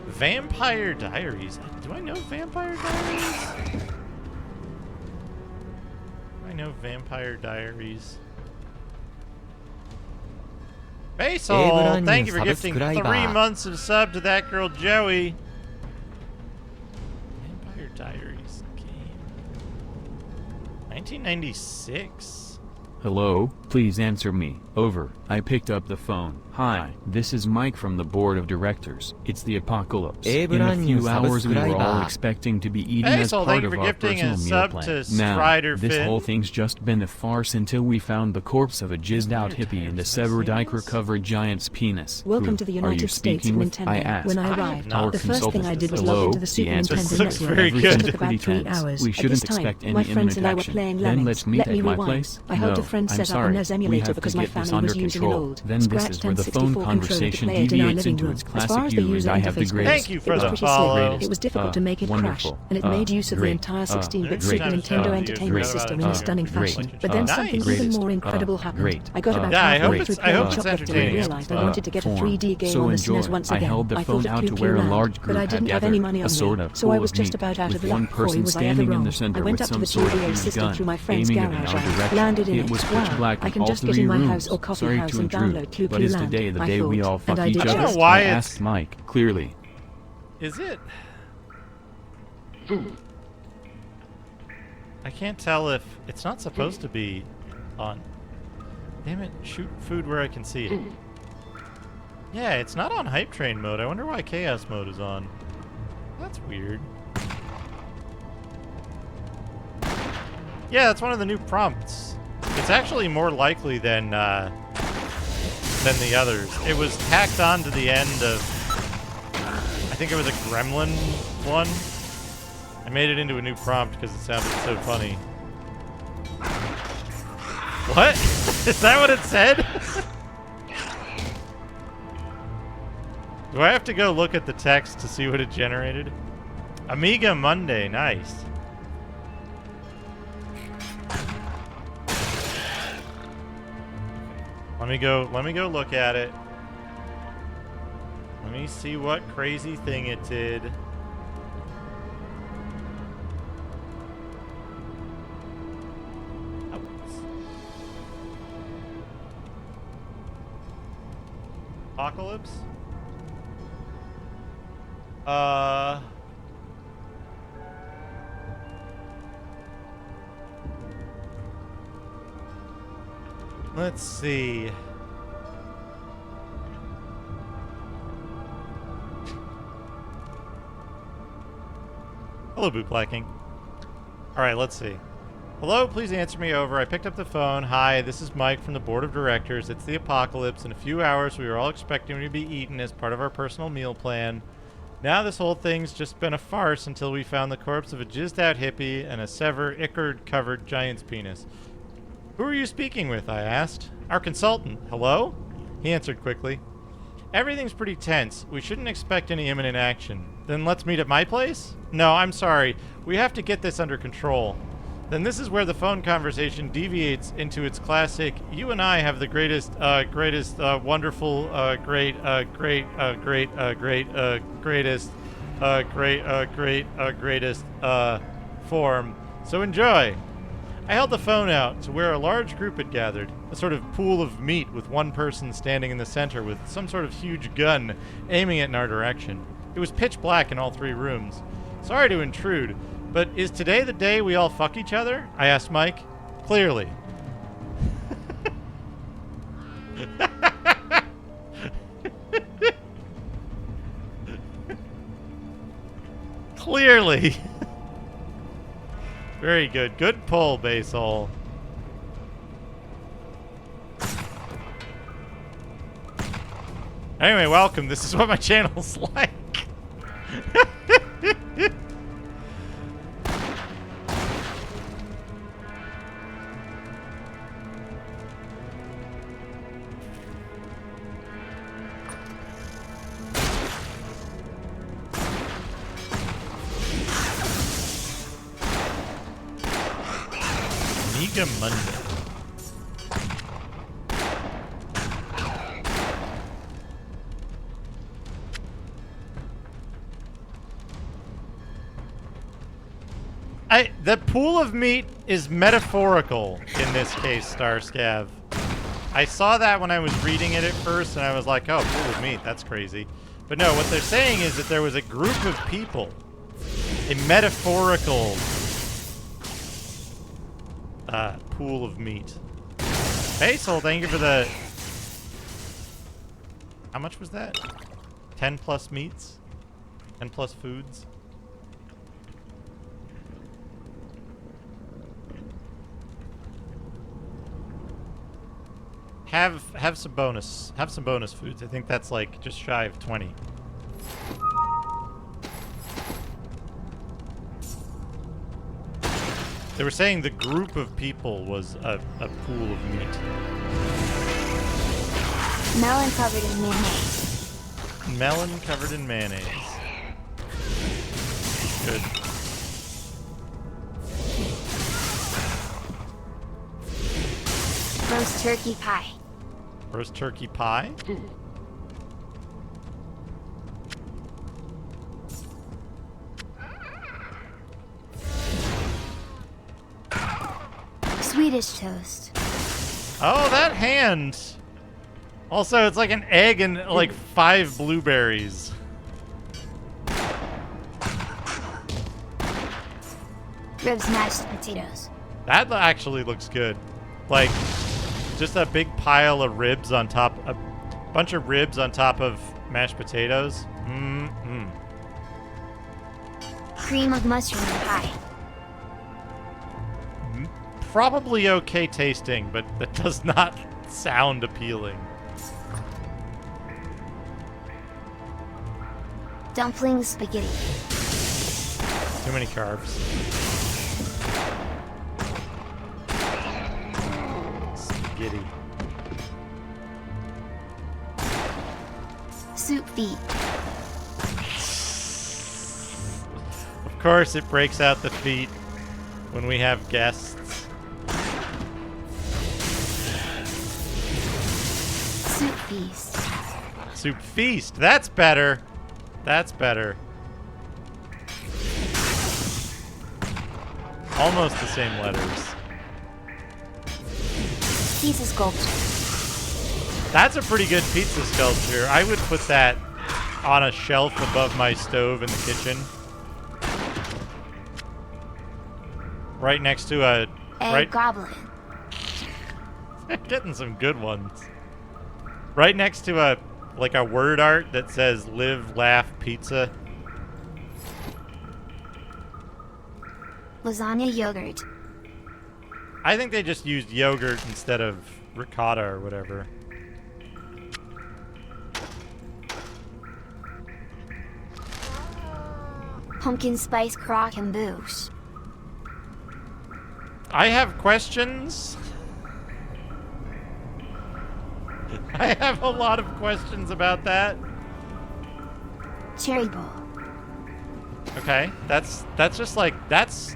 Vampire Diaries. Do I know Vampire Diaries? I know Vampire Diaries. Basil, thank you for gifting 3 months of sub to that girl Joey. Vampire Diaries game. 1996. Hello, please answer me. Over. I picked up the phone. Hi, this is Mike from the board of directors. It's the apocalypse. In a few hours we were all expecting to be eaten as part of our personal meal plan. Now, this whole thing's just been a farce until we found the corpse of a jizzed out hippie and a severed diaper-covered giant's penis. Welcome to the United States of Nintendo. When I arrived, the first thing I did was log into the Super Nintendo network. It took about 3 hours. We shouldn't expect any imminent action. Then let's meet at my place. I helped a friend set up a NES emulator because my family was using an old scratch 1064 controller to play it in our living room. As far as the user interface goes, it was pretty slick. It was difficult to make it crash, and it made use of the entire 16-bit Super Nintendo Entertainment System in a stunning fashion. But then something even more incredible happened. I got about halfway through playing Shoplifter and realized I wanted to get a 3D game on the SNES once again. I thought it flew land, but I didn't have any money on me, so I was just about out of luck. Boy, was I ever wrong. I went up to the GBA system through my friend's garage. I landed in it. Wow, I can just get in my house or coffee house and download Clu Clu Land. The day we all fuck each other. I don't know why asked Mike, clearly. Is it? I can't tell if it's not supposed to be on. Damn it, shoot food where I can see it. Yeah, it's not on hype train mode. I wonder why chaos mode is on. That's weird. Yeah, that's one of the new prompts. It's actually more likely than the others. It was tacked on to the end of, I think it was a Gremlin one. I made it into a new prompt because it sounded so funny. What? Is that what it said? Do I have to go look at the text to see what it generated? Amiga Monday, nice. Let me go look at it. Let me see what crazy thing it did. Apocalypse? Let's see. Hello, Bootblacking. Alright, let's see. Hello, please answer me. Over. I picked up the phone. Hi, this is Mike from the board of directors. It's the apocalypse. In a few hours, we were all expecting to be eaten as part of our personal meal plan. Now this whole thing's just been a farce until we found the corpse of a jizzed-out hippie and a Ichard-covered giant's penis. Who are you speaking with? I asked. Our consultant. Hello? He answered quickly. Everything's pretty tense. We shouldn't expect any imminent action. Then let's meet at my place? No, I'm sorry. We have to get this under control. Then this is where the phone conversation deviates into its classic, you and I have the greatest, wonderful, greatest, form. So enjoy. I held the phone out to where a large group had gathered, a sort of pool of meat with one person standing in the center with some sort of huge gun aiming it in our direction. It was pitch black in all 3 rooms. Sorry to intrude, but is today the day we all fuck each other? I asked Mike. Clearly. Clearly. Very good. Good pull, Basil. Anyway, welcome. This is what my channel's like. Monday. The pool of meat is metaphorical in this case, Starscav. I saw that when I was reading it at first, and I was like, oh, pool of meat, that's crazy. But no, what they're saying is that there was a group of people, a metaphorical pool of meat. Basil, thank you for the... How much was that? 10 plus meats? 10 plus foods? Have some bonus. Have some bonus foods. I think that's like just shy of 20. They were saying the group of people was a pool of meat. Melon covered in mayonnaise. Melon covered in mayonnaise. Good. Roast turkey pie. Roast turkey pie? Swedish toast. Oh, that hand! Also, it's like an egg and like 5 blueberries. Ribs, mashed potatoes. That actually looks good. Like, just a big pile of ribs on top, a bunch of ribs on top of mashed potatoes. Mm-mm. Cream of mushroom pie. Probably okay tasting, but that does not sound appealing. Dumplings, spaghetti. Too many carbs. Spaghetti. Soup feet. Of course, it breaks out the feet when we have guests. Soup feast. Soup feast. That's better. That's better. Almost the same letters. Pizza sculpture. That's a pretty good pizza sculpture. I would put that on a shelf above my stove in the kitchen. Right next to a... Egg goblin. Getting some good ones. Right next to a word art that says live, laugh, pizza. Lasagna yogurt. I think they just used yogurt instead of ricotta or whatever. Pumpkin spice croque and bouche. I have questions. I have a lot of questions about that. Cherry bowl. Okay, that's just like, that's,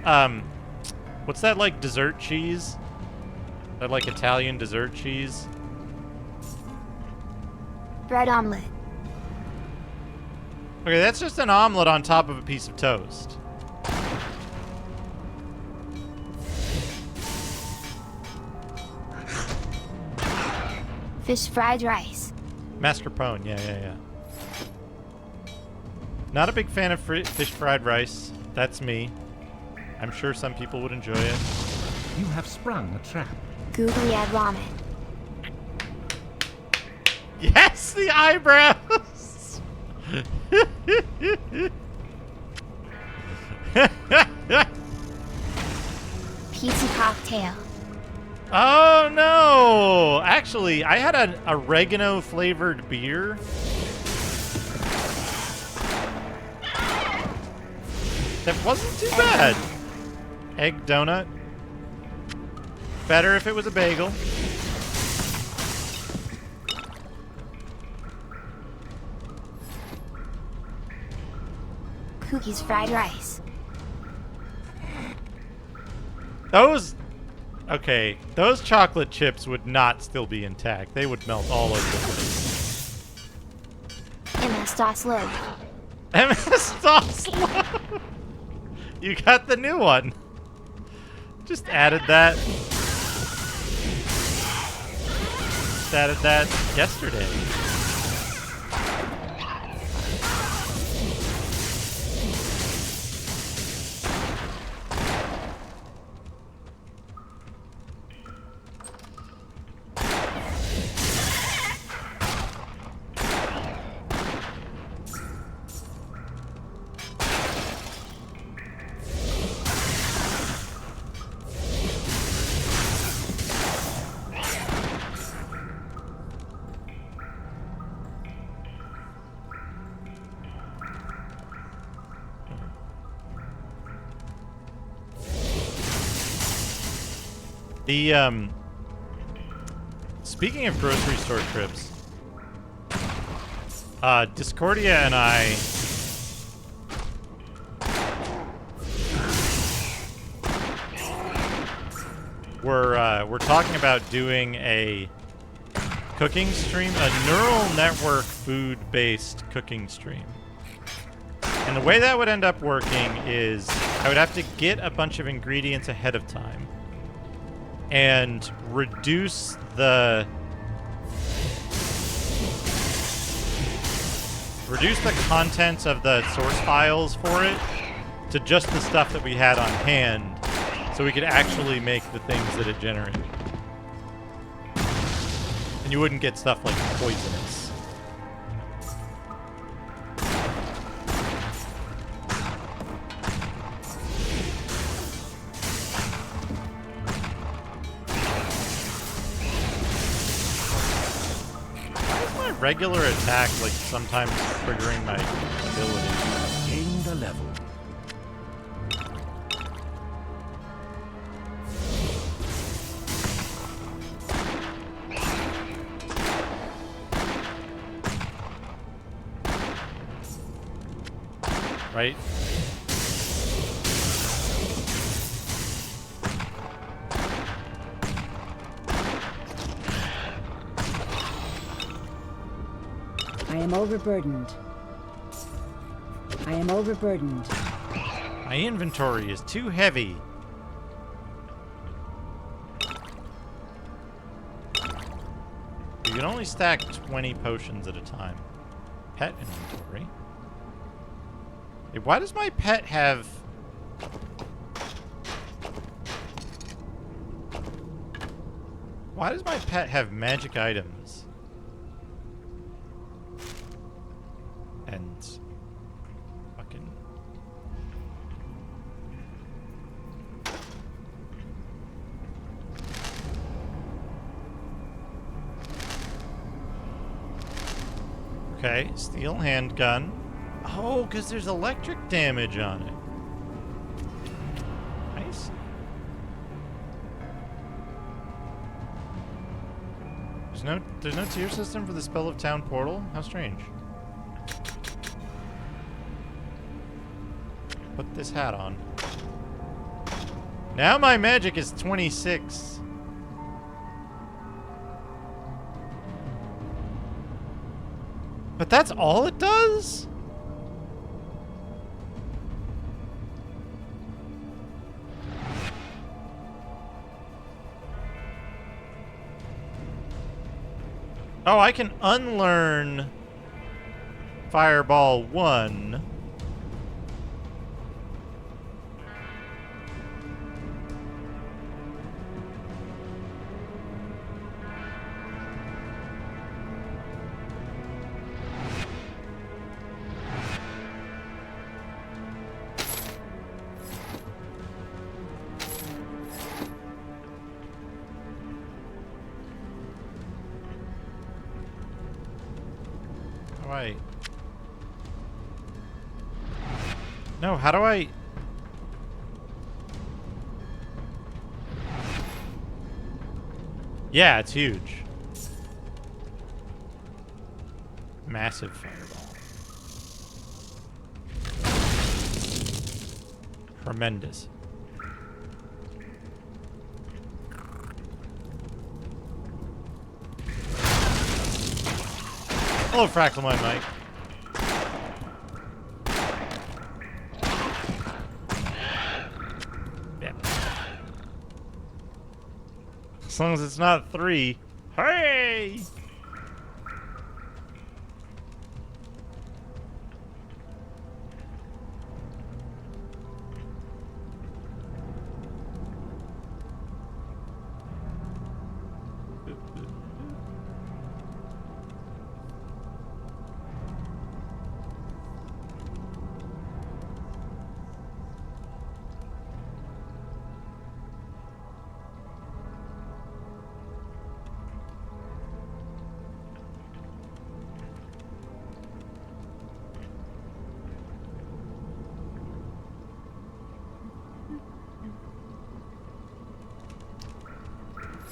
what's that, like, dessert cheese? That, like, Italian dessert cheese? Bread omelet. Okay, that's just an omelet on top of a piece of toast. Fish fried rice. Mascarpone, yeah. Not a big fan of fish fried rice. That's me. I'm sure some people would enjoy it. You have sprung a trap. Googly eyed ramen. Yes, the eyebrows! Peachy cocktail. Oh no! Actually, I had an oregano flavored beer. That wasn't too bad. Egg donut. Better if it was a bagel. Cookies fried rice. Those... Okay, those chocolate chips would not still be intact. They would melt all over the place. MS-DOS load. MS-DOS load! You got the new one. Just added that. Just added that yesterday. The, speaking of grocery store trips, Discordia and I we're talking about doing a cooking stream, a neural network food-based cooking stream. And the way that would end up working is I would have to get a bunch of ingredients ahead of time and reduce the contents of the source files for it to just the stuff that we had on hand so we could actually make the things that it generated. And you wouldn't get stuff like poisonous. Regular attack, like, sometimes triggering my ability. Gain the level. Right? I am overburdened. I am overburdened. My inventory is too heavy. You can only stack 20 potions at a time. Pet inventory. Hey, why does my pet have... Why does my pet have magic items? And fucking okay, steel handgun. Oh, because there's electric damage on it. Nice. There's There's no tier system for the spell of town portal? How strange. Put this hat on. Now my magic is 26. But that's all it does? Oh, I can unlearn Fireball 1. No, how do I... Yeah, it's huge. Massive fireball. Tremendous. Hello, Fractalmine Mike. As long as it's not 3. Hey!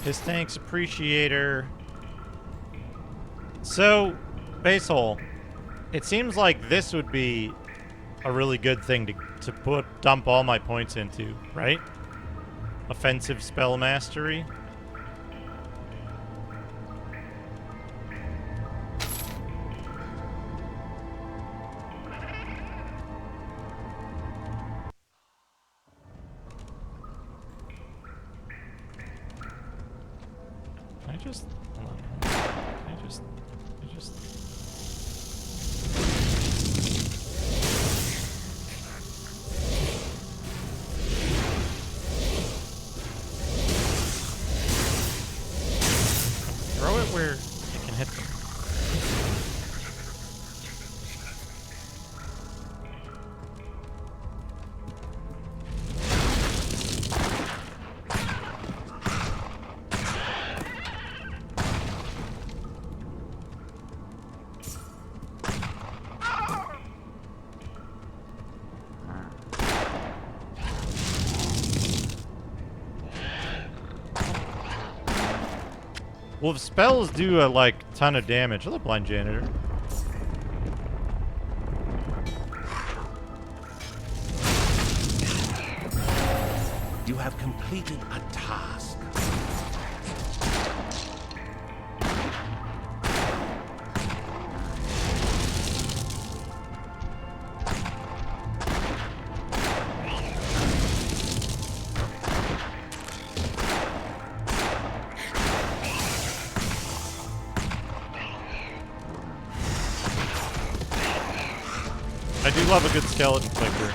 His thanks, appreciator. So, base hole. It seems like this would be a really good thing to dump all my points into, right? Offensive spell mastery. Where it can hit them. Well, if spells do a, ton of damage... Hello, Blind Janitor. You have completed a task. I do love a good skeleton flicker.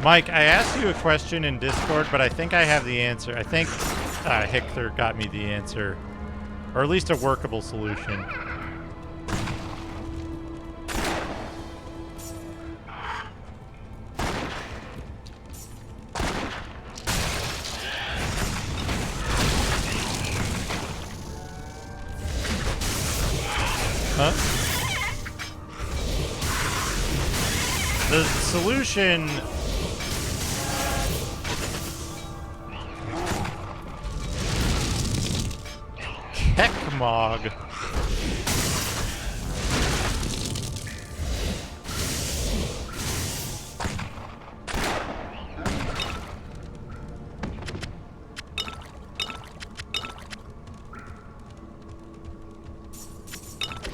Mike, I asked you a question in Discord, but I think I have the answer. I think Hickler got me the answer. Or at least a workable solution. Huh? The solution smog.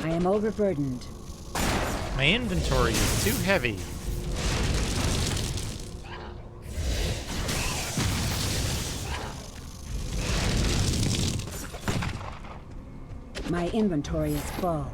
I am overburdened. My inventory is too heavy. My inventory is full.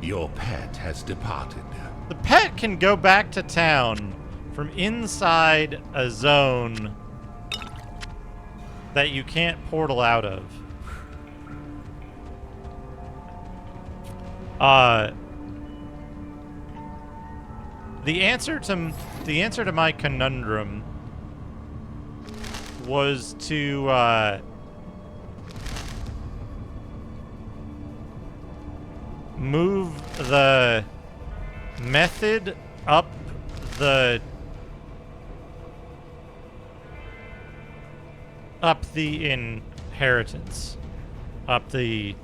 Your pet has departed. The pet can go back to town from inside a zone that you can't portal out of. The answer to my conundrum was to move the method up the inheritance, to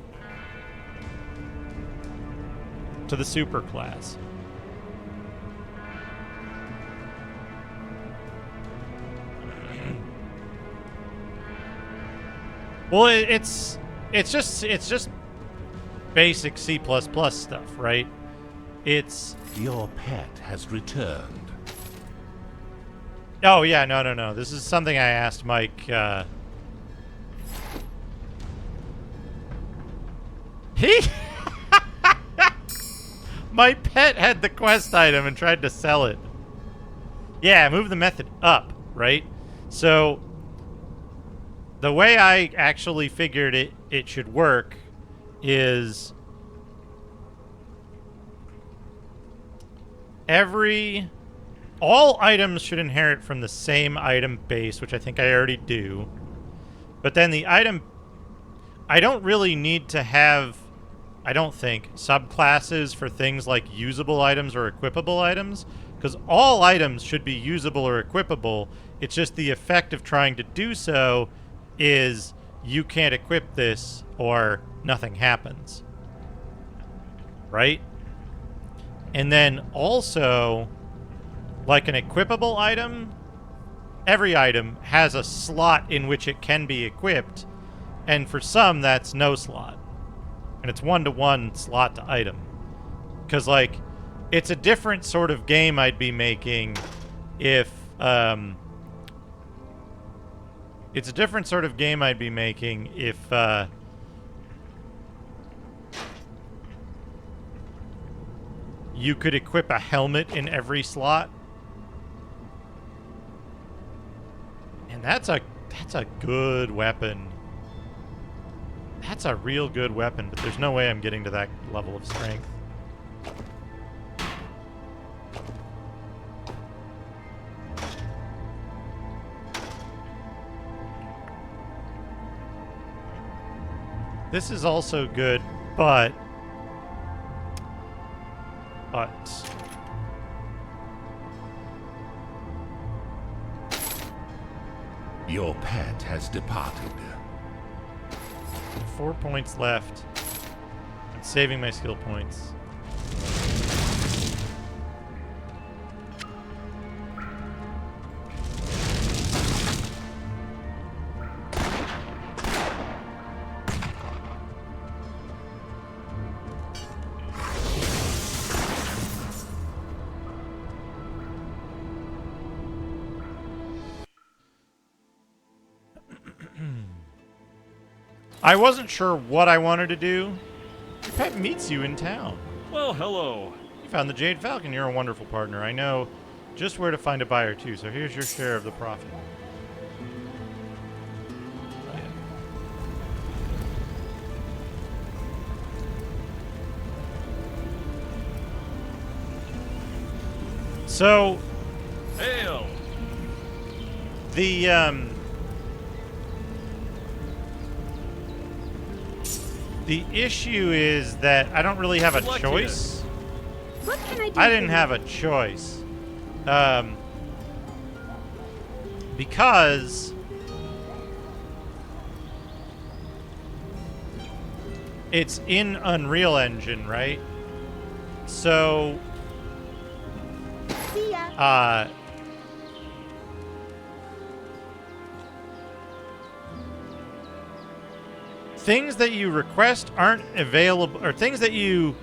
the super class. Well, it's just basic C++ stuff, right? It's your pet has returned. Oh yeah, no. This is something I asked Mike. My pet had the quest item and tried to sell it. Yeah, move the method up, right? So the way I actually figured it should work is all items should inherit from the same item base, which I think I already do. But then the item, I don't really need to have, I don't think, subclasses for things like usable items or equipable items, because all items should be usable or equipable. It's just the effect of trying to do so is you can't equip this or nothing happens. Right? And then also, like an equipable item, every item has a slot in which it can be equipped, and for some that's no slot. And it's 1-to-1 slot to item. Because, like, it's a different sort of game I'd be making if, it's a different sort of game I'd be making if, you could equip a helmet in every slot. And that's a good weapon. That's a real good weapon, but there's no way I'm getting to that level of strength. This is also good, but your pet has departed. 4 points left. I'm saving my skill points. I wasn't sure what I wanted to do. Your pet meets you in town. Well, hello. You found the Jade Falcon. You're a wonderful partner. I know just where to find a buyer, too, so here's your share of the profit. Oh, yeah. So, hail. The issue is that I don't really have a choice. What can I do? I didn't have a choice. Because it's in Unreal Engine, right? So see ya. Things that you request aren't available, or things that you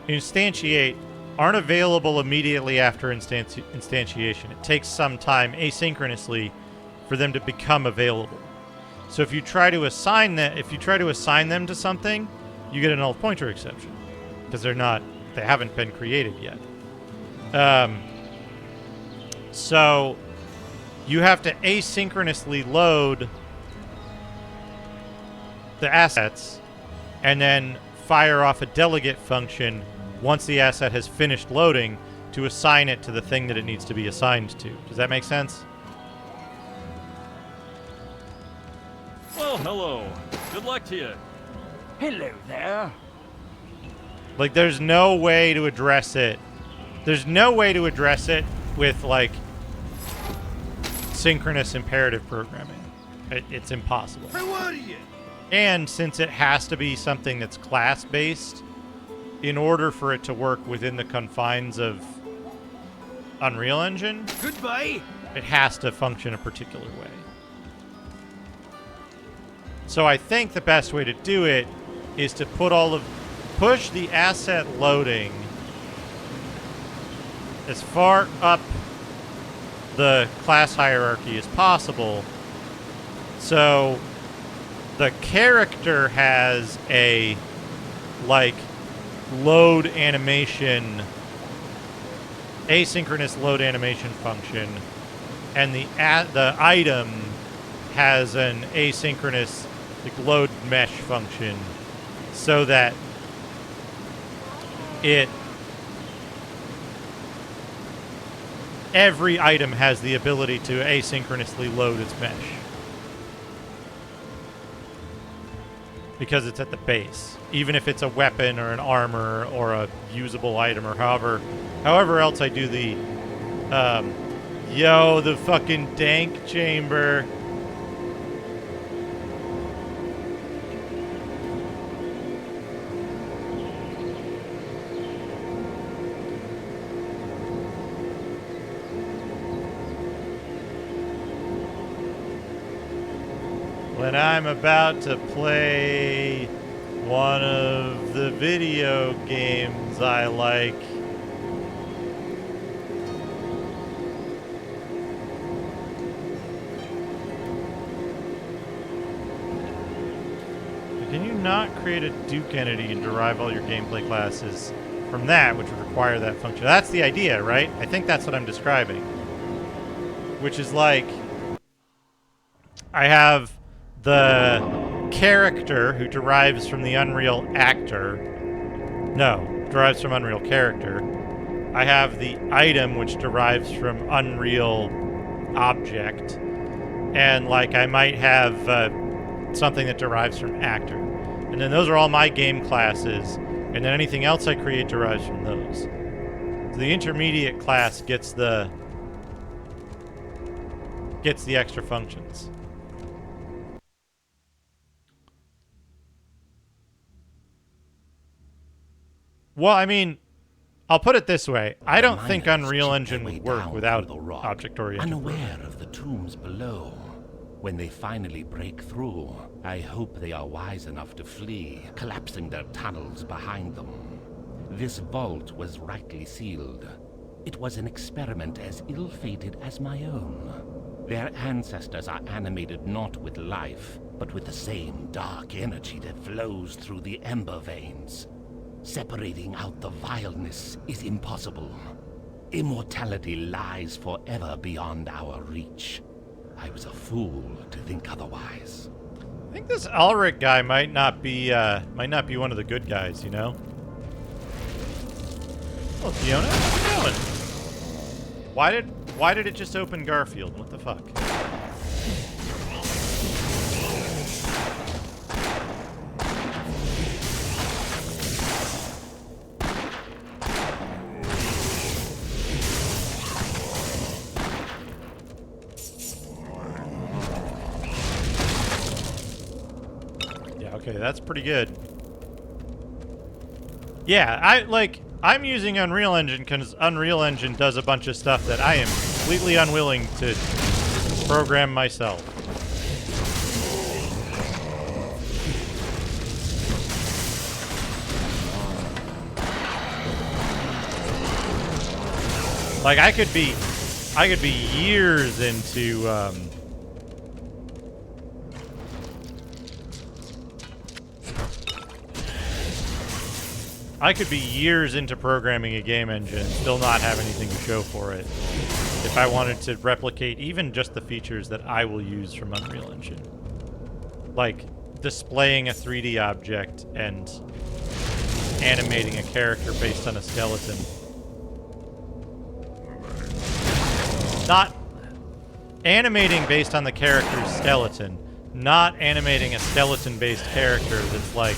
instantiate aren't available immediately after instantiation. It takes some time asynchronously for them to become available. So if you try to assign them to something, you get a null pointer exception because they haven't been created yet. So you have to asynchronously load the assets and then fire off a delegate function once the asset has finished loading to assign it to the thing that it needs to be assigned to. Does that make sense? Well, hello. Good luck to you. Hello there. Like, there's no way to address it. There's no way to address it with, like, synchronous imperative programming. It's impossible. Hey, what are you? And since it has to be something that's class-based, in order for it to work within the confines of Unreal Engine, goodbye, it has to function a particular way. So I think the best way to do it is to push the asset loading as far up the class hierarchy as possible, so the character has a, like, load animation, asynchronous load animation function, and the item has an asynchronous, like, load mesh function, so that every item has the ability to asynchronously load its mesh. Because it's at the base. Even if it's a weapon or an armor or a usable item or however else I do the, the fucking dank chamber. When I'm about to play one of the video games I like. Can you not create a Duke entity and derive all your gameplay classes from that, which would require that function? That's the idea, right? I think that's what I'm describing. Which is like, I have the character who derives from the Unreal actor. No, derives from Unreal character. I have the item which derives from Unreal object. And, like, I might have something that derives from actor. And then those are all my game classes. And then anything else I create derives from those. So the intermediate class gets the extra functions. Well, I mean, I'll put it this way. I don't think Unreal Engine would work without object-oriented. Unaware of the tombs below. When they finally break through, I hope they are wise enough to flee, collapsing their tunnels behind them. This vault was rightly sealed. It was an experiment as ill-fated as my own. Their ancestors are animated not with life, but with the same dark energy that flows through the ember veins. Separating out the vileness is impossible. Immortality lies forever beyond our reach. I was a fool to think otherwise. I think this Ulrich guy might not be one of the good guys, you know? Oh, Fiona, what are you doing? Why did it just open Garfield? What the fuck? Okay, that's pretty good. Yeah, I'm using Unreal Engine because Unreal Engine does a bunch of stuff that I am completely unwilling to program myself. Like I could be years into I could be years into programming a game engine and still not have anything to show for it if I wanted to replicate even just the features that I will use from Unreal Engine. Like displaying a 3D object and animating a character based on a skeleton. Not animating based on the character's skeleton, not animating a skeleton-based character that's like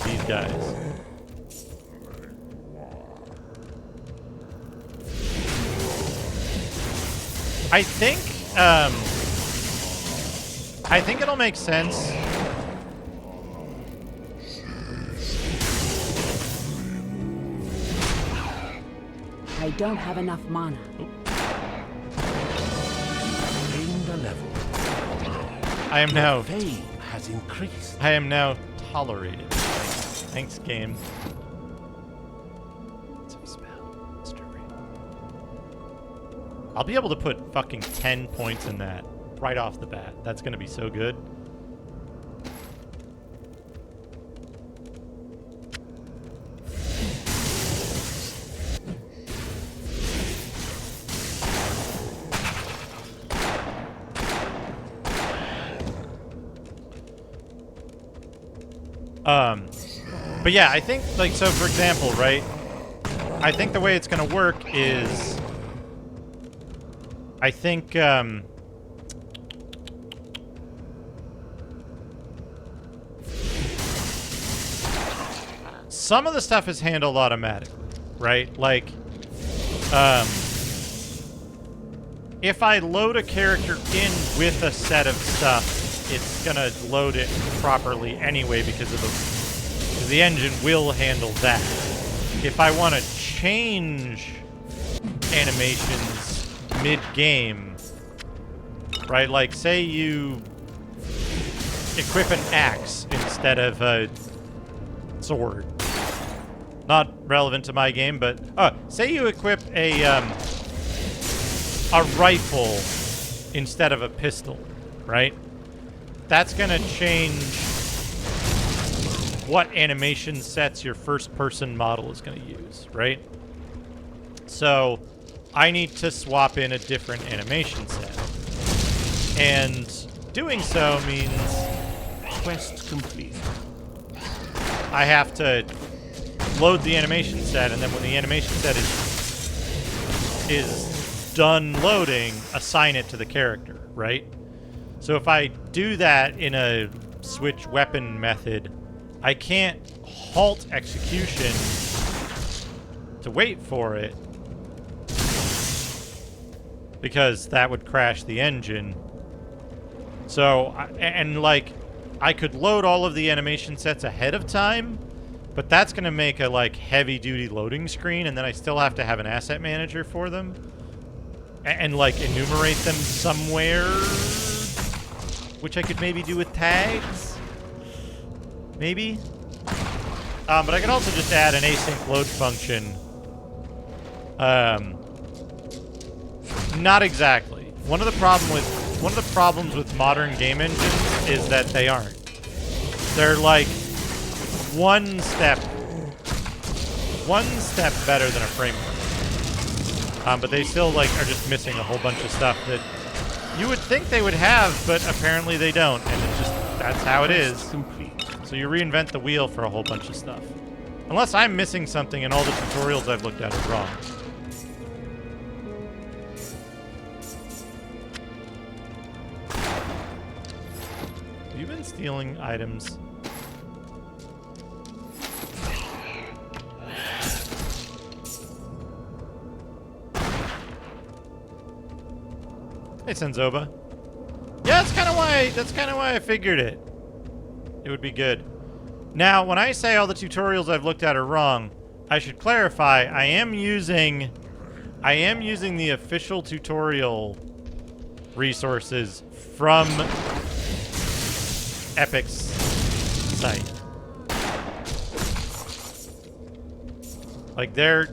these guys. I think it'll make sense. I don't have enough mana. I am now. Fame has increased. I am now tolerated. Thanks, game. I'll be able to put fucking 10 points in that right off the bat. That's gonna be so good. But yeah, I think, like, so for example, right? I think the way it's gonna work is, I think, some of the stuff is handled automatically, right? Like, if I load a character in with a set of stuff, it's gonna load it properly anyway because the engine will handle that. If I want to change animations mid-game, right? Like, say you equip an axe instead of a sword. Not relevant to my game, but say you equip a rifle instead of a pistol, right? That's gonna change what animation sets your first-person model is gonna use, right? So I need to swap in a different animation set. And doing so means quest complete. I have to load the animation set, and then when the animation set is done loading, assign it to the character, right? So if I do that in a switch weapon method, I can't halt execution to wait for it, because that would crash the engine. So, I could load all of the animation sets ahead of time, but that's going to make a, like, heavy-duty loading screen, and then I still have to have an asset manager for them, and like, enumerate them somewhere, which I could maybe do with tags? Maybe? But I could also just add an async load function. Not exactly. One of the problems with modern game engines is that they aren't. They're like one step better than a framework. But they still are just missing a whole bunch of stuff that you would think they would have, but apparently they don't, and it's just, that's how it is. So you reinvent the wheel for a whole bunch of stuff. Unless I'm missing something and all the tutorials I've looked at are wrong. Have you been stealing items? Hey, Senzoba. Yeah, that's kind of why I figured it. It would be good. Now, when I say all the tutorials I've looked at are wrong, I should clarify, I am using the official tutorial resources from Epic's site. Like, they're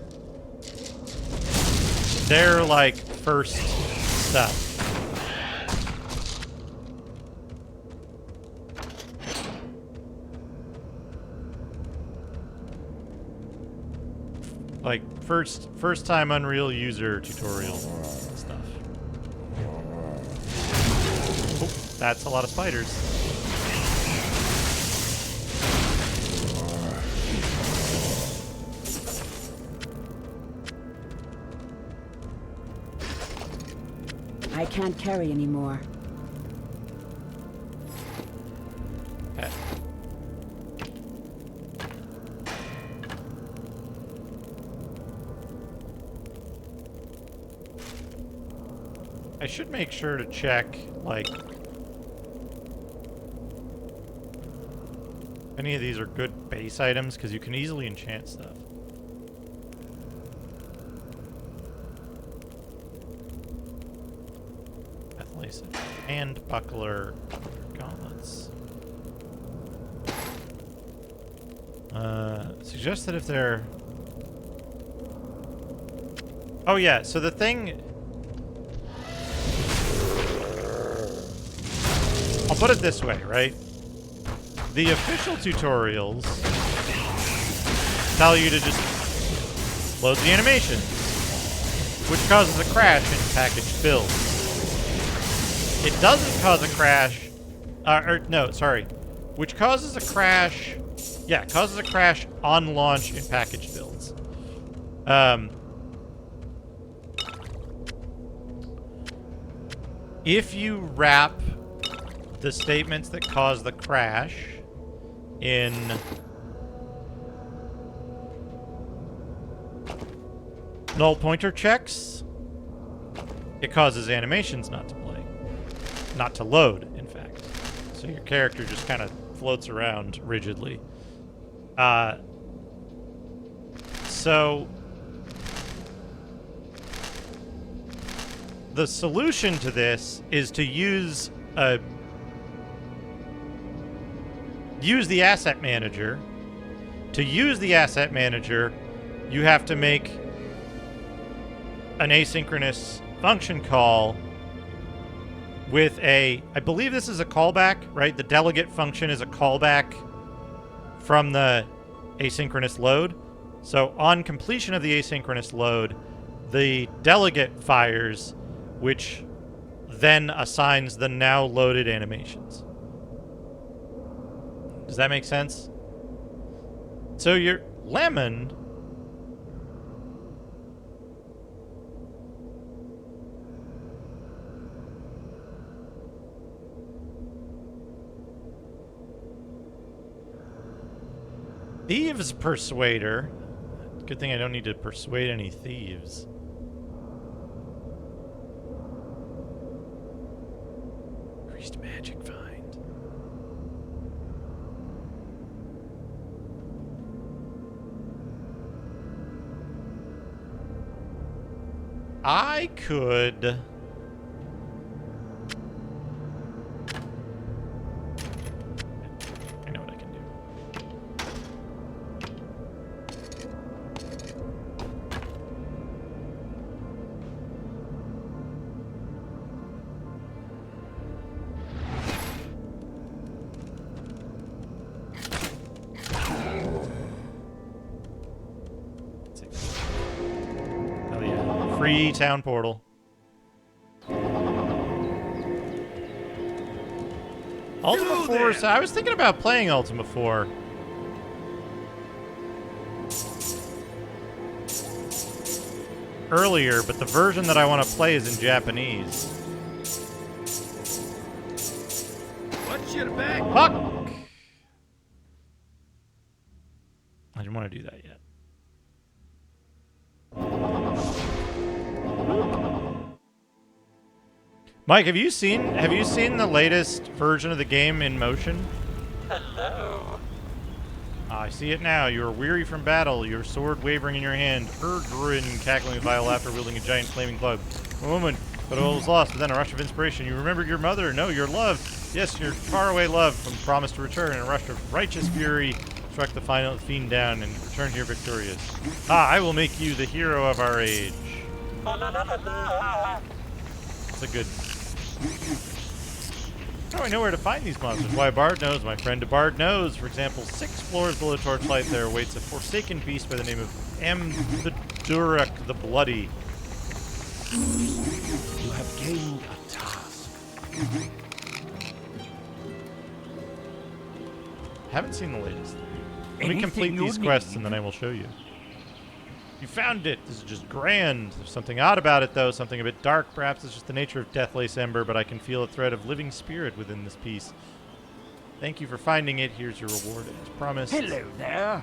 like first stuff. Like first time Unreal user tutorial stuff. Oh, that's a lot of spiders. I can't carry anymore. Okay. I should make sure to check, like, any of these are good base items, because you can easily enchant stuff. Athlacet. And buckler gauntlets. Suggest that if they're... Oh yeah, so the thing... I'll put it this way, right? The official tutorials tell you to just load the animations, which causes a crash in packaged builds. It doesn't cause a crash, which causes a crash, yeah, causes a crash on launch in packaged builds. If you wrap the statements that cause the crash in null pointer checks, it causes animations not to play. Not to load, in fact. So your character just kind of floats around rigidly. So the solution to this is to use the asset manager. To use the asset manager, you have to make an asynchronous function call with I believe this is a callback, right? The delegate function is a callback from the asynchronous load. So on completion of the asynchronous load, the delegate fires, which then assigns the now loaded animations. Does that make sense? So your lemon Thieves Persuader. Good thing I don't need to persuade any thieves. Increased magic find. I could... I know what I can do. Oh yeah, free town portal. Ultima 4, so I was thinking about playing Ultima 4. Earlier, but the version that I want to play is in Japanese. Watch your back. Fuck! I didn't want to do that yet. Mike, have you seen the latest version of the game in motion? Hello. I see it now. You are weary from battle, your sword wavering in your hand. Erdrin cackling with vile laughter, wielding a giant flaming club. A moment, but all was lost. But then a rush of inspiration. You remembered your mother. No, your love. Yes, your faraway love from promise to return. And a rush of righteous fury struck the final fiend down and returned here victorious. Ah, I will make you the hero of our age. That's a good... How do I know where to find these monsters? Why, a bard knows. My friend a bard knows. For example, 6 floors below Torchlight there awaits a forsaken beast by the name of Durak the Bloody. You have gained a task. Haven't seen the latest. Let me complete these quests and then I will show you. You found it! This is just grand! There's something odd about it, though. Something a bit dark. Perhaps it's just the nature of Deathlace Ember, but I can feel a thread of living spirit within this piece. Thank you for finding it. Here's your reward as promised. Hello there.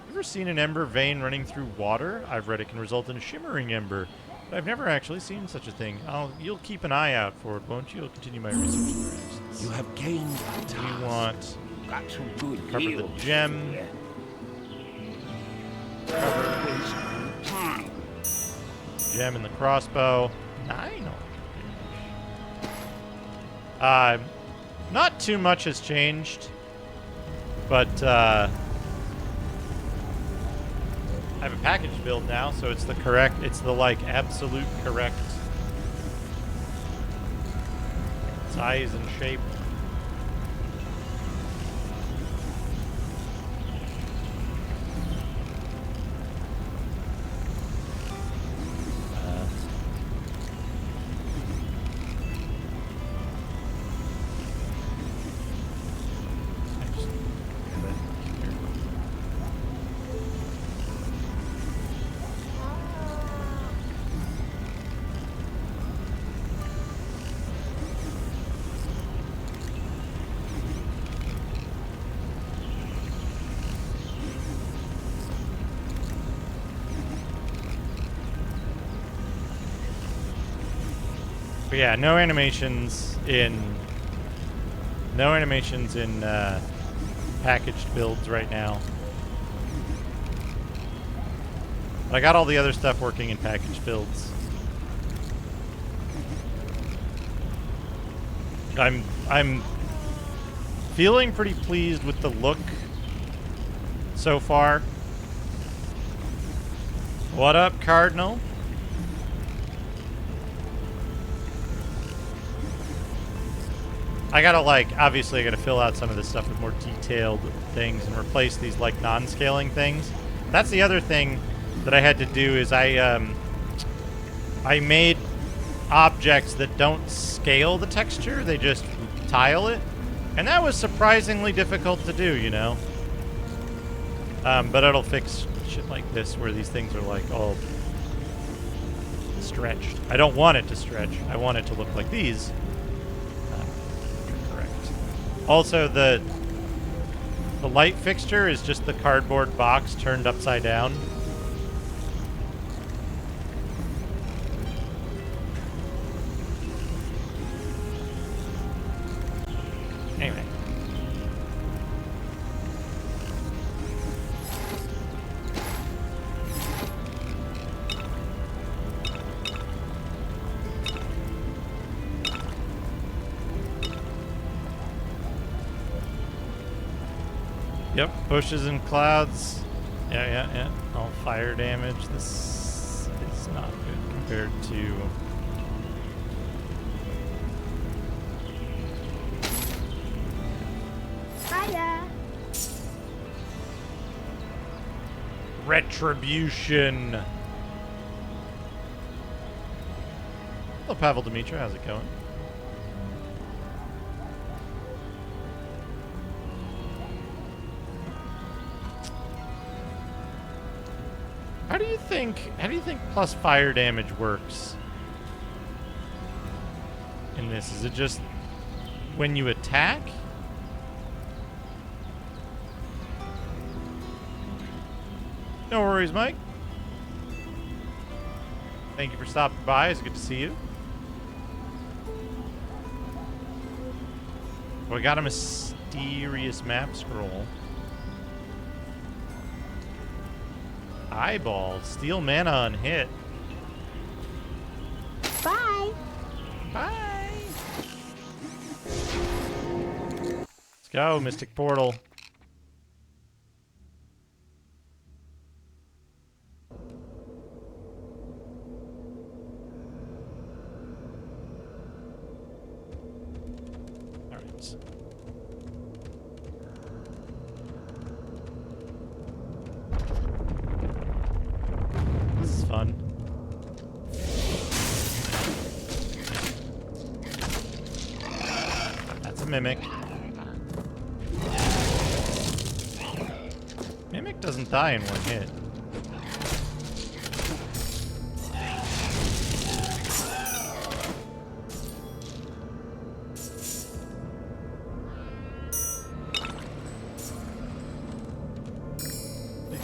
Ever seen an ember vein running through water? I've read it can result in a shimmering ember, but I've never actually seen such a thing. You'll keep an eye out for it, won't you? I'll continue my research. You have gained a task. We want... Got some good cover the gem. Time. Gem in the crossbow. 9. Not too much has changed, but I have a package build now, so it's the like absolute correct size and shape. But yeah, no animations in packaged builds right now. But I got all the other stuff working in packaged builds. I'm feeling pretty pleased with the look so far. What up, Cardinal? I gotta obviously I gotta fill out some of this stuff with more detailed things and replace these non-scaling things. That's the other thing that I had to do is I made objects that don't scale the texture, they just tile it. And that was surprisingly difficult to do, you know? But it'll fix shit like this where these things are all stretched. I don't want it to stretch. I want it to look like these. Also, the light fixture is just the cardboard box turned upside down. Anyway. Yep, bushes and clouds. Yeah. All fire damage. This is not good compared to... Hiya. Retribution. Hello, Pavel Dimitra. How's it going? How do you think plus fire damage works in this? Is it just when you attack? No worries, Mike. Thank you for stopping by. It's good to see you. Oh, I got a mysterious map scroll. Eyeball. Steal mana on hit. Bye. Bye. Let's go, Mystic Portal. This is fun. That's a Mimic. Mimic doesn't die in one hit.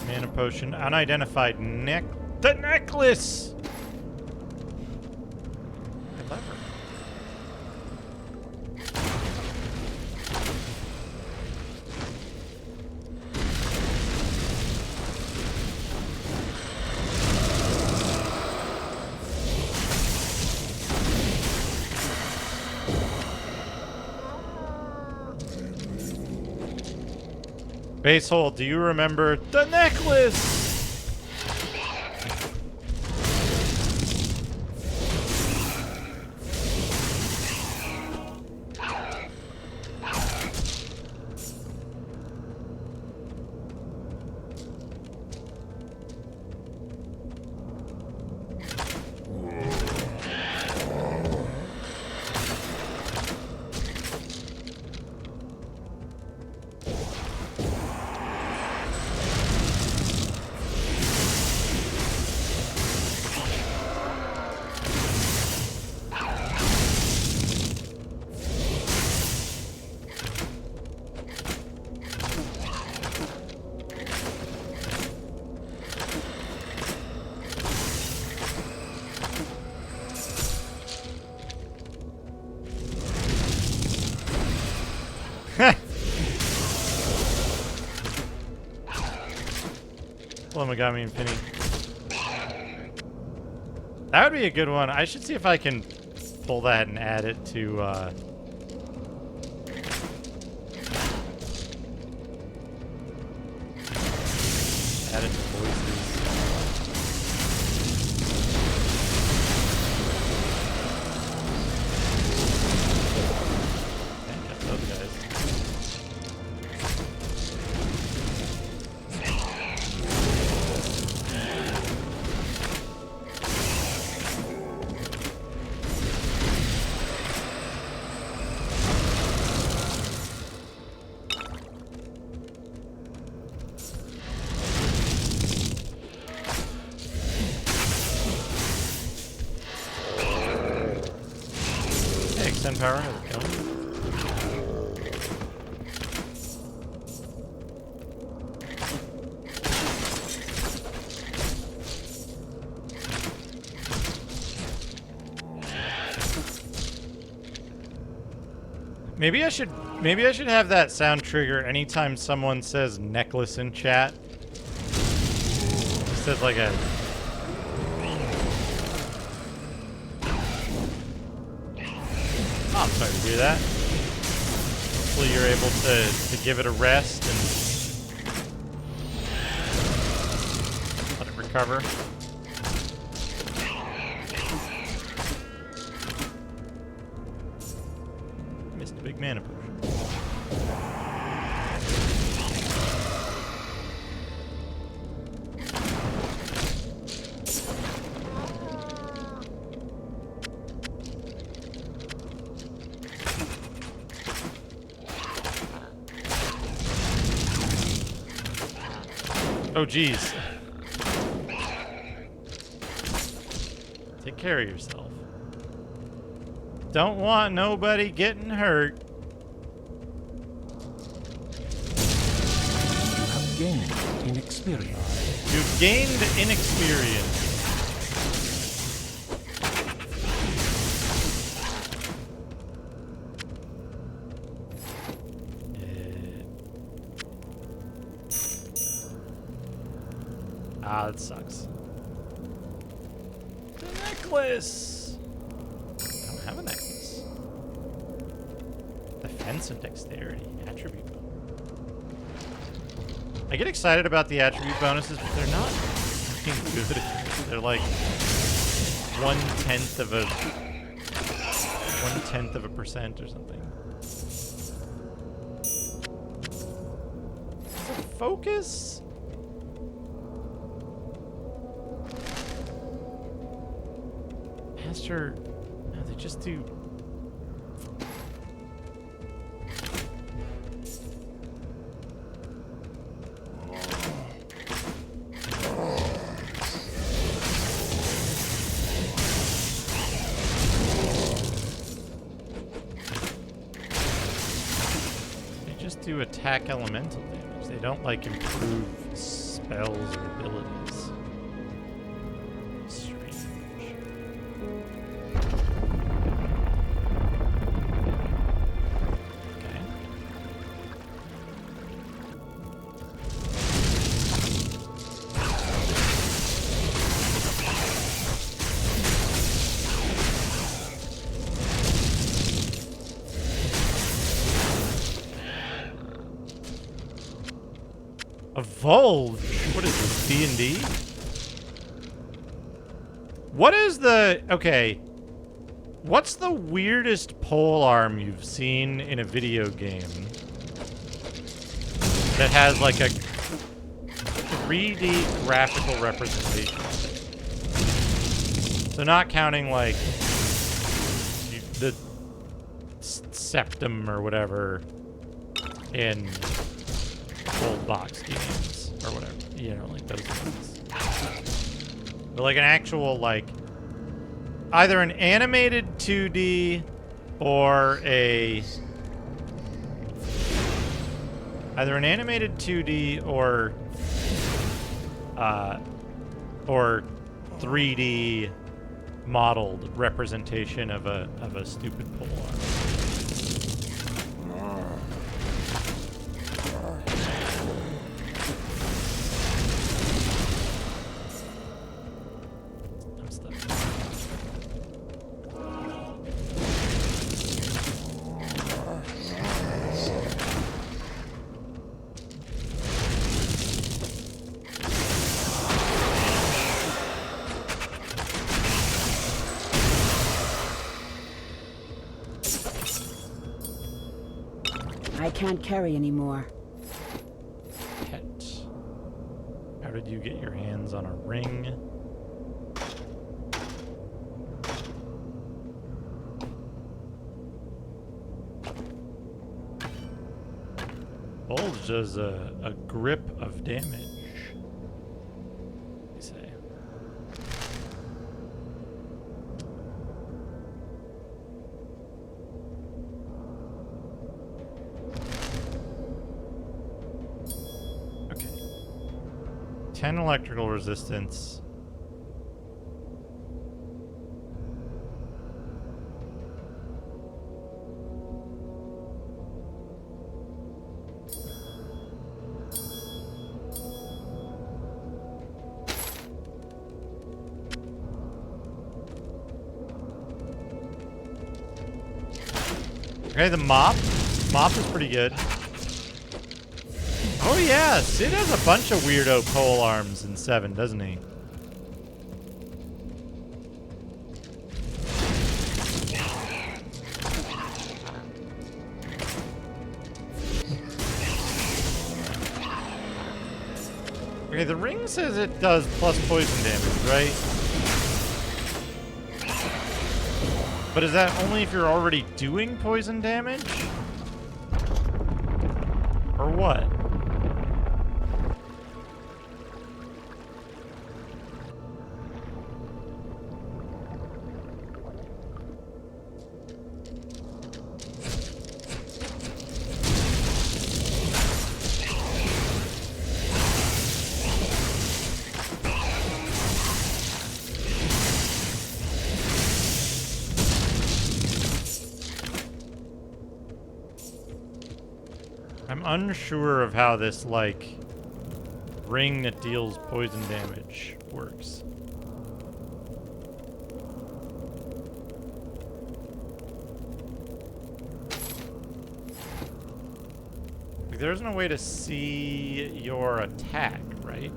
Mana potion, unidentified the necklace! Clever. Base hold, do you remember the necklace? Megami Infinity. That would be a good one. I should see if I can pull that and add it to add it to voices. And get those guys. Power has it killed. Maybe I should have that sound trigger anytime someone says necklace in chat. It says like a I'm sorry to hear that. Hopefully you're able to give it a rest and let it recover. Missed a big mana potion. Oh, geez. Take care of yourself. Don't want nobody getting hurt. You have gained inexperience. You've gained inexperience. Ah, that sucks. The necklace! I don't have a necklace. Defense and dexterity. Attribute. I get excited about the attribute bonuses, but they're not fucking good. They're like 1/10 of a percent or something. So focus? Master, no, they just do. Do attack elemental damage. They don't like improve spells or abilities. Strange. Okay. Evolve? What is this, D&D? What is the... Okay. What's the weirdest polearm you've seen in a video game that has like a 3D graphical representation? So not counting like the septum or whatever in old box games or whatever, you know, like those things. But like an actual, like, either an animated 2D or a... Either an animated 2D or 3D modeled representation of a stupid polearm. I can't carry anymore. Pet. How did you get your hands on a ring? Bulge does a grip of damage. You say. Okay. 10 electrical resistance. Okay, the mop. Mop is pretty good. Oh yeah, Sid has a bunch of weirdo pole arms in 7, doesn't he? Okay, the ring says it does plus poison damage, right? But is that only if you're already doing poison damage? Or what? I'm unsure of how this, like, ring that deals poison damage works. Like, there's no way to see your attack, right?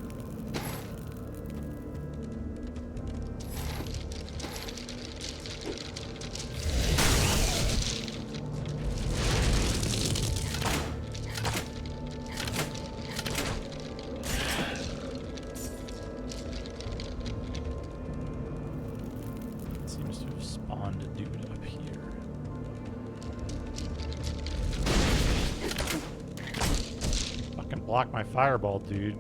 Block my fireball, dude.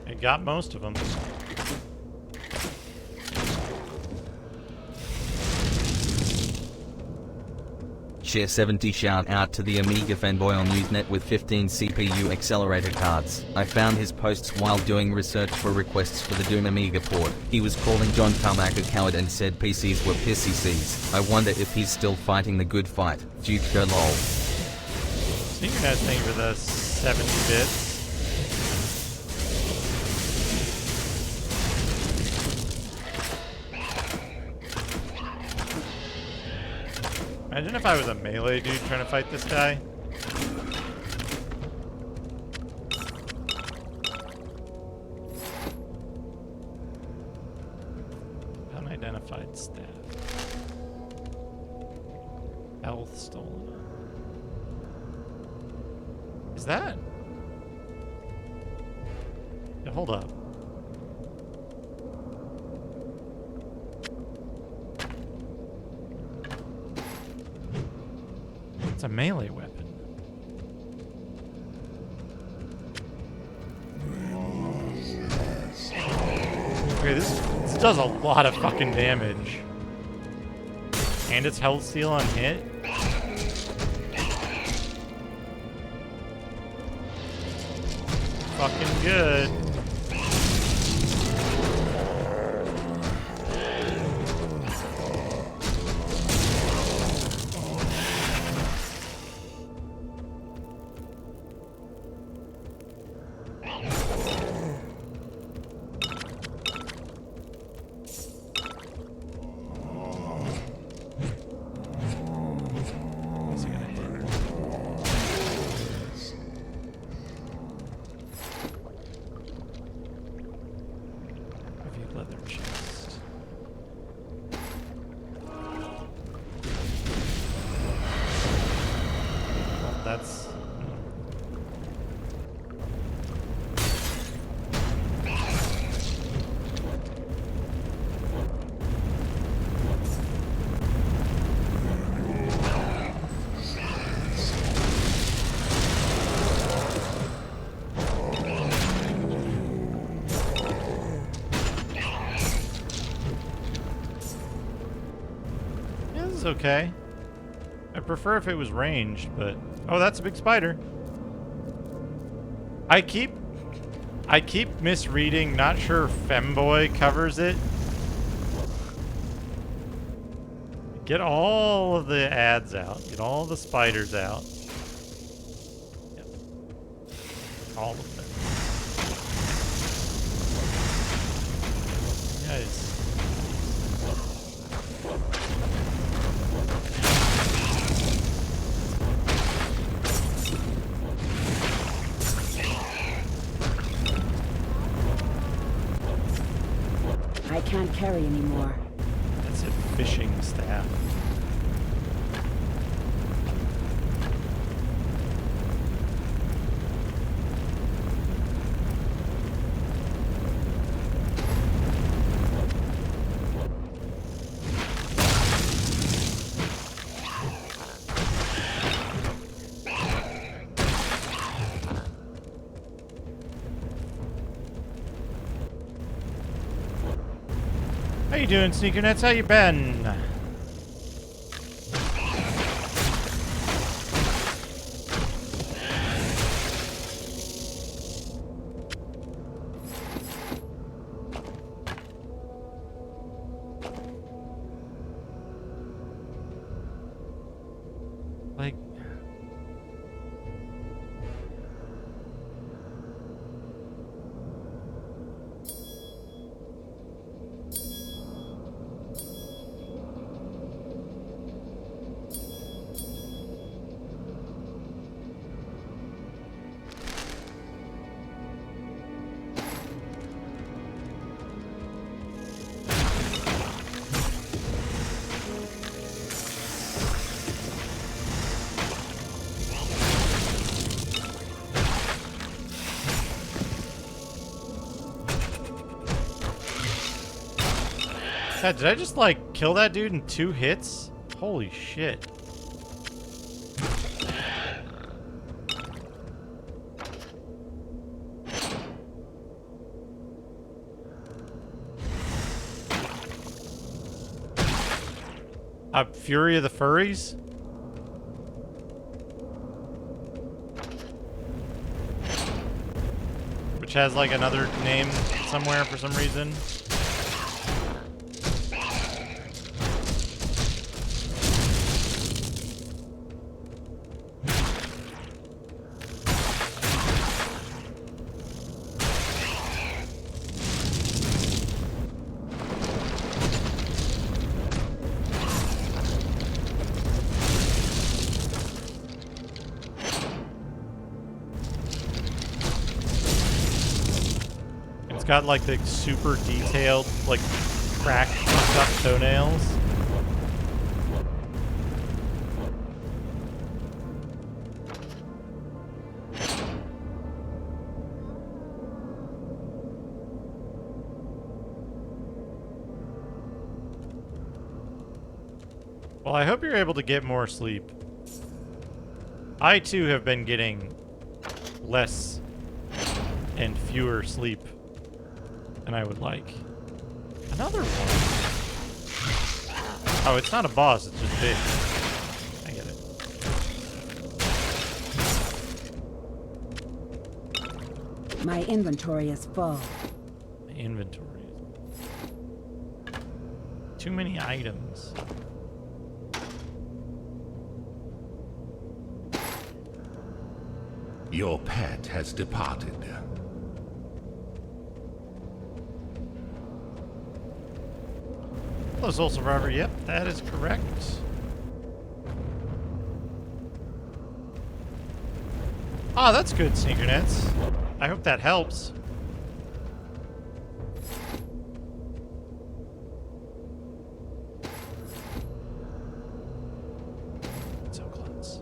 It got most of them. Share 70 shout out to the Amiga fanboy on Usenet with 15 CPU accelerator cards. I found his posts while doing research for requests for the Doom Amiga port. He was calling John Carmack a coward and said PCs were PCCs. I wonder if he's still fighting the good fight. Duke go lol. Sneakerhead, thank you for the 70 bits. Imagine if I was a melee dude trying to fight this guy. Unidentified staff. Health stolen. Is that? Yeah, hold up. It's a melee weapon. Okay, this does a lot of fucking damage. And it's health steal on hit. Fucking good. Okay. I prefer if it was ranged, but oh, that's a big spider. I keep misreading, not sure Femboy covers it. Get all of the ads out. Get all the spiders out. Yep. All of them. Guys. I can't carry anymore. That's a fishing staff. How you doing, Sneakernets? How you been? God, did I just, like, kill that dude in 2 hits? Holy shit. Fury of the Furries? Which has, like, another name somewhere for some reason. It's got like the super detailed, like cracked up toenails. Well, I hope you're able to get more sleep. I too have been getting less and fewer sleep than I would like. Another one. Oh, it's not a boss, it's just big. I get it. My inventory is full. My inventory is too many items. Your pet has departed. Hello, Soul Survivor. Yep, that is correct. Ah, that's good, Sneakernets. I hope that helps. So close.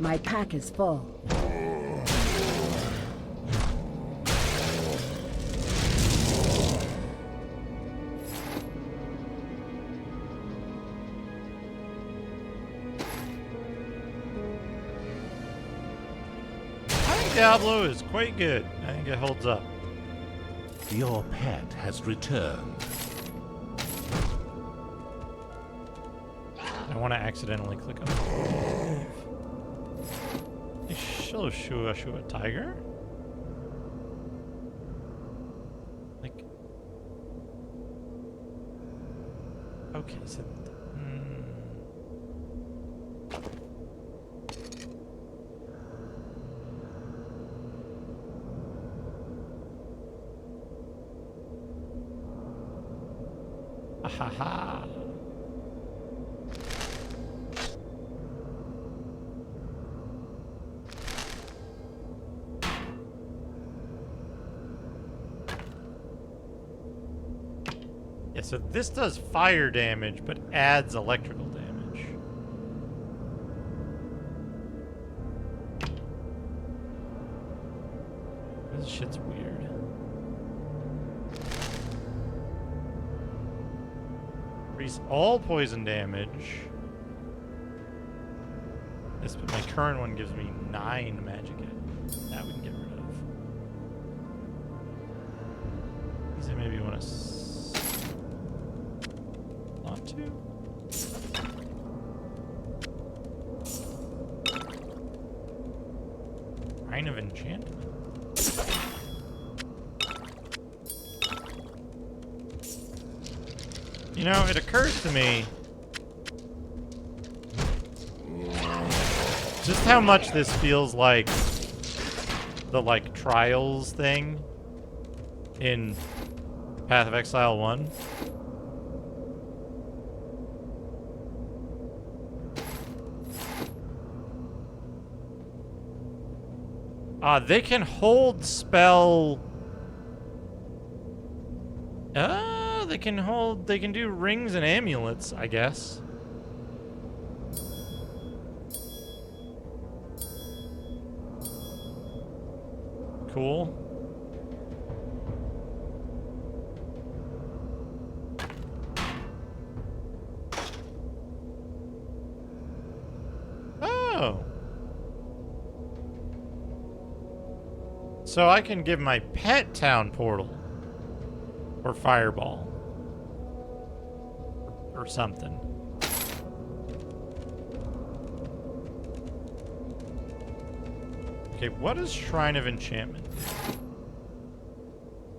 My pack is full. I think Diablo is quite good. I think it holds up. Your pet has returned. I want to accidentally click on it. Shua tiger? Like, okay, so ahaha. Yeah, so this does fire damage, but adds electrical damage. This shit's weird. Increase all poison damage. This, but my current one gives me 9 magic hit. That we can get rid of. These I maybe want to... Sign of Enchantment. You know, it occurs to me just how much this feels like the, like, Trials thing in Path of Exile 1. They can hold spell... they can do rings and amulets, I guess. Cool. Oh. So I can give my pet town portal. Or fireball. Or something. Okay, what does Shrine of Enchantment do?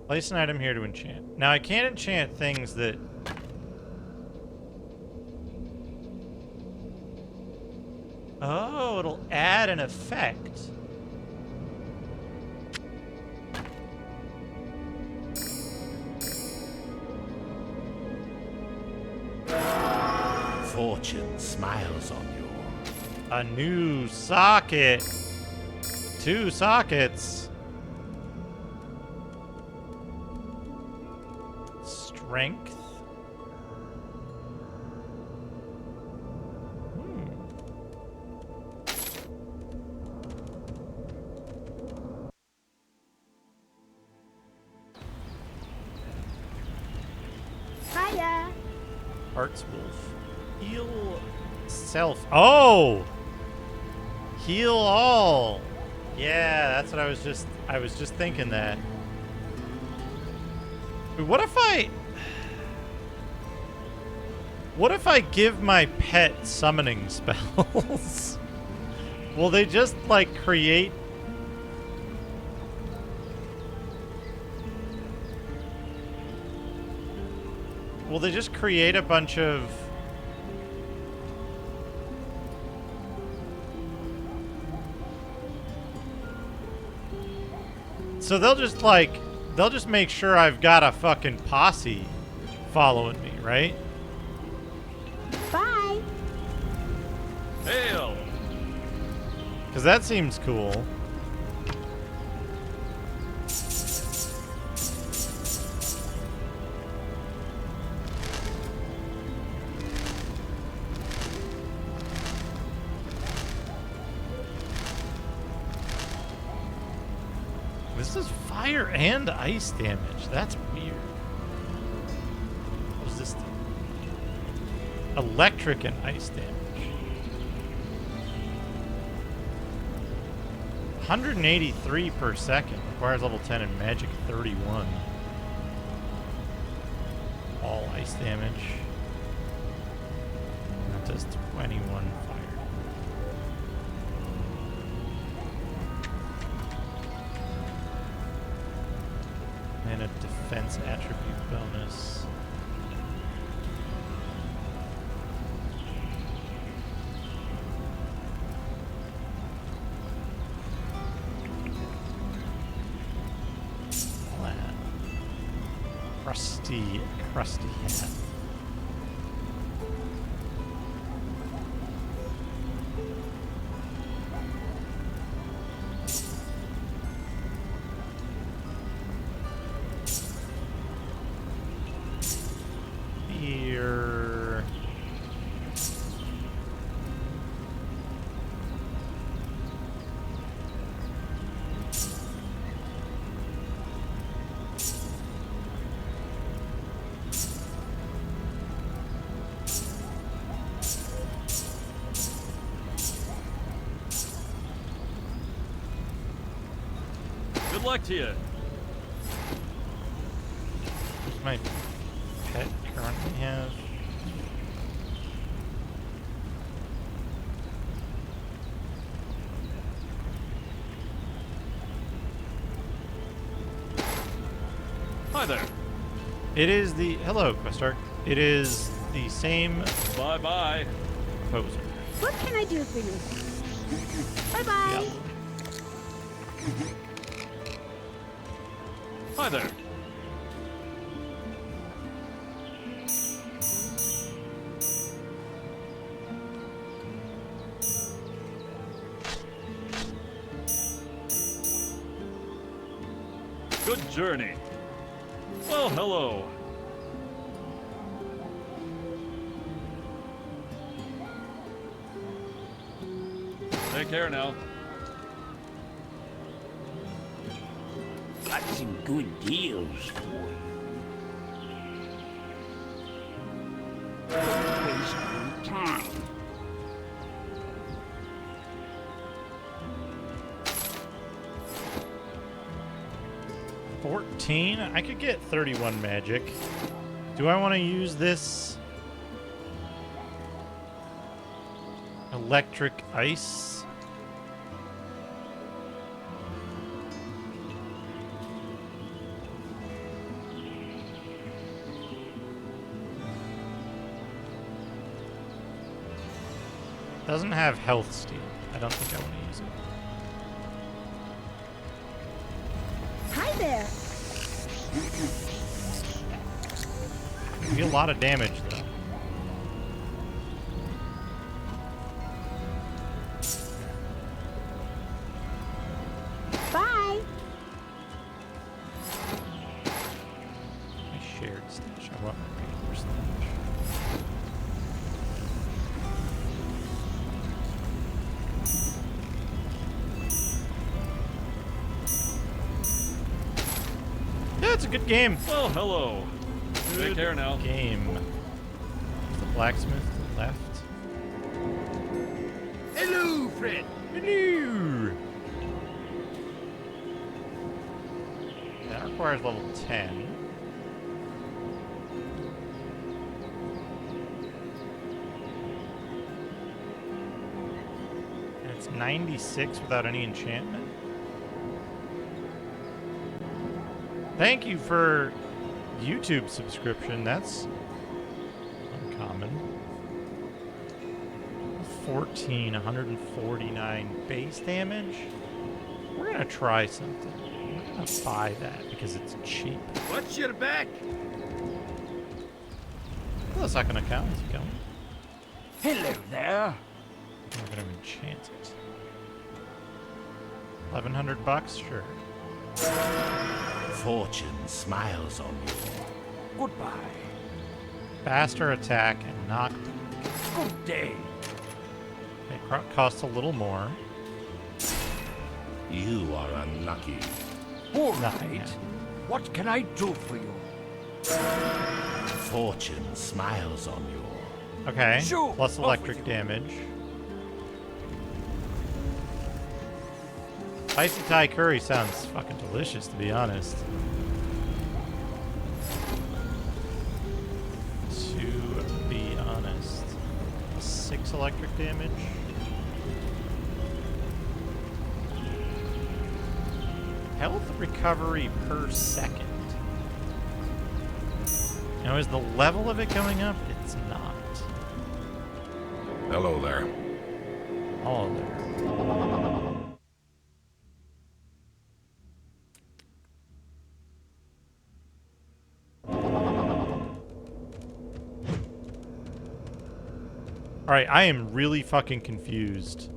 Place an item here to enchant. Now I can't enchant things that... Oh, it'll add an effect. Fortune smiles on you. A new socket. 2 sockets. Strength. Hiya. Hearts Wolf. Heal self. Oh! Heal all. Yeah, that's what I was just thinking that. What if I give my pet summoning spells? Will they just like create... Will they just create a bunch of... So they'll just make sure I've got a fucking posse following me, right? Bye. Hail. Because that seems cool. This is fire and ice damage. That's weird. What is this thing? Electric and ice damage. 183 per second. Requires level 10 and magic 31. All ice damage. That does 21 fire. And a defense attribute bonus. Flat. Crusty hat. Here. Good luck to you. What's my pet currently have? Hi there. It is the... Hello, Questark. It is the same... Bye-bye. Poser. What can I do for you? Bye-bye. Hi there. Good journey. Well, hello. Take care now. Got some good deals for you. Don't waste no time. 14? I could get 31 magic. Do I want to use this electric ice? Doesn't have health steal. I don't think I want to use it. Hi there. You do a lot of damage, though. Bye. My shared stash. I want my regular stash. Yeah, it's a good game. Well, hello. Take care now. Game. The blacksmith to the left. Hello, friend. Hello. That requires level 10. And it's 96 without any enchantment. Thank you for YouTube subscription. That's uncommon. 14, 149 base damage. We're gonna try something. We're gonna buy that because it's cheap. Watch your back. Well, that's not gonna count. Is it going? Hello there. We're gonna enchant it. 1,100 bucks, sure. Fortune smiles on you. Goodbye. Faster attack and knockback. Good day. It costs a little more. You are unlucky. All right. What can I do for you? Fortune smiles on you. Okay. Sure, Plus electric damage. Spicy Thai curry sounds fucking delicious, to be honest. To be honest. 6 electric damage. Health recovery per second. Now, is the level of it going up? It's not. Hello there. Hello there. Alright, I am really fucking confused.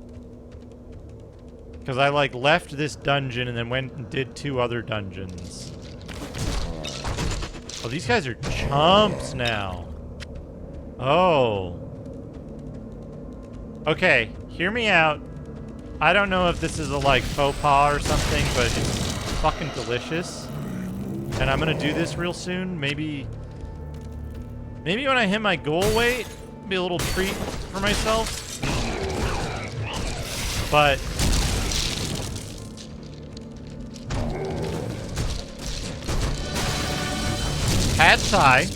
Because I, like, left this dungeon and then went and did 2 other dungeons. Oh, these guys are chumps now. Oh. Okay, hear me out. I don't know if this is a, like, faux pas or something, but it's fucking delicious. And I'm gonna do this real soon. Maybe when I hit my goal weight, be a little treat for myself. But pad thai.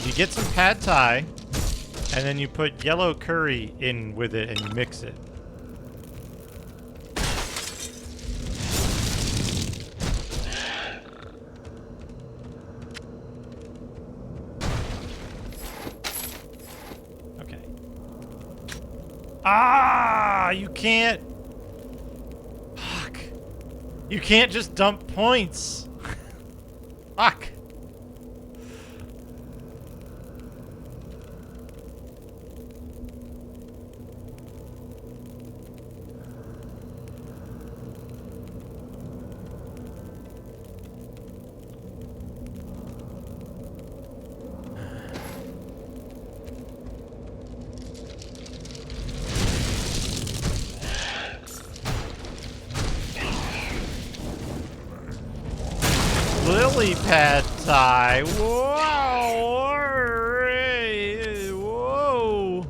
You get some pad thai, and then you put yellow curry in with it and you mix it. Ah, you can't. Fuck. You can't just dump points. Fuck. lily pad tie. Whoa! Whoa!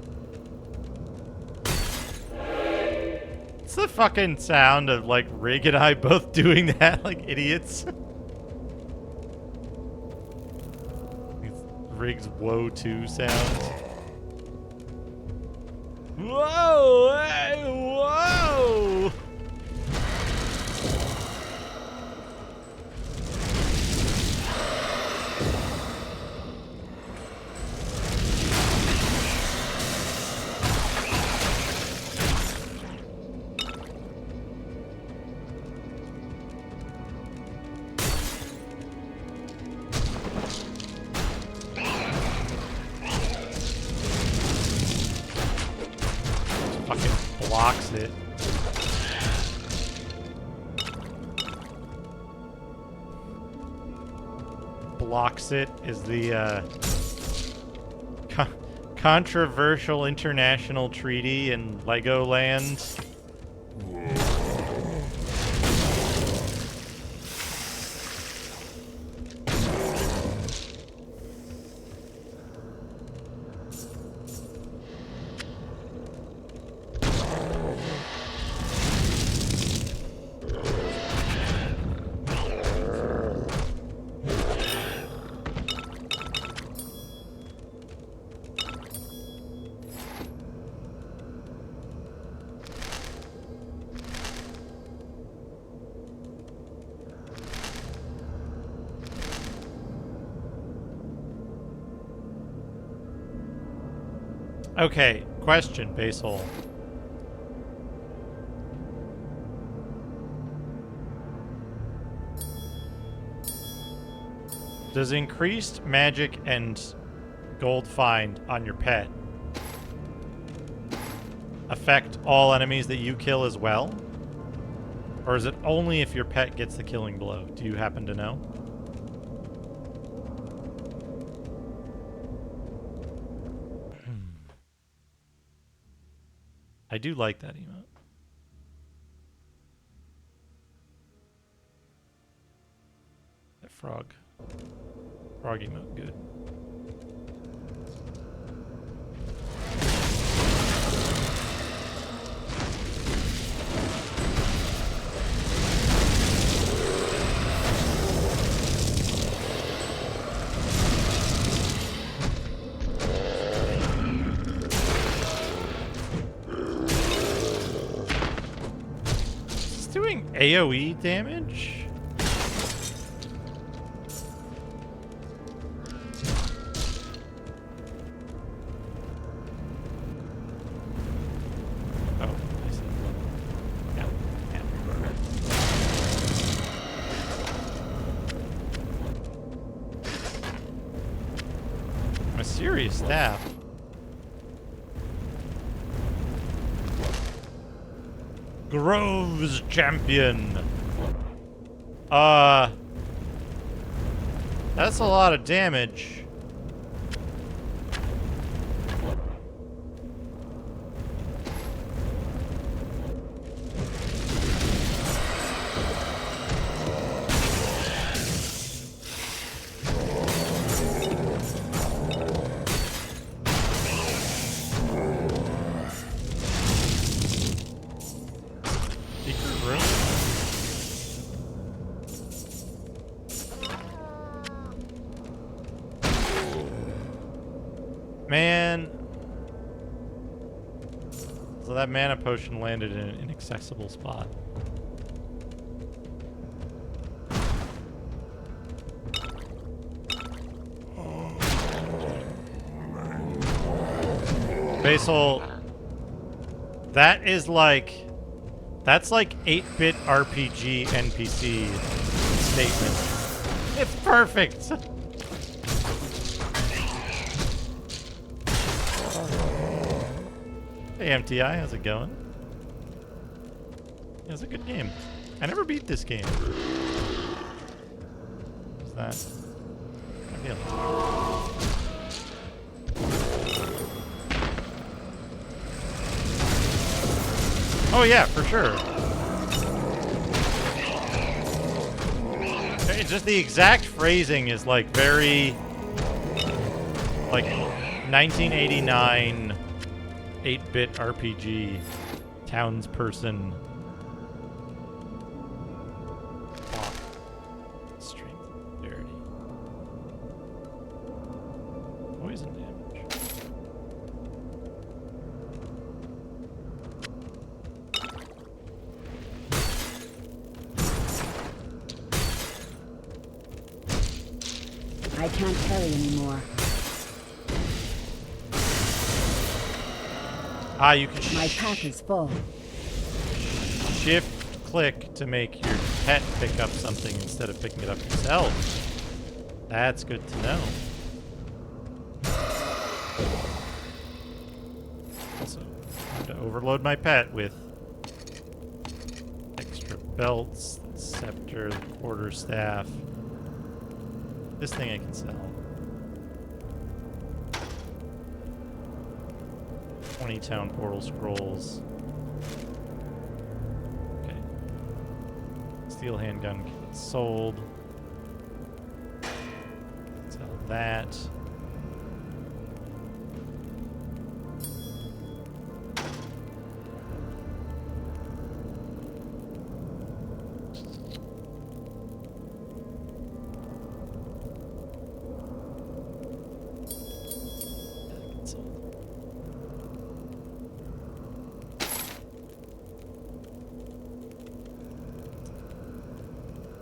It's the fucking sound of like Rig and I both doing that like idiots. Rig's whoa 2 sounds. Whoa! Hey, whoa! Fucking blocks it. Blocks it is the controversial international treaty in Legoland. Okay, question, Basil. Does increased magic and gold find on your pet affect all enemies that you kill as well? Or is it only if your pet gets the killing blow? Do you happen to know? I do like that emote. That frog emote, good. Doing AoE damage? Oh, I see. Yeah. A serious staff. Grove's champion. That's a lot of damage. Man. So that mana potion landed in an inaccessible spot. Basil, that is like, that's like 8-bit RPG NPC statement. It's perfect. Hey MTI, how's it going? Yeah, it's a good game. I never beat this game. What's that? I feel Oh yeah, for sure. It's just the exact phrasing is like very like 1989 8-bit RPG townsperson. Strength, dexterity, poison damage. I can't carry anymore. You can my pack is full. Shift click to make your pet pick up something instead of picking it up yourself. That's good to know. Also, I have to overload my pet with extra belts, scepter, quarterstaff. This thing I can sell. 20 town portal scrolls. Okay. Steel handgun can get sold. Sell that.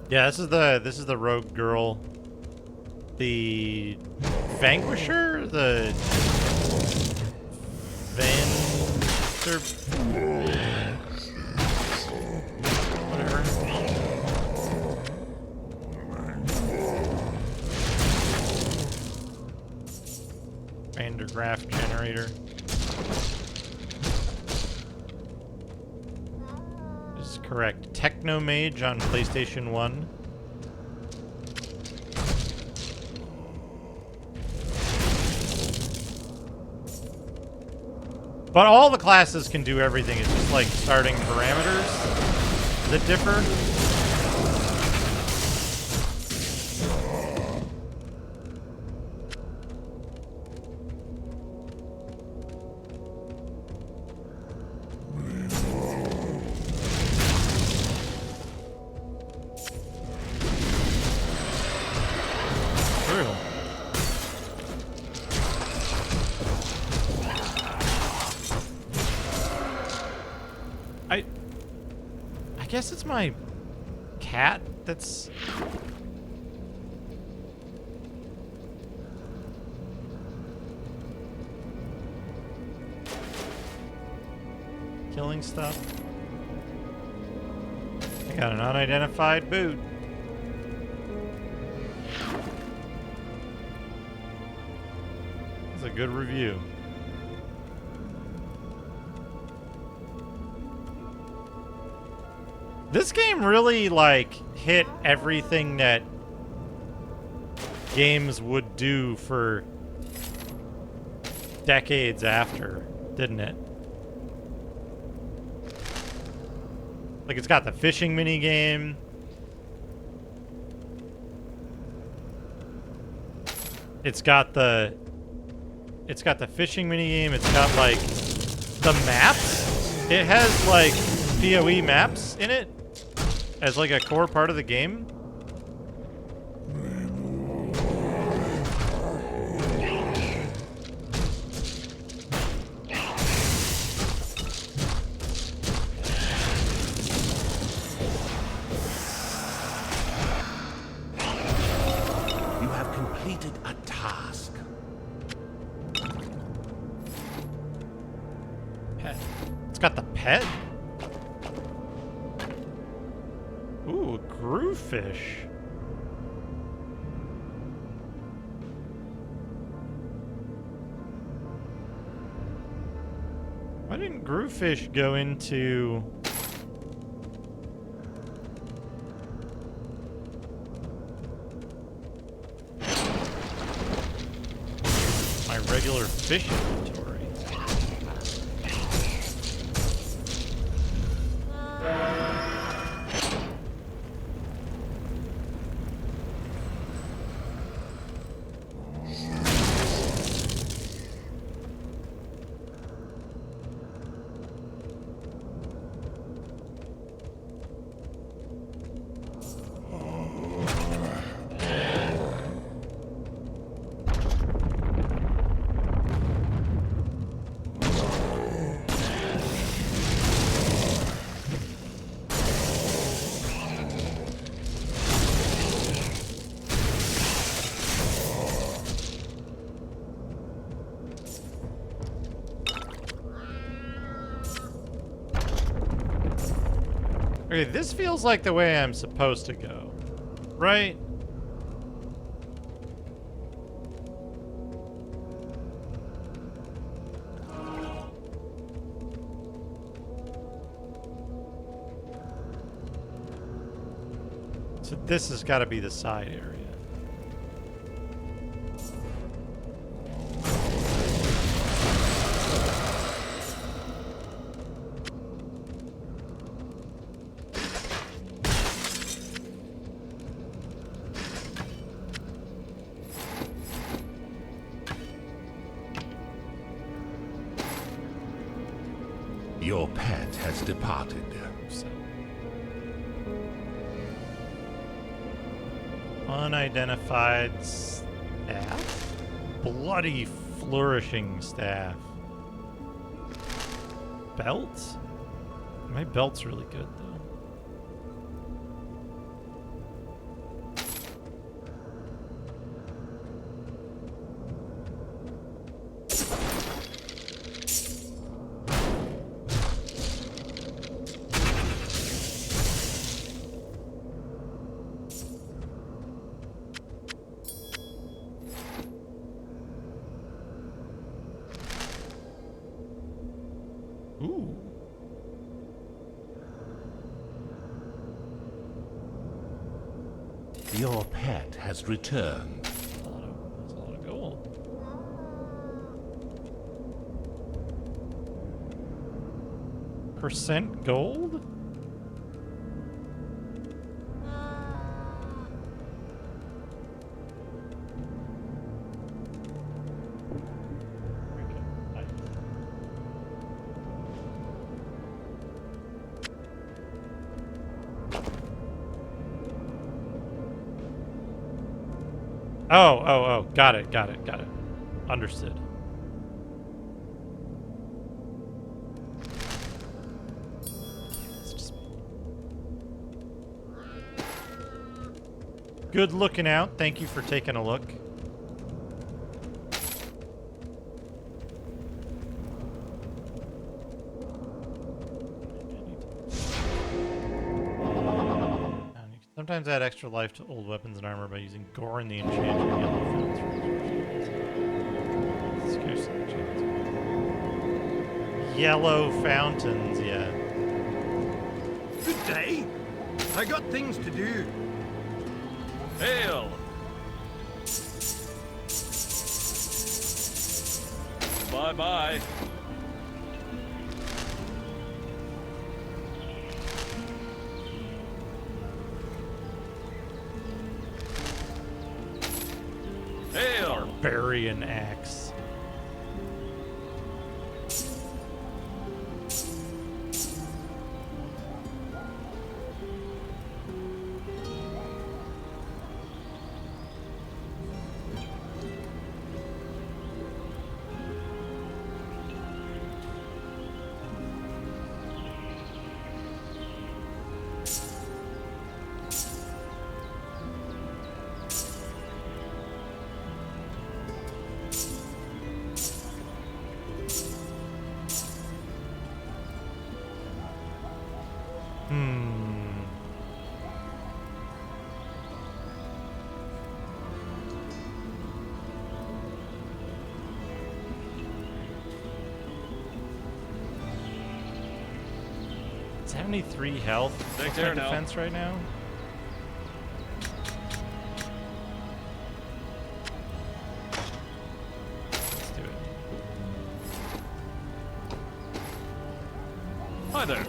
Yeah, this is the rogue girl. The Vanquisher? The whatever. Vandergraaf generator. Correct. Techno Mage on PlayStation 1. But all the classes can do everything. It's just like starting parameters that differ. I guess it's my cat that's... killing stuff. I got an unidentified boot. That's a good review. This game really, like, hit everything that games would do for decades after, didn't it? Like, it's got the fishing minigame. It's got the fishing minigame. It's got, like, the maps. It has, like, PoE maps in it as like a core part of the game. You have completed a task. Pet. It's got the pet? Ooh, a groovefish. Why didn't groovefish go into... my regular fish inventory? Okay, this feels like the way I'm supposed to go. Right? So this has got to be the side area. Your pet has departed. Unidentified staff? Bloody flourishing staff. Belts? My belt's really good though. Ooh. Your pet has returned. That's a lot of gold. Percent gold? Oh, got it. Understood. Good looking out. Thank you for taking a look. Sometimes add extra life to old weapons and armor by using gore in the enchanter yellow fountains. Yellow fountains, yeah. Good day. I got things to do. Hail! Bye-bye. Hail! Barbarian axe. It's 73 health. What's my defense right now? Let's do it. Hi there.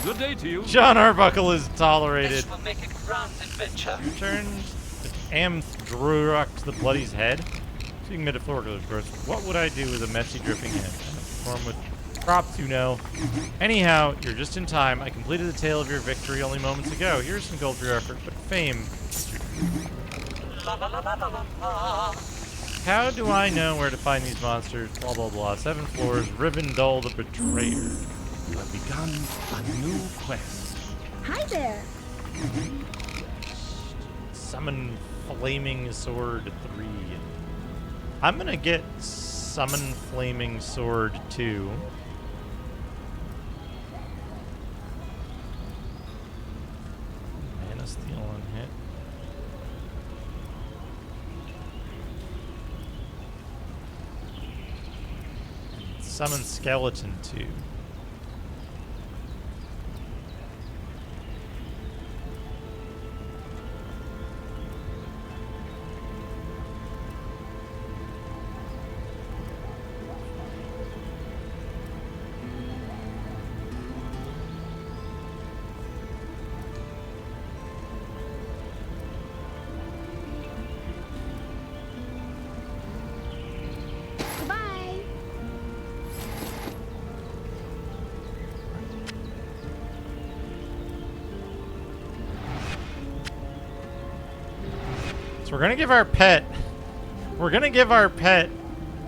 Good day to you. John Arbuckle is tolerated. This will make a grand adventure. Turn Amthrux the Bloody's head. Seeing metaphorical growth. What would I do with a messy dripping head? Perform with props, you know. Anyhow, you're just in time. I completed the tale of your victory only moments ago. Here's some gold for your effort, but fame. How do I know where to find these monsters? Blah blah blah. 7 floors. Rivendell the Betrayer. You have begun a new quest. Hi there. Summon Flaming Sword 3. I'm gonna get Summon Flaming Sword 2. Mana Steal on hit. Summon Skeleton 2. We're gonna give our pet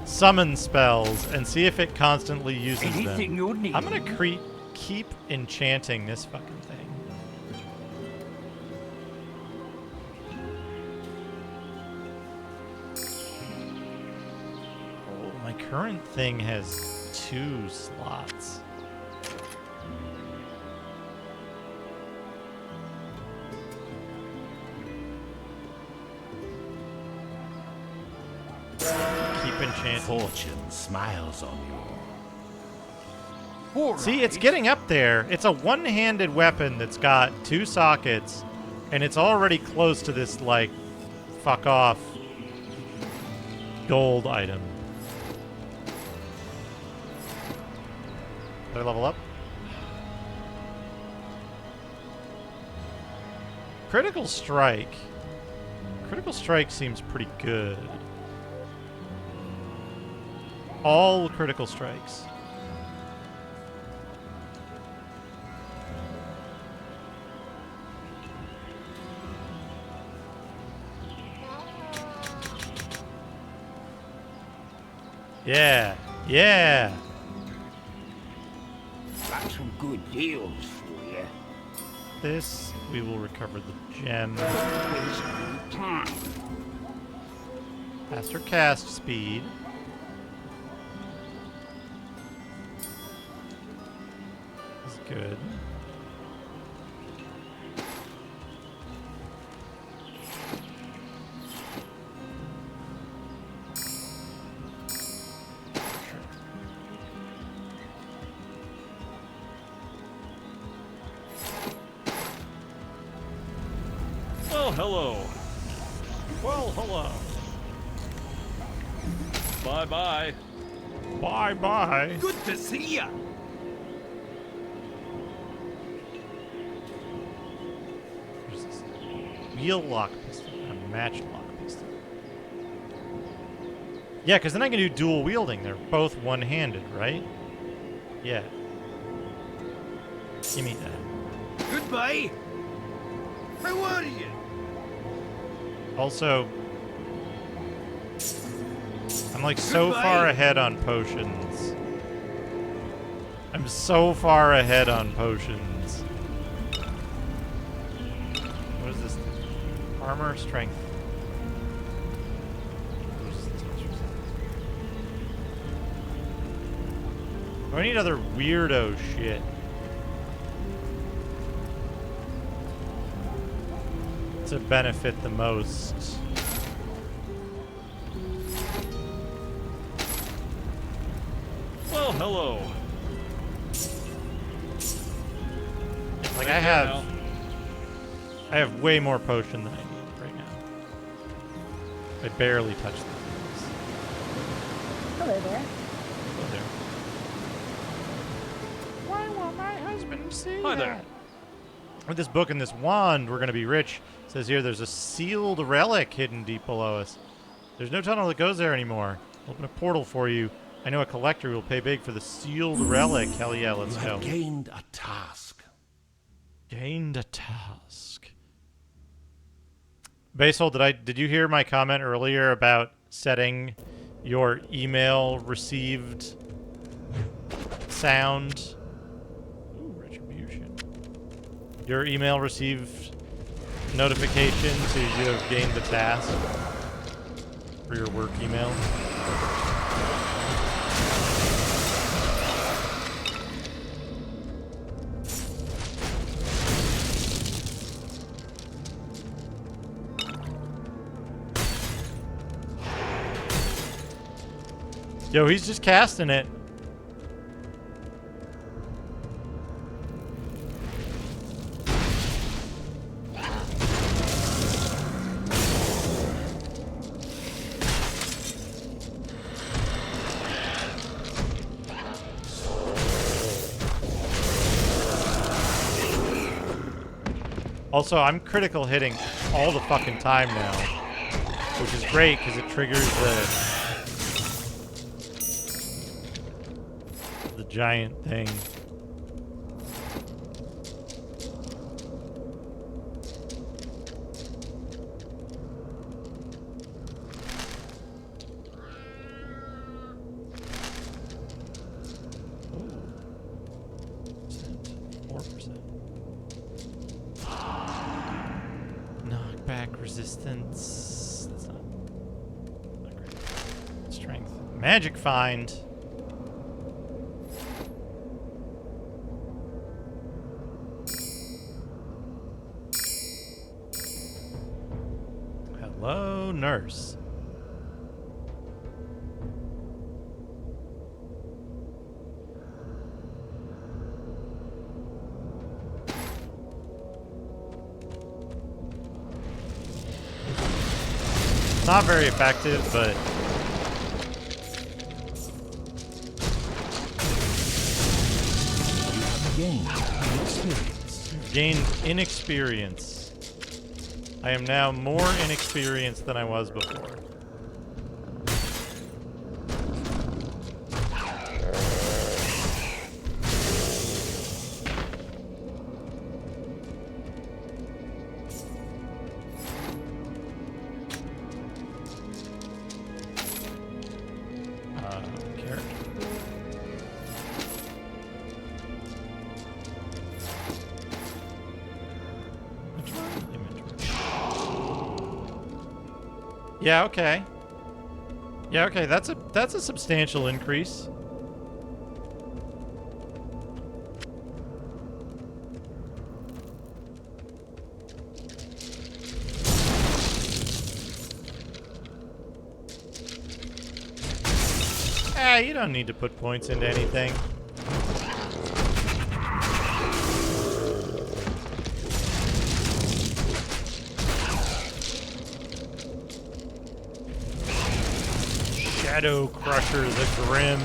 summon spells and see if it constantly uses them. I'm gonna keep enchanting this fucking thing. Oh, my current thing has 2 slots. Enchanting. Fortune smiles on you. See, it's getting up there. It's a one-handed weapon that's got 2 sockets, and it's already close to this, like, fuck off gold item. Did I level up? Critical Strike. Critical Strike seems pretty good. All critical strikes. Yeah, yeah. Got some good deals for you. This, we will recover the gem. Time. Faster cast speed. Good. Well, hello. Well, hello. Bye-bye. Bye-bye. Good to see ya. Wheel lock pistol and a match lock pistol. Yeah, because then I can do dual wielding. They're both one-handed, right? Yeah. Give me that. Goodbye. How are you? Also, I'm like so far ahead on potions. I'm so far ahead on potions. What is this? Armor, strength. Do I need other weirdo shit? To benefit the most. Well, hello. Like I have way more potion than I need right now. I barely touched the things. Hello there. Hello there. Why won't my husband see Hi that? there. With this book and this wand, we're gonna be rich. It says here there's a sealed relic hidden deep below us. There's no tunnel that goes there anymore. Open a portal for you. I know a collector who will pay big for the sealed relic. Hell yeah, let's go. You have gained a task. Gained a task. Basil, did you hear my comment earlier about setting your email received sound? Ooh, retribution. Your email received notification to you have gained the task for your work email. Yo, he's just casting it. Also, I'm critical hitting all the fucking time now, which is great because it triggers the giant thing. Resistance. That's not great. Strength. Magic find. Hello, nurse. Not very effective, but you've gained inexperience. I am now more inexperienced than I was before. Yeah, okay. Yeah, okay, that's a substantial increase. You don't need to put points into anything. Shadow Crusher the Grim.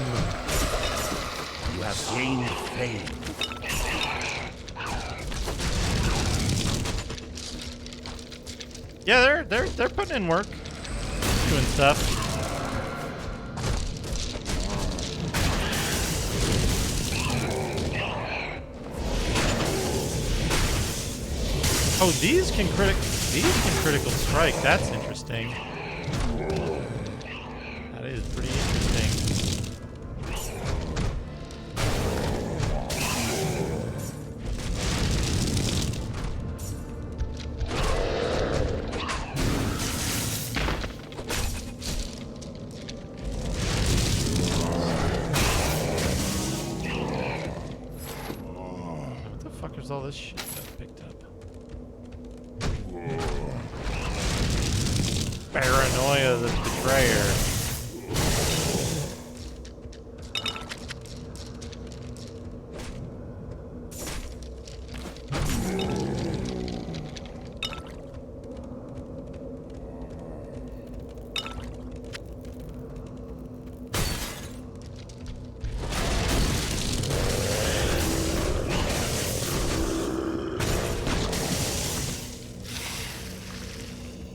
You have gained fame. Yeah, they're putting in work, doing stuff. Oh, these can critical strike. That's interesting. That is pretty interesting. What the fuck is all this shit I've picked up? Paranoia the Betrayer.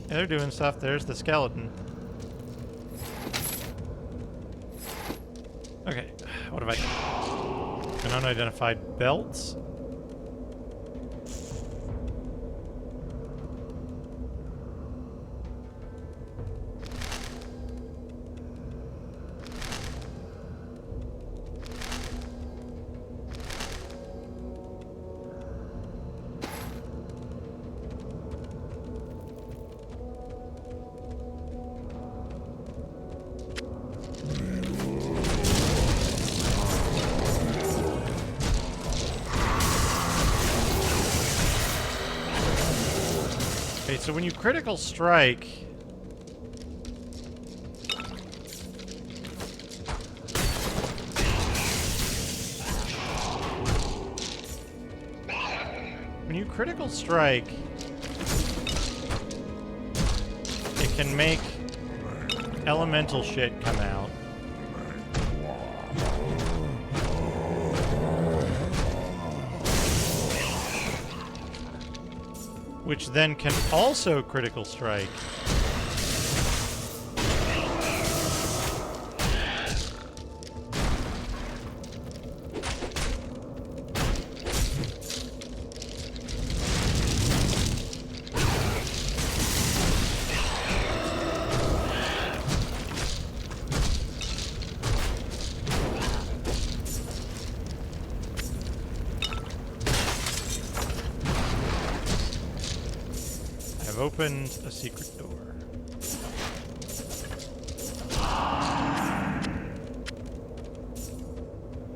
Yeah, they're doing stuff. There's the skeleton. Okay, what have I done? An unidentified belts. Okay, so when you critical strike... When you critical strike, it can make elemental shit come out. Which then can also critical strike. Opened a secret door.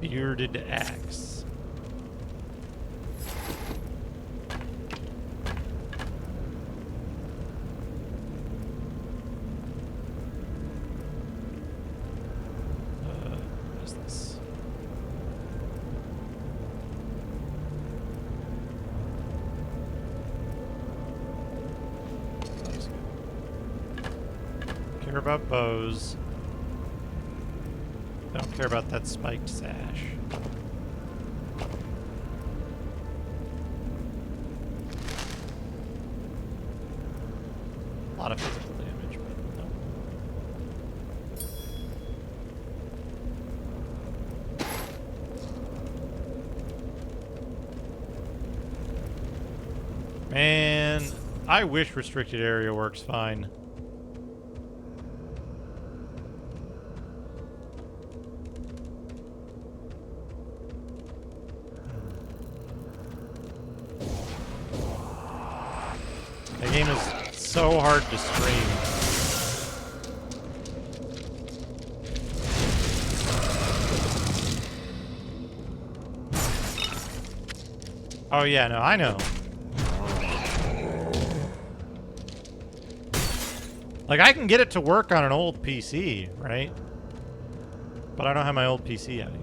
Bearded axe. What is this? Care about bows. Don't care about that spiked sash. A lot of physical damage, but no. Man, I wish restricted area works fine. The game is so hard to stream. Oh yeah, no, I know. Like, I can get it to work on an old PC, right? But I don't have my old PC out here.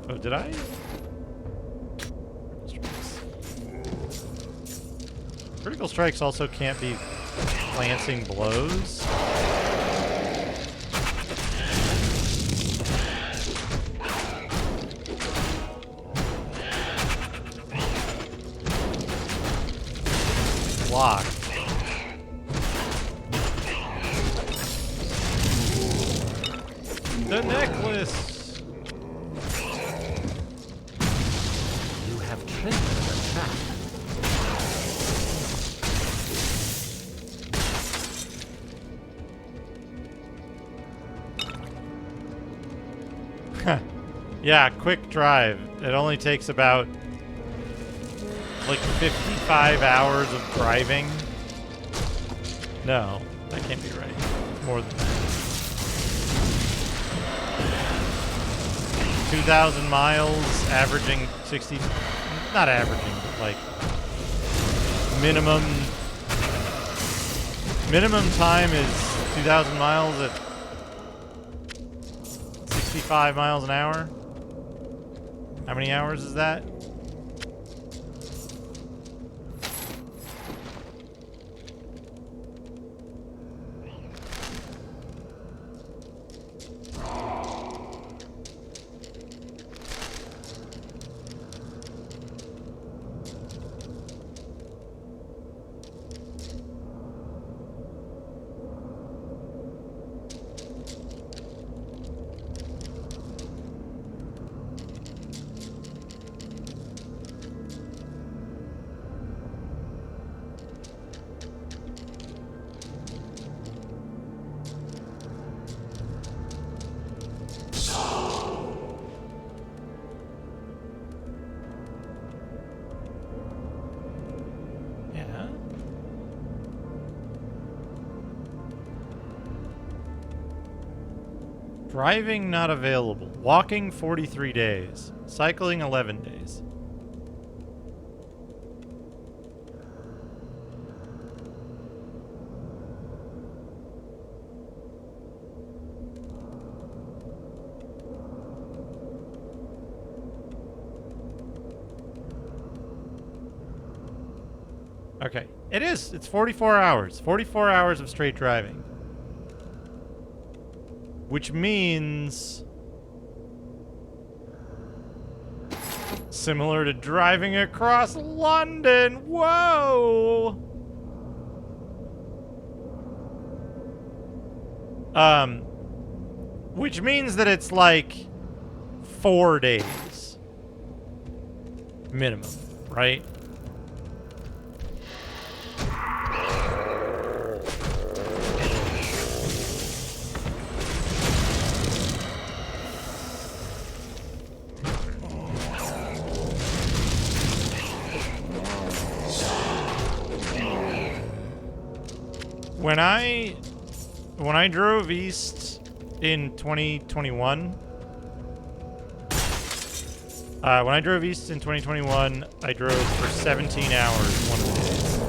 Oh, did I? Critical strikes also can't be lancing blows. Block. The necklace. You have triggered a trap. Yeah, quick drive. It only takes about like 55 hours of driving. No, that can't be right. More than that. 2,000 miles, averaging 60, not averaging, but like minimum time is 2,000 miles at 65 miles an hour. How many hours is that? Driving not available. Walking 43 days. Cycling 11 days. Okay. It is. It's 44 hours. 44 hours of straight driving. Which means... similar to driving across London. Whoa! Which means that it's like 4 days. Minimum, right? When I drove east in 2021, I drove for 17 hours one of the days.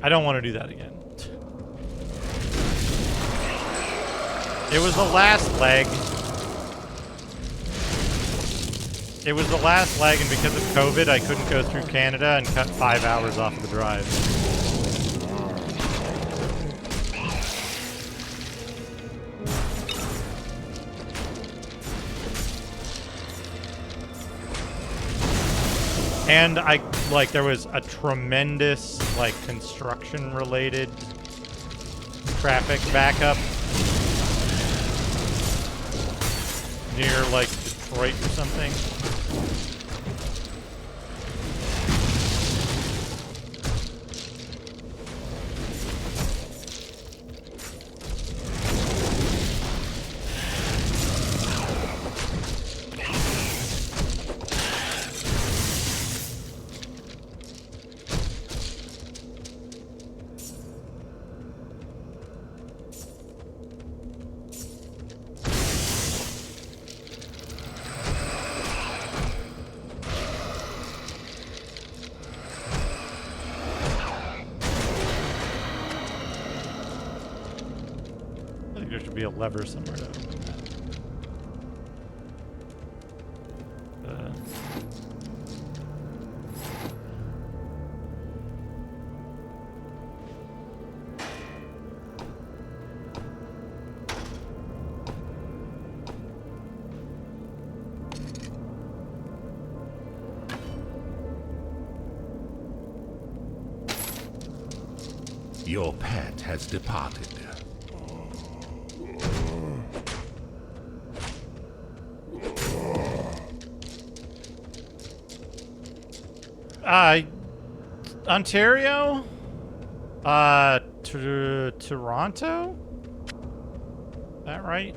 I don't want to do that again. It was the last leg. It was the last leg, and because of COVID, I couldn't go through Canada and cut 5 hours off of the drive. And there was a tremendous, construction-related traffic backup near, Detroit or something. There should be a lever somewhere to open that. Your pet has departed. Ontario? Toronto? Is that right?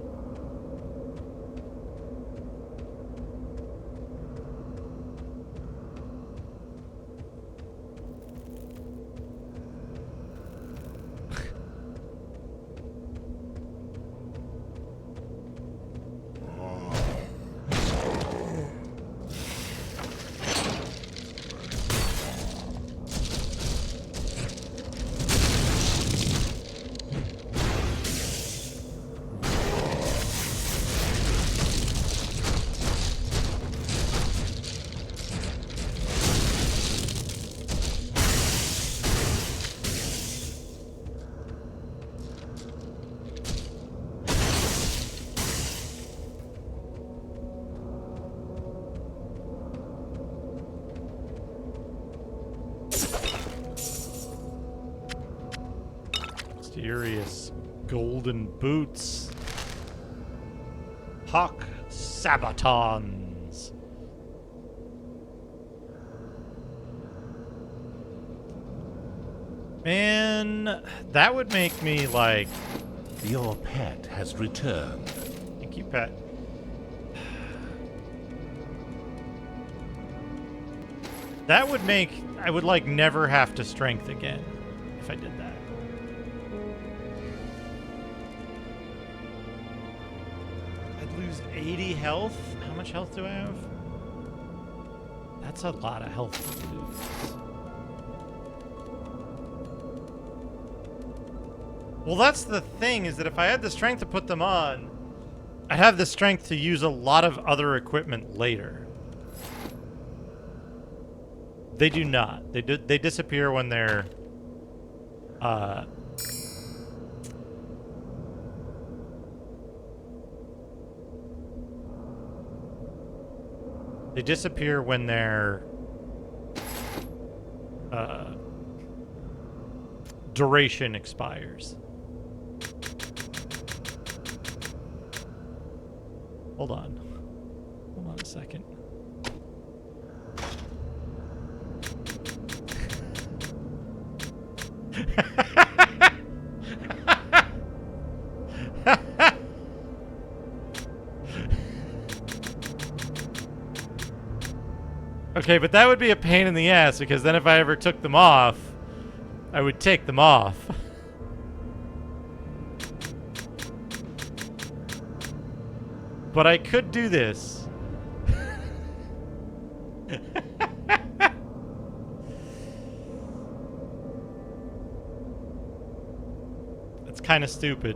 Mysterious golden boots. Hawk Sabatons. Man, that would make me like... Your pet has returned. Thank you, pet. That would make... I would like never have to strength again if I did that. Lose 80 health? How much health do I have? That's a lot of health to lose. Well, that's the thing, is that if I had the strength to put them on, I'd have the strength to use a lot of other equipment later. They do not. They disappear when they're they disappear when their duration expires. Hold on a second. Okay, but that would be a pain in the ass, because then if I ever took them off, I would take them off. But I could do this. That's kind of stupid.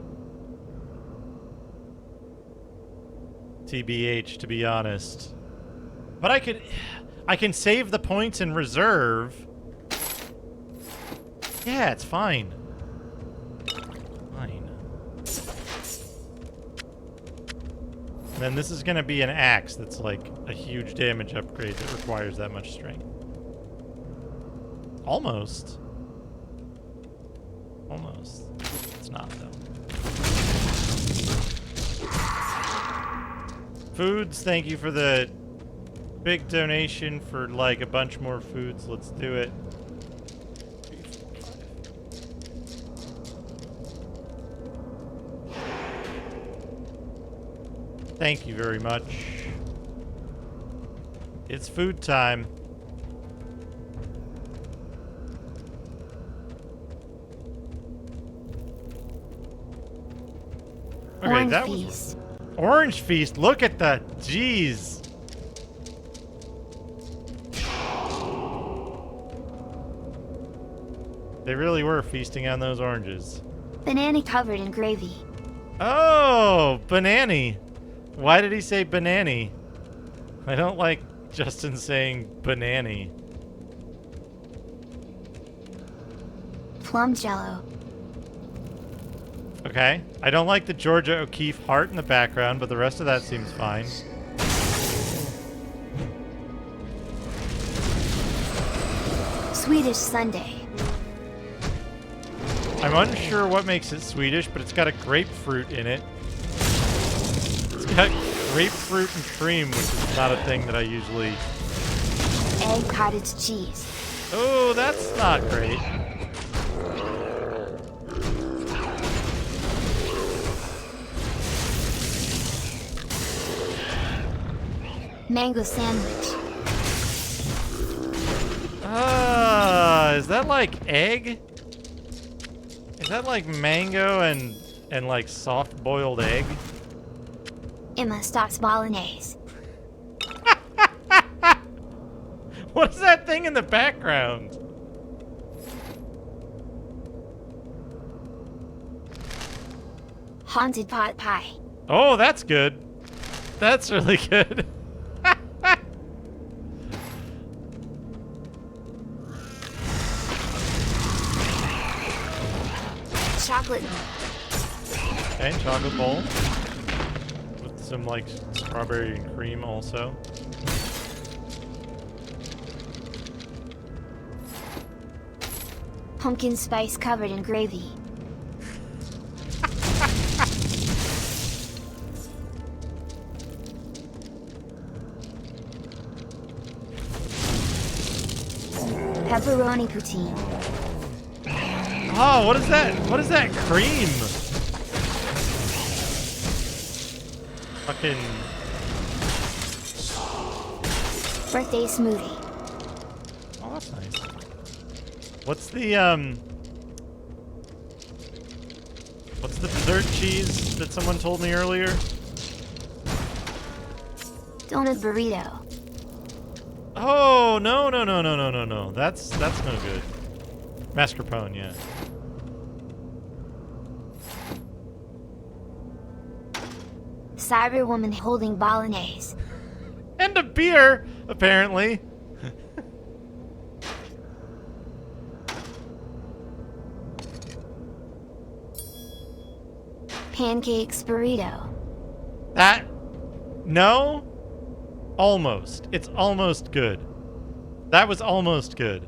TBH, to be honest. But I can save the points in reserve. Yeah, it's fine. Fine. And then this is gonna be an axe that's like a huge damage upgrade that requires that much strength. Almost. Almost. It's not, though. Foods, thank you for the big donation for like a bunch more foods. Let's do it. 3, 4, 5. Thank you very much. It's food time. Okay, Orange that Feast. was Orange Feast. Look at that. Jeez. They really were feasting on those oranges. Banana covered in gravy. Oh, banani. Why did he say banani? I don't like Justin saying banani. Plum jello. Okay. I don't like the Georgia O'Keeffe heart in the background, but the rest of that seems fine. Swedish sundae. I'm unsure what makes it Swedish, but it's got a grapefruit in it. It's got grapefruit and cream, which is not a thing that I usually... Egg cottage cheese. Oh, that's not great. Mango sandwich. Is that like egg? Is that like mango and like soft boiled egg? Emma stocks bolognese. What is that thing in the background? Haunted pot pie. Oh, that's good. That's really good. Chocolate. Okay, chocolate bowl. With some like strawberry and cream also. Pumpkin spice covered in gravy. Pepperoni poutine. Oh, what is that? What is that cream? Fucking... Birthday smoothie. Oh, that's nice. What's the dessert cheese that someone told me earlier? Donut burrito. Oh, no. That's no good. Mascarpone, yeah. Cyberwoman holding bolognese. And a beer, apparently. Pancakes burrito. That... No? Almost. It's almost good. That was almost good.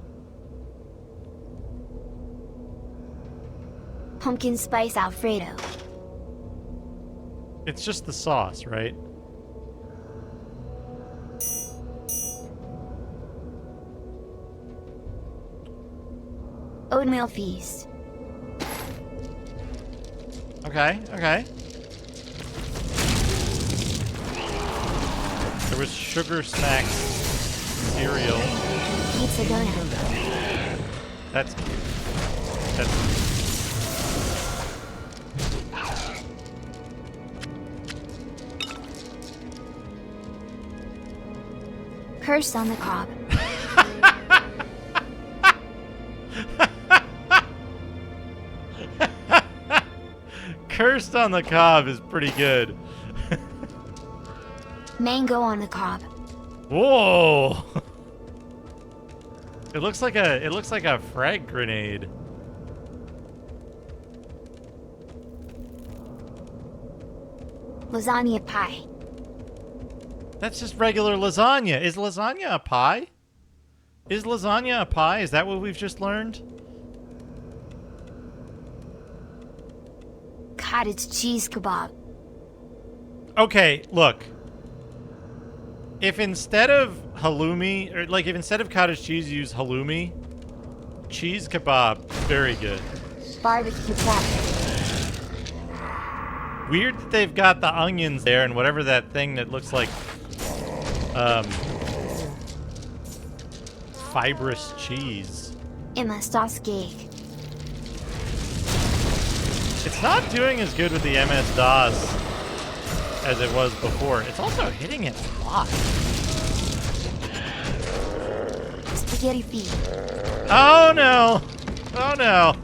Pumpkin spice Alfredo. It's just the sauce, right? Oatmeal feast. Okay, okay. There was sugar snacks cereal. Pizza donut. That's cute. That's cute. Cursed on the Cob. Cursed on the Cob is pretty good. Mango on the Cob. Whoa! It looks like a frag grenade. Lasagna pie. That's just regular lasagna. Is lasagna a pie? Is lasagna a pie? Is that what we've just learned? Cottage cheese kebab. Okay, look. If instead of halloumi, or like if instead of cottage cheese you use halloumi, cheese kebab, very good. Barbecue platter. Weird that they've got the onions there and whatever that thing that looks like fibrous cheese. MS-DOS cake. It's not doing as good with the MS-DOS as it was before. It's also hitting it a lot. Spaghetti feet. Oh no! Oh no!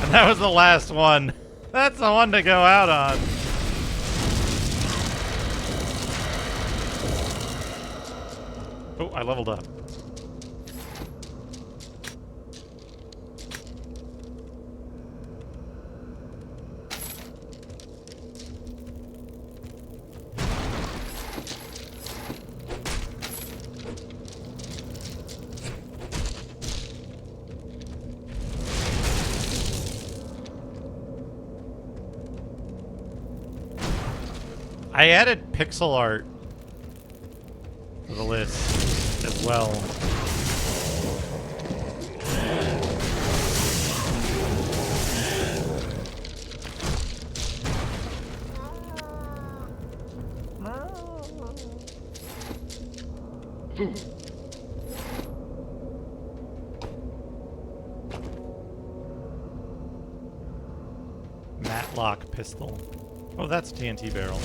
And that was the last one. That's the one to go out on. Oh, I leveled up. I added pixel art to the list as well. Matlock pistol. Oh, that's TNT barrel.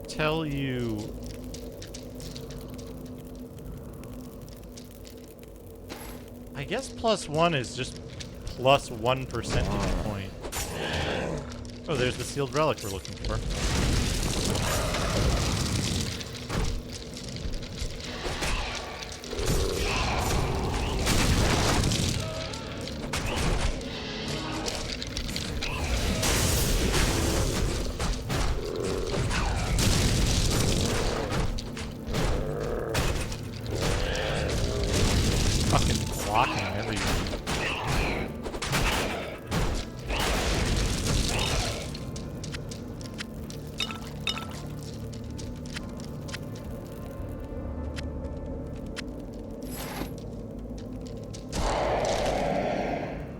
Tell you I guess +1 is just plus 1 percentage point. Oh, there's the sealed relic we're looking for. fucking blocking everything.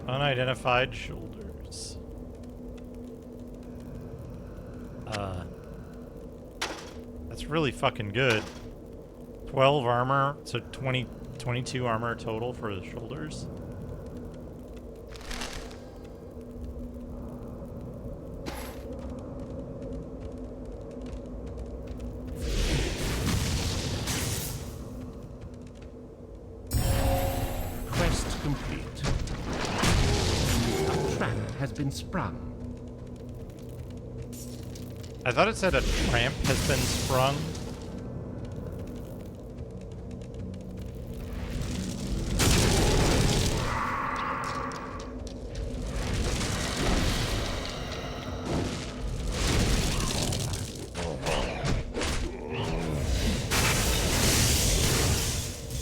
Unidentified shoulders. That's really fucking good. 12 armor, so 22 armor total for the shoulders. Quest complete. A trap has been sprung. I thought it said a tramp has been sprung.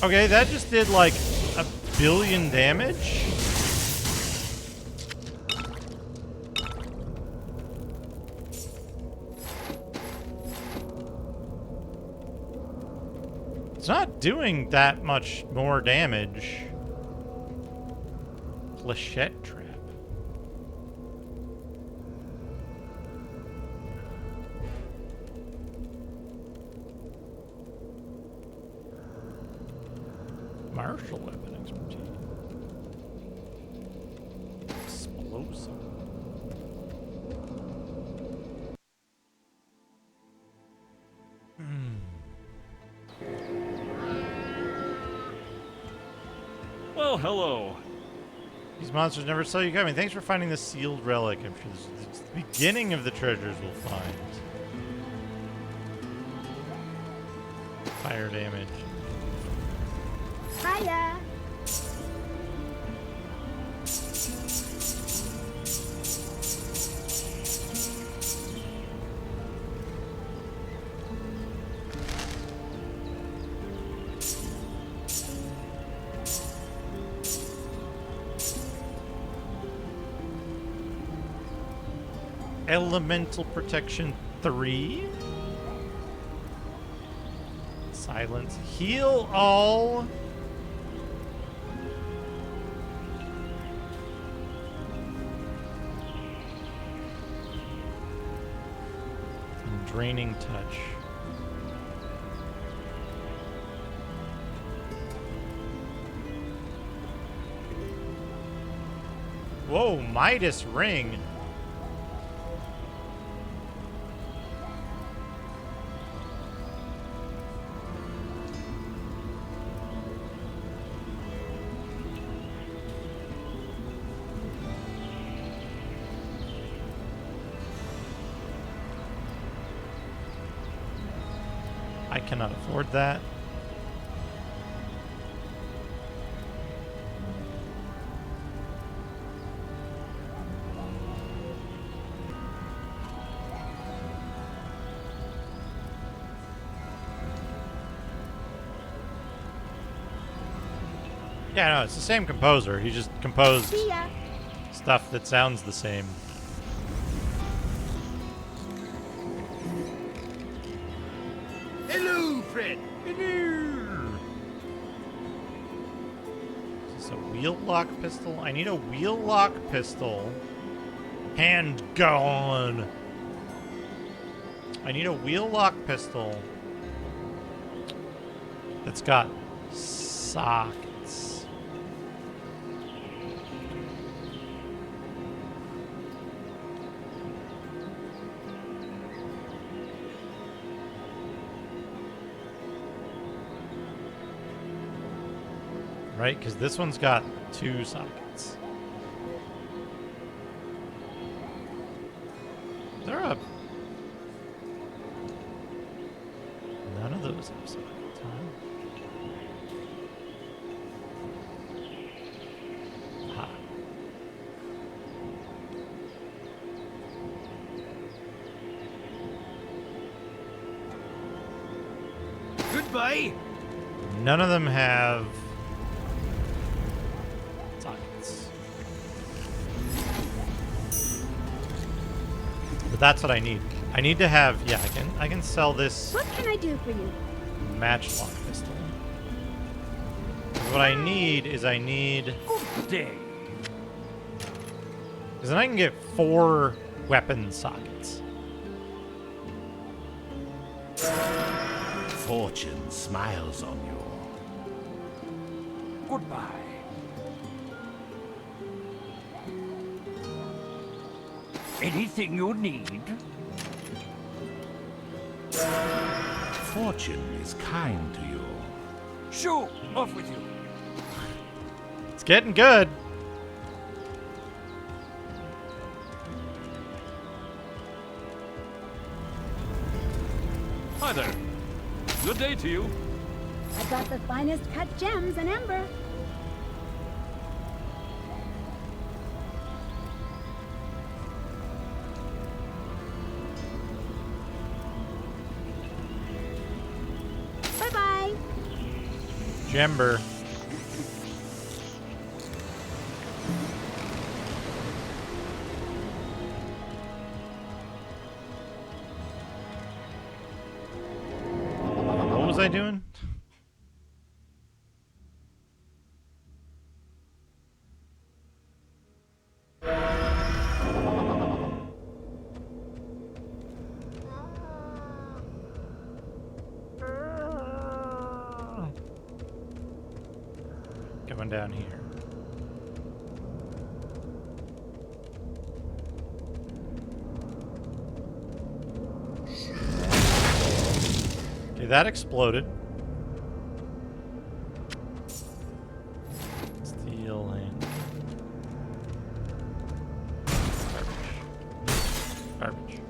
Okay, that just did like 1 billion damage. It's not doing that much more damage. Flechette trap. Martial weapon expertise. Explosive. Well, hello. These monsters never saw you coming. Thanks for finding the sealed relic. I'm sure this is the beginning of the treasures we'll find. Fire damage. Hiya. Elemental Protection 3. Silence. Heal all. And Draining Touch. Whoa, Midas Ring. I cannot afford that. Yeah, no, it's the same composer. He just composed stuff that sounds the same. Hello, Fred. Hello. Is this a wheel lock pistol? I need a wheel lock pistol. Handgun. I need a wheel lock pistol that's got sockets. Right, because this one's got 2 sockets. Is there a... None of those have sockets, huh? Ha. Goodbye. None of them have but that's what I need. I need to have, yeah, I can sell this. What can I do for you? Matchlock pistol. What I need is because then I can get 4 weapon sockets. Fortune smiles on you. Goodbye. Anything you need? Fortune is kind to you. Shoo! Off with you. It's getting good. Hi there. Good day to you. I got the finest cut gems in Ember. Bye-bye. Jember. What was I doing? Going down here. Okay, that exploded. Steel and garbage. Garbage.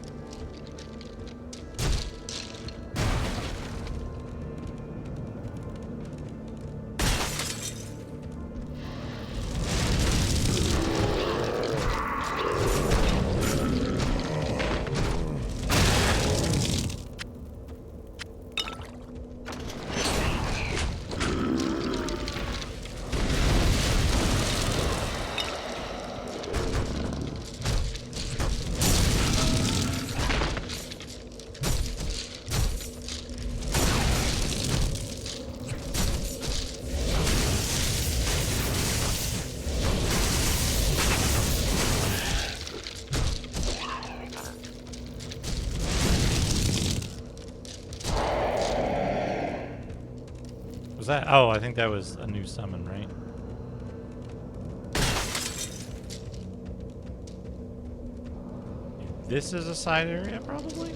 That? Oh, I think that was a new summon, right? This is a side area, probably?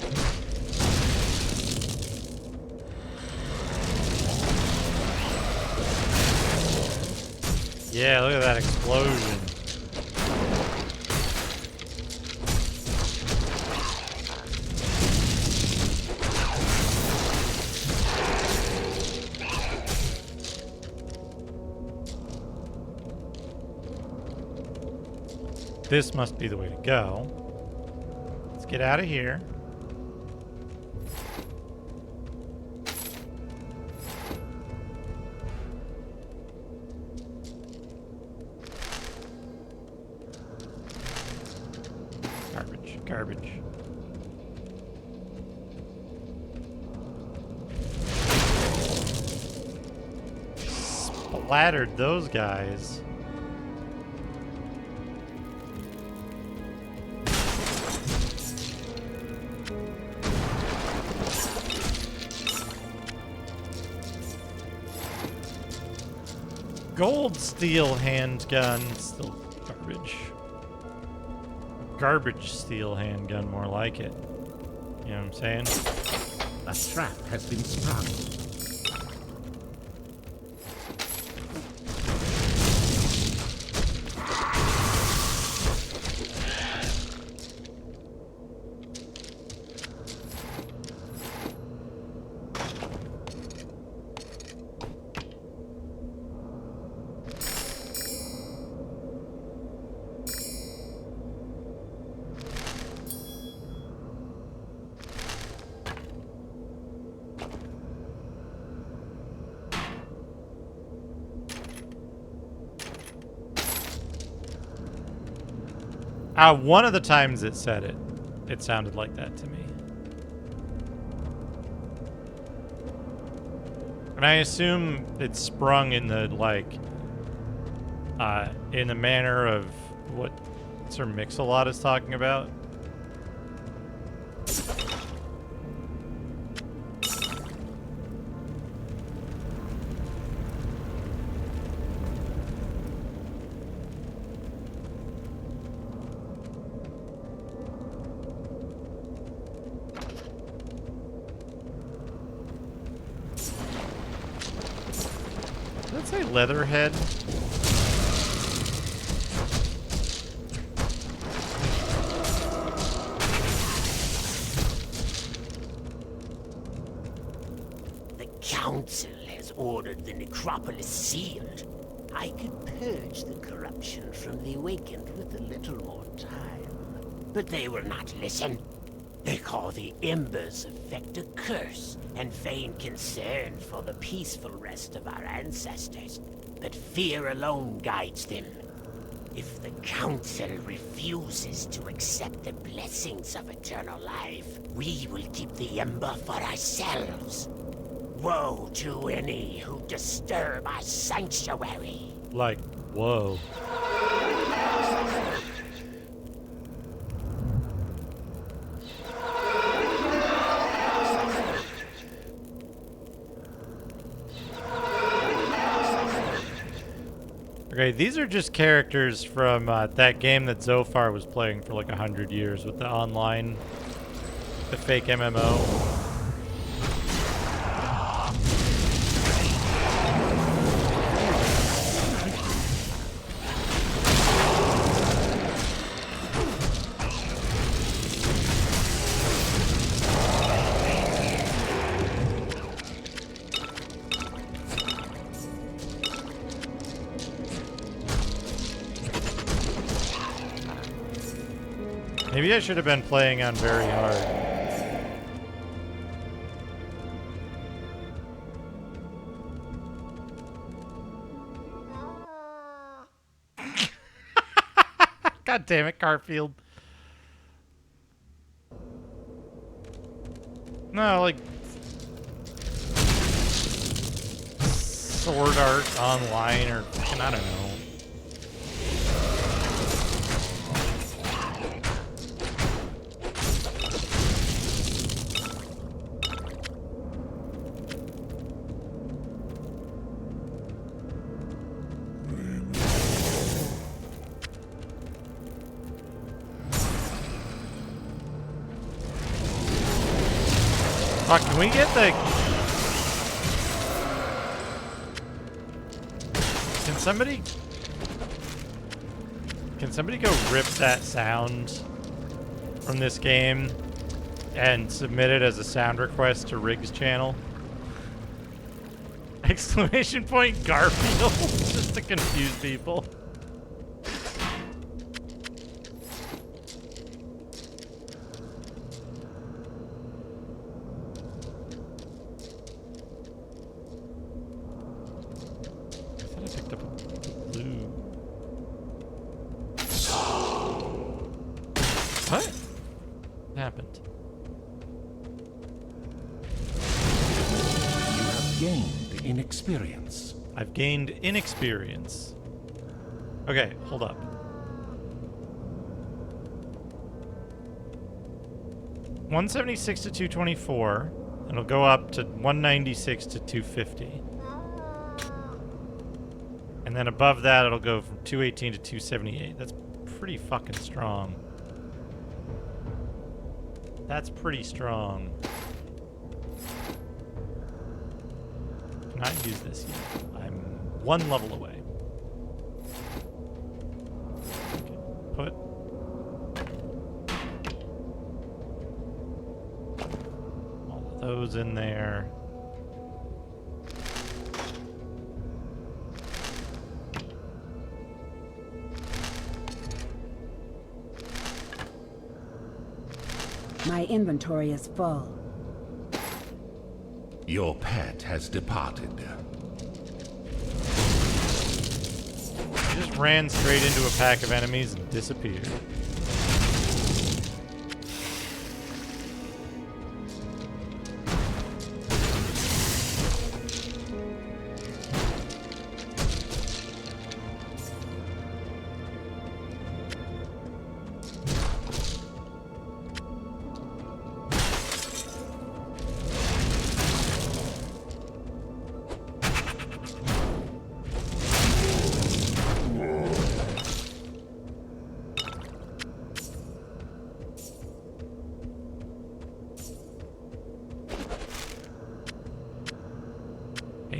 Yeah, look at that explosion. This must be the way to go. Let's get out of here. Garbage, garbage. Splattered those guys. Gold steel handgun, still garbage. Garbage steel handgun, more like it. You know what I'm saying? A trap has been sprung. One of the times it said it. It sounded like that to me. And I assume it's sprung in the, like, in the manner of what Sir Mix-a-Lot is talking about. Did it say Leatherhead? Council has ordered the necropolis sealed. I could purge the corruption from the awakened with a little more time. But they will not listen. They call the embers effect a curse and feign concern for the peaceful rest of our ancestors. But fear alone guides them. If the council refuses to accept the blessings of eternal life, we will keep the ember for ourselves. Woe to any who disturb our sanctuary. Like, whoa. Okay, these are just characters from that game that Zophar was playing for like 100 years with the online, the fake MMO. Maybe I should have been playing on very hard. God damn it, Garfield. No, like Sword Art Online or I don't know. Fuck, can we get the... Can somebody go rip that sound from this game and submit it as a sound request to Rig's channel? Exclamation point Garfield, just to confuse people. I've gained inexperience. Okay, hold up. 176 to 224. It'll go up to 196 to 250. And then above that, it'll go from 218 to 278. That's pretty fucking strong. That's pretty strong. Can I use this yet? I'm one level away. Okay, put. All of those in there. My inventory is full. Your pet has departed. He just ran straight into a pack of enemies and disappeared.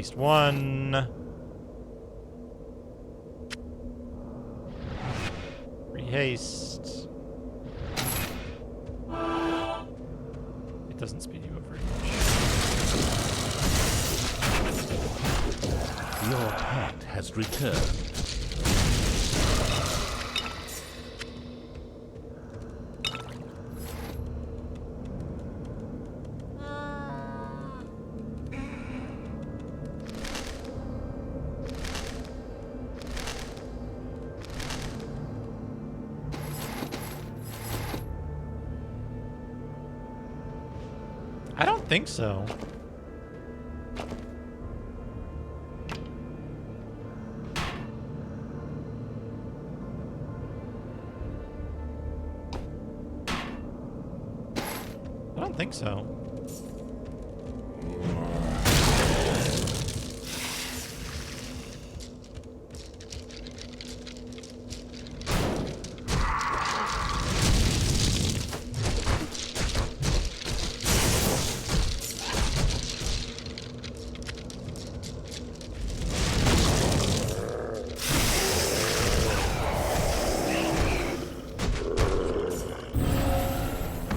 least one. Rehaste. It doesn't speed you up very much. Your pet has returned. I don't think so. I don't think so.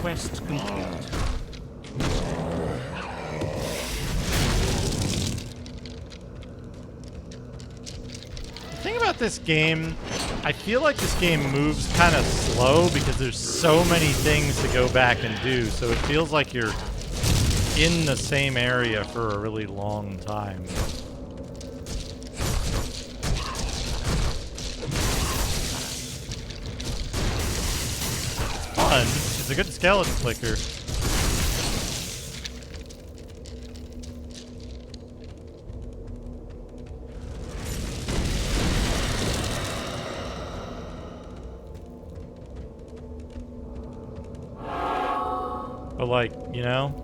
Quest complete. The thing about this game, I feel like this game moves kind of slow because there's so many things to go back and do, so it feels like you're in the same area for a really long time. Fun. It's a good skeleton clicker. But like, you know?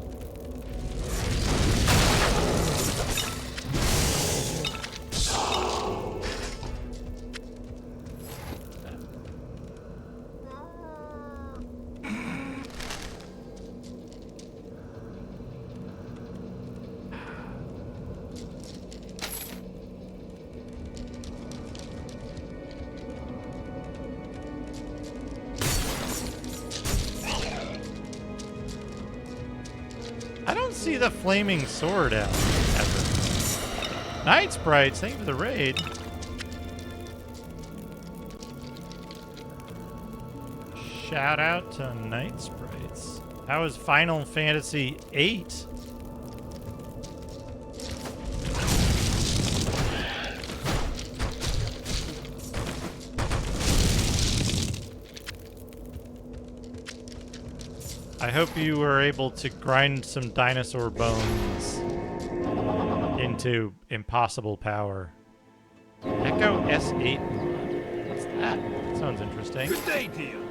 I don't see the flaming sword out ever. Night Sprites, thank you for the raid. Shout out to Night Sprites. How is Final Fantasy VIII? I hope you were able to grind some dinosaur bones into impossible power. Echo S8. What's that? Sounds interesting. Good day to you.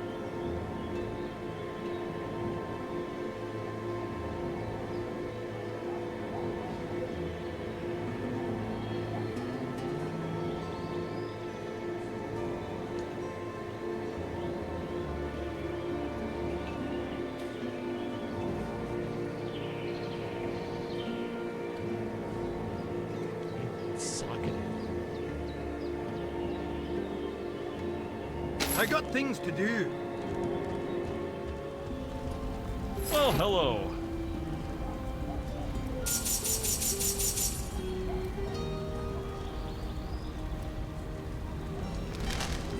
I got things to do. Well, hello.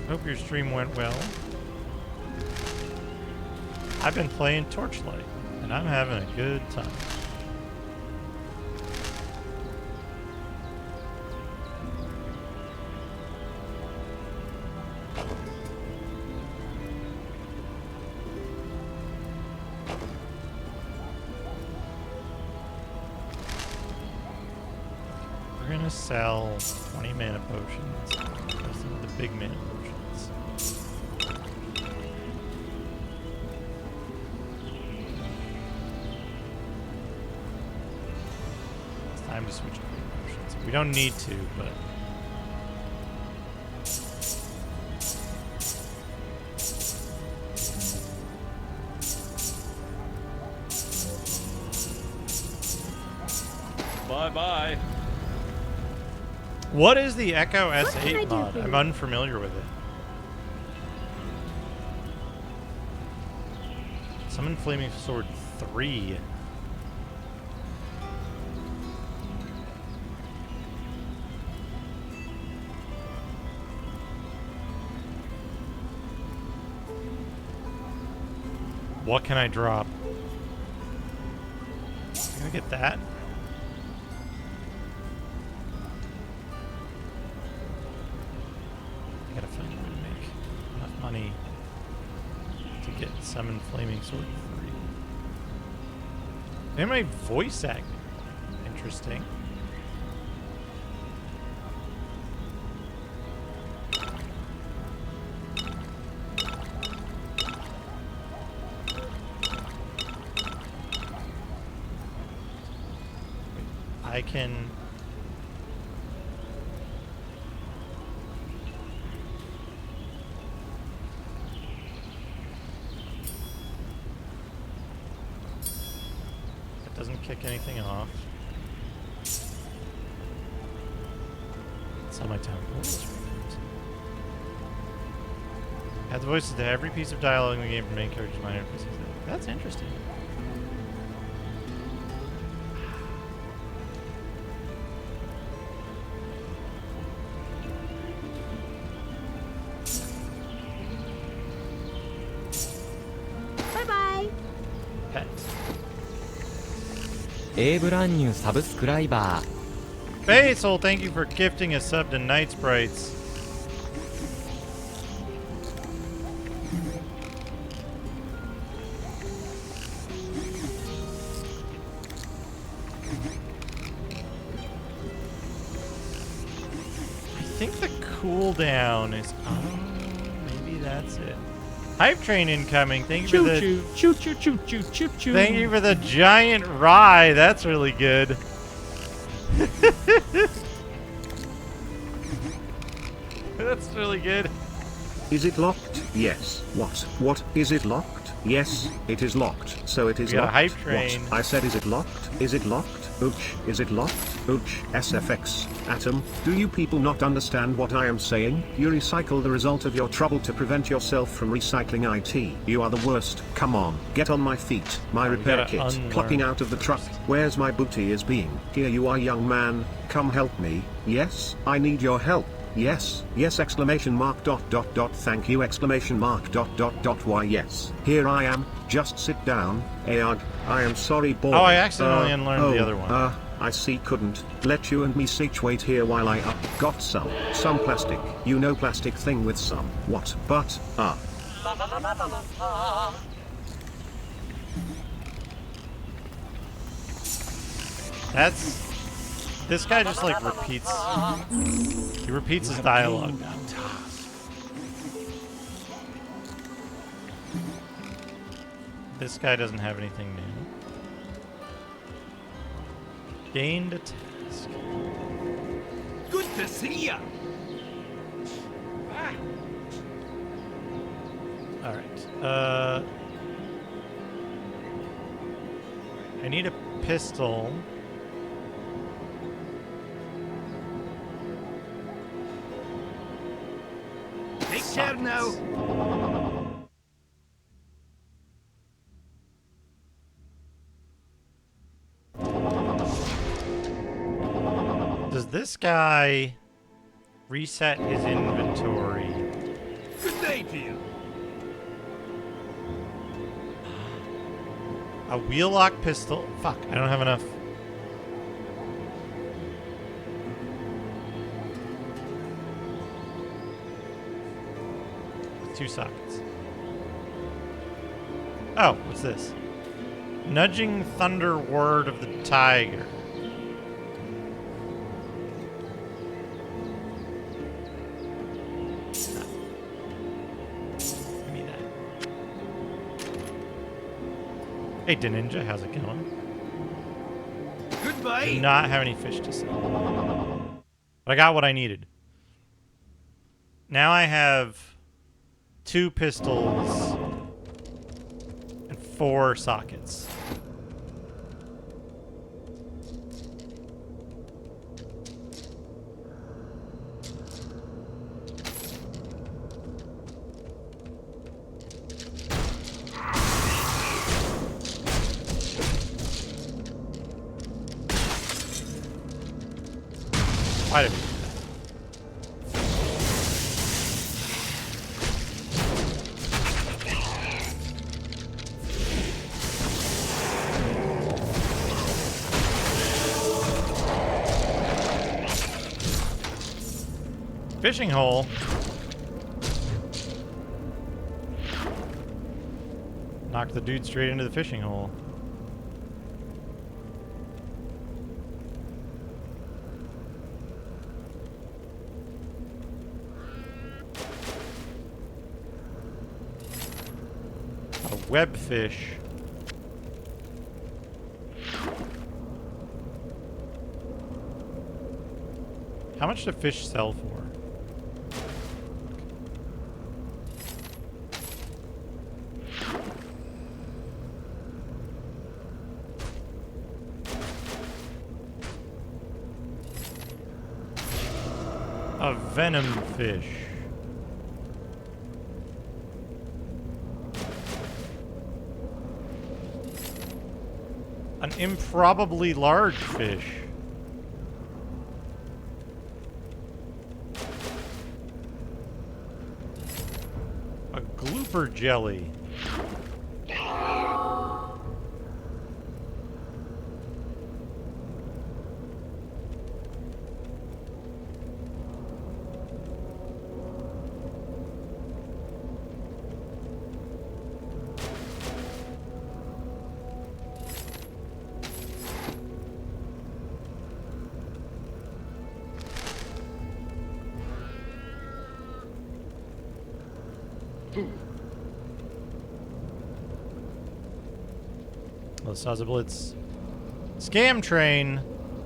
Hope your stream went well. I've been playing Torchlight, and I'm having a good time. We're gonna sell 20 mana potions. Those are the big mana potions. It's time to switch to big potions. We don't need to, but bye-bye. What is the Echo S8 mod? I'm unfamiliar with it. Summon Flaming Sword 3. What can I drop? Can I get that? I gotta find a way to make enough money to get Summon Flaming Sword 3. And my voice acting. Interesting. I can... It doesn't kick anything off. It's on my town. Add the voices to every piece of dialogue in the game from main characters to minor pieces. That's interesting. Basil, thank you for gifting a sub to Night Sprites. I think the cooldown is... Oh, maybe that's it. Hype train incoming. Thank you for the choo. Thank you for the giant rye. That's really good. That's really good. Is it locked? Yes. What? What? Is it locked? Yes, it is locked. So it is we got locked. A hype train. What? I said, is it locked? Is it locked? Ooch. Is it locked? Ooch. SFX. Atom. Do you people not understand what I am saying? You recycle the result of your trouble to prevent yourself from recycling IT. You are the worst. Come on. Get on my feet. My repair kit. Plucking out of the truck. Where's my booty is being? Here you are, young man. Come help me. Yes, I need your help. Yes, yes, exclamation mark dot dot dot, thank you, exclamation mark dot dot dot, why yes, here I am, just sit down, Ayag, I am sorry boy. Oh, I accidentally unlearned the other one. I see, couldn't let you and me situate here while I got some plastic, you know, plastic thing with some, what, but, That's... This guy just like repeats. He repeats his dialogue now. This guy doesn't have anything new. Gained a task. Good to see ya. All right. I need a pistol. Take care now. Does this guy reset his inventory? Good day to you. A wheel lock pistol. Fuck, I don't have enough. Two sockets. Oh, what's this? Nudging Thunder Word of the Tiger. Give me that. Hey, Ninja, how's it going? Goodbye. Do not have any fish to sell. But I got what I needed. Now I have 2 pistols and 4 sockets. Why did we do that? Fishing hole. Knocked the dude straight into the fishing hole. A webfish. How much do fish sell for? A venom fish. An improbably large fish. A glooper jelly. Saza Blitz. Scam Train.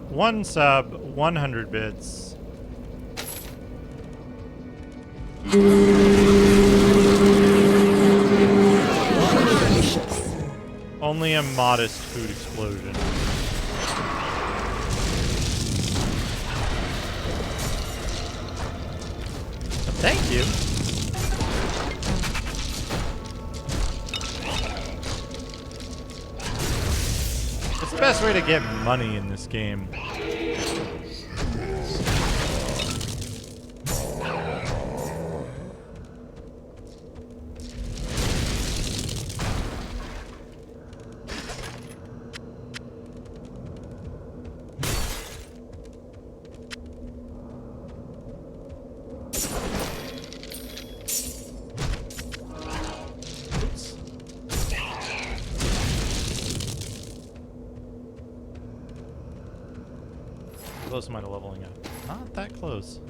1 sub, 100 bits. Only a modest food explosion. Thank you. It's the best way to get money in this game. Close am I to leveling up? Not that close.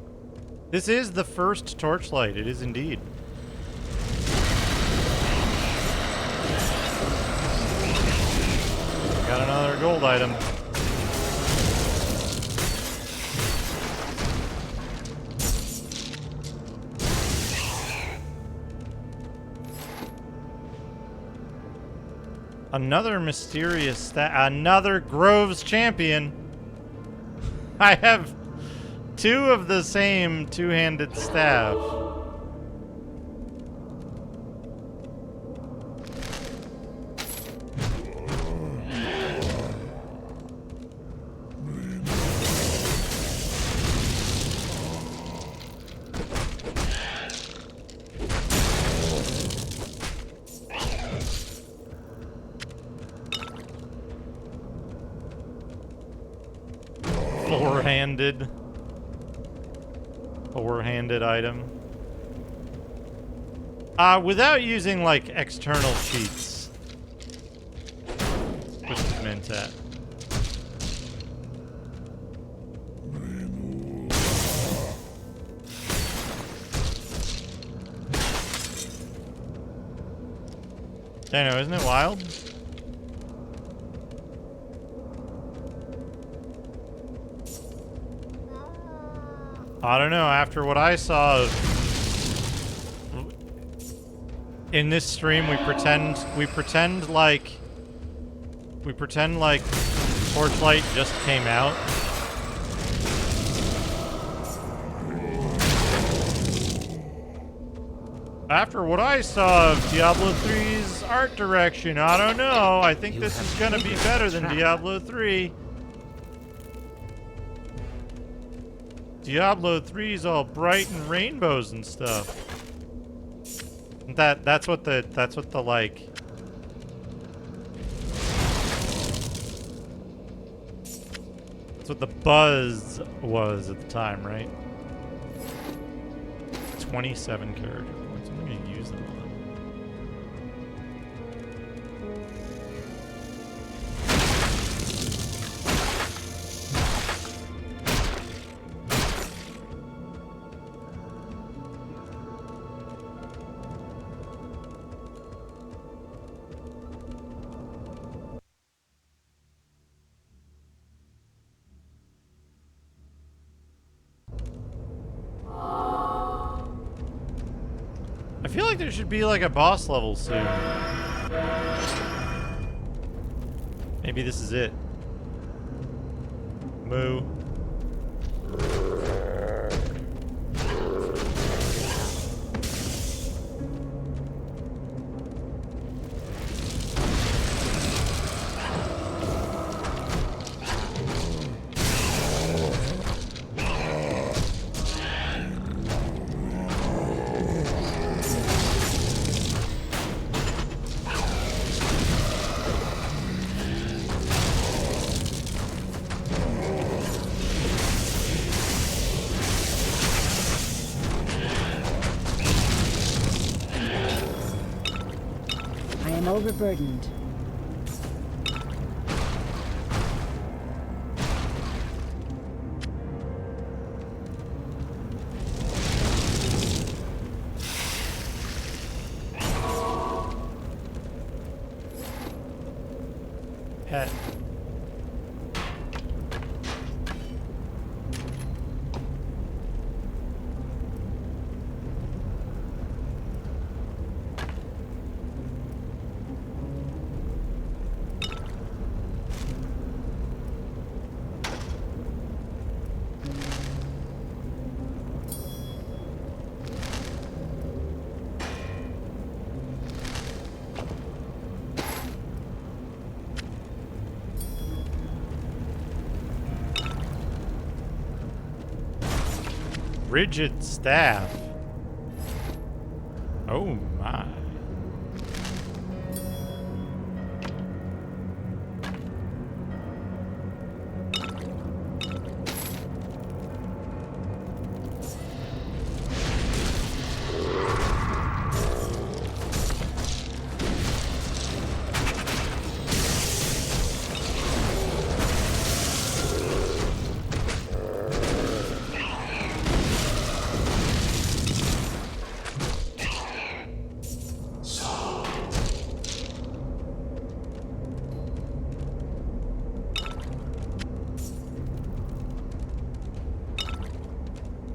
This is the first Torchlight. It is indeed. Got another gold item. Another mysterious another Groves champion. I have 2 of the same two-handed staff. Four-handed item. Without using, like, external cheats. Which is meant at. I know, isn't it wild? I don't know, after what I saw in this stream, we pretend like Torchlight just came out. After what I saw of Diablo 3's art direction, I don't know. I think this is gonna be better than Diablo 3. Diablo 3 is all bright and rainbows and stuff. That's what the like. That's what the buzz was at the time, right? 27 character points. I'm gonna use them all. I feel like there should be like a boss level soon. Maybe this is it. Moo. Overburdened. Pet. Rigid staff. Oh my.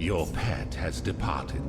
Your pet has departed.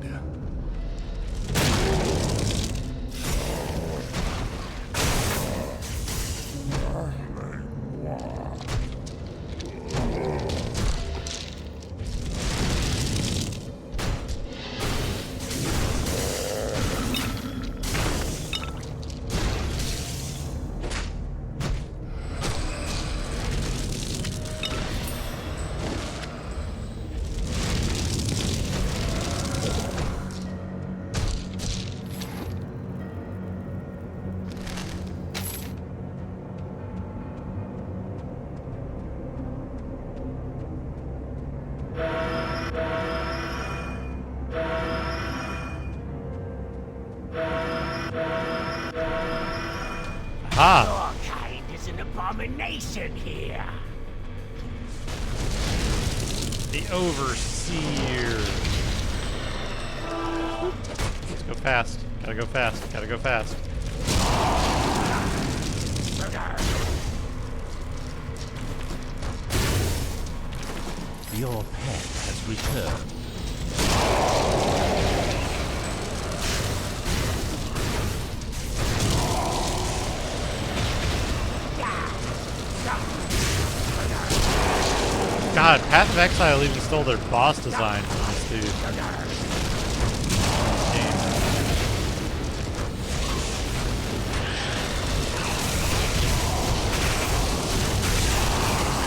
Your kind is an abomination here. The Overseer. Let's go fast. Gotta go fast. Gotta go fast. Your pet has returned. God, Path of Exile even stole their boss design from this dude.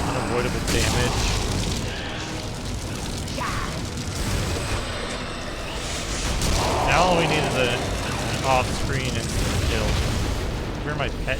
Unavoidable damage. Now all we need is an off-screen and kill. Where's my pet?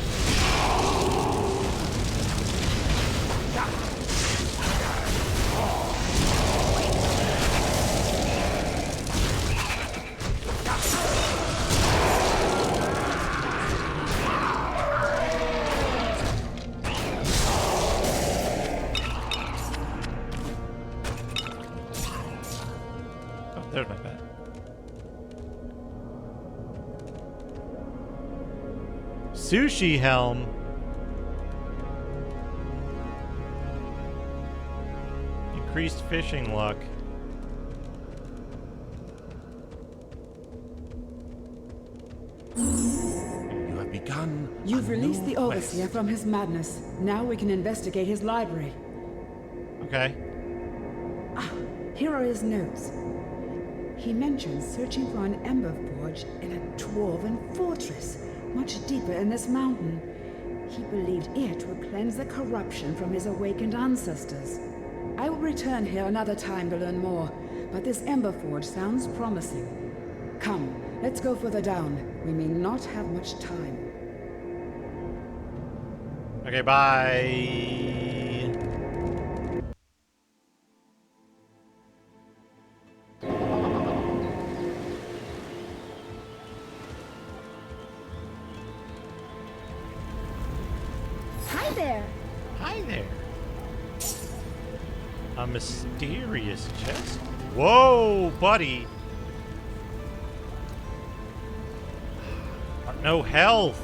There's my pet. Sushi helm. Increased fishing luck. You have begun. You've released the Overseer from his madness. Now we can investigate his library. Okay. Here are his notes. He mentions searching for an ember forge in a dwarven fortress, much deeper in this mountain. He believed it would cleanse the corruption from his awakened ancestors. I will return here another time to learn more, but this ember forge sounds promising. Come, let's go further down. We may not have much time. Okay, bye. Hi there. Hi there. A mysterious chest. Whoa, buddy. No health.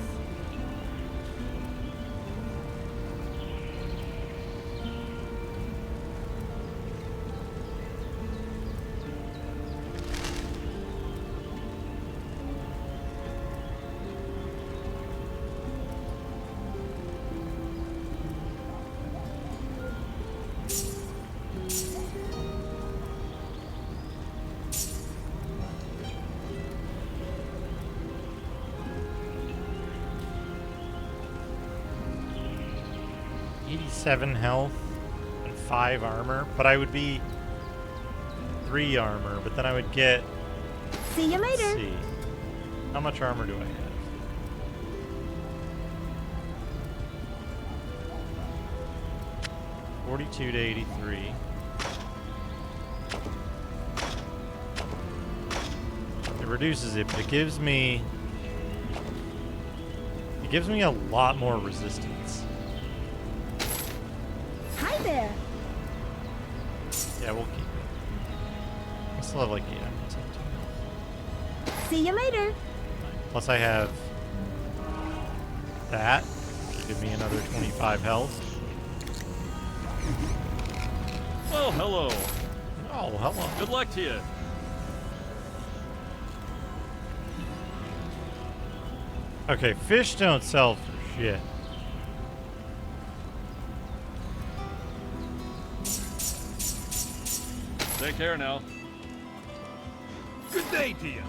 Seven health and 5 armor, but I would be 3 armor, but then I would get. See you later. Let's see. How much armor do I have? $42 to 83. It reduces it, but it gives me a lot more resistance. Hi there. Yeah, we'll keep it. I still have like 8 emeralds. See you later. Plus I have that. Give me another 25 health. Well, hello. Oh, hello. Good luck to you. Okay, fish don't sell for shit. Take care now. Good day to you.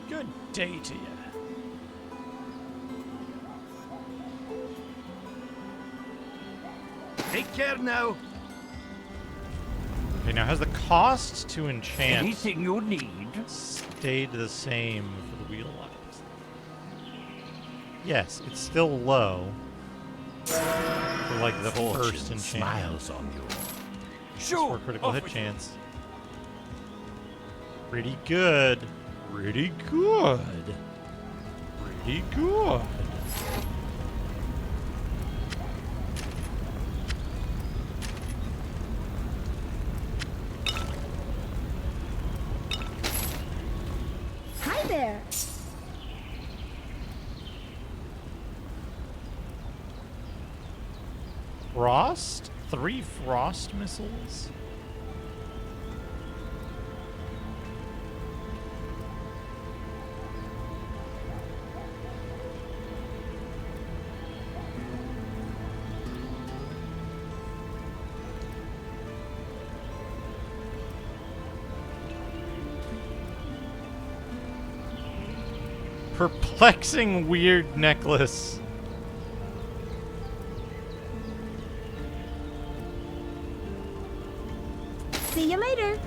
Good day to you. Take care now. Okay, now has the cost to enchant anything you need stayed the same for the wheel lives? Yes, it's still low. For like the first enchantment. Smiles on you. Sure. For critical hit chance. Pretty good. Pretty good. Pretty good. Hi there. Frost? 3 frost missiles? Perplexing weird necklace. See you later.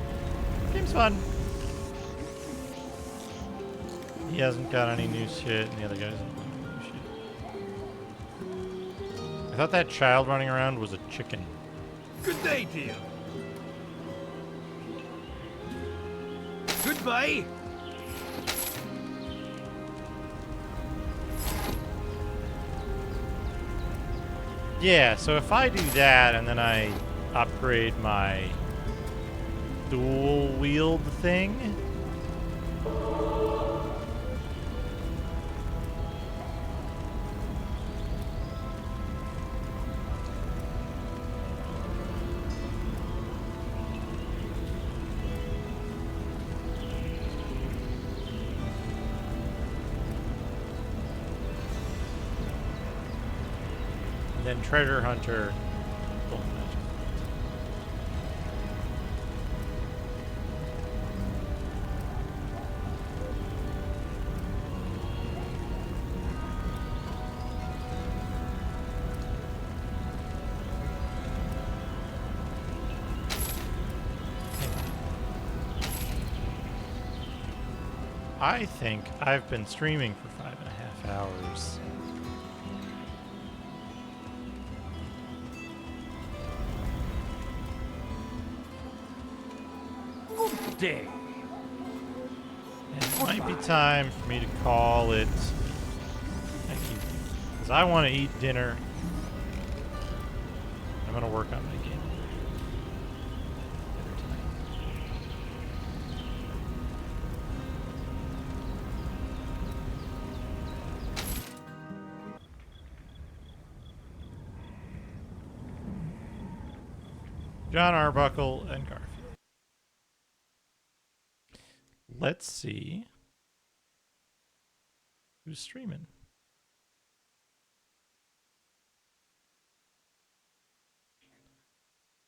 Game's fun. He hasn't got any new shit, and the other guy doesn't got any new shit. I thought that child running around was a chicken. Good day to you. Goodbye. Yeah, so if I do that and then I upgrade my dual wield thing. Then treasure hunter. I think I've been streaming for 5.5 hours. Good day. And it might be time for me to call it. Because I want to eat dinner. I'm going to work on my game. John Arbuckle and Garfield. Let's see who's streaming.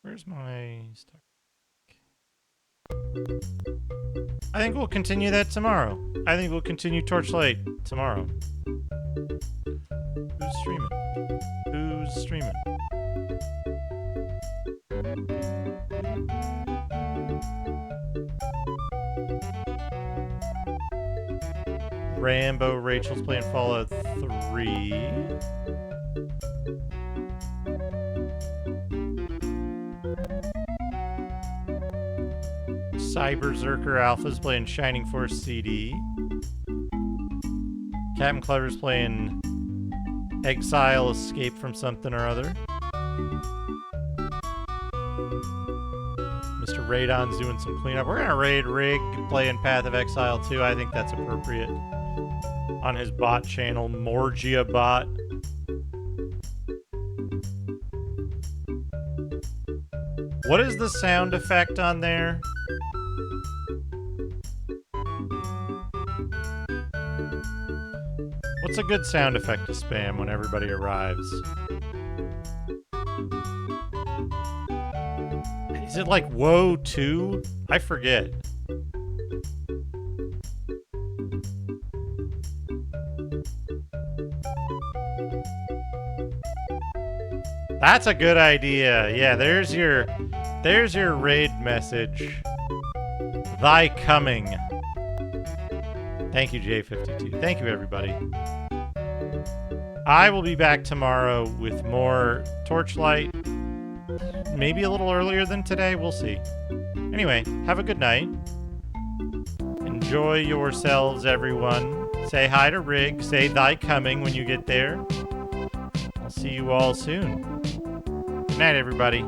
Where's my stuff? I think we'll continue that tomorrow. I think we'll continue Torchlight tomorrow. Who's streaming? Who's streaming? Rambo, Rachel's playing Fallout 3. Cyberzerker Alpha's playing Shining Force CD. Captain Clever's playing Exile Escape from something or other. Mr. Radon's doing some cleanup. We're gonna raid Rig playing Path of Exile 2. I think that's appropriate. On his bot channel, Morgia Bot. What is the sound effect on there? What's a good sound effect to spam when everybody arrives? Is it like Whoa 2? I forget. That's a good idea. Yeah, there's your raid message. Thy coming. Thank you, J52. Thank you, everybody. I will be back tomorrow with more Torchlight. Maybe a little earlier than today. We'll see. Anyway, have a good night. Enjoy yourselves, everyone. Say hi to Rig. Say thy coming when you get there. I'll see you all soon. Good night, everybody.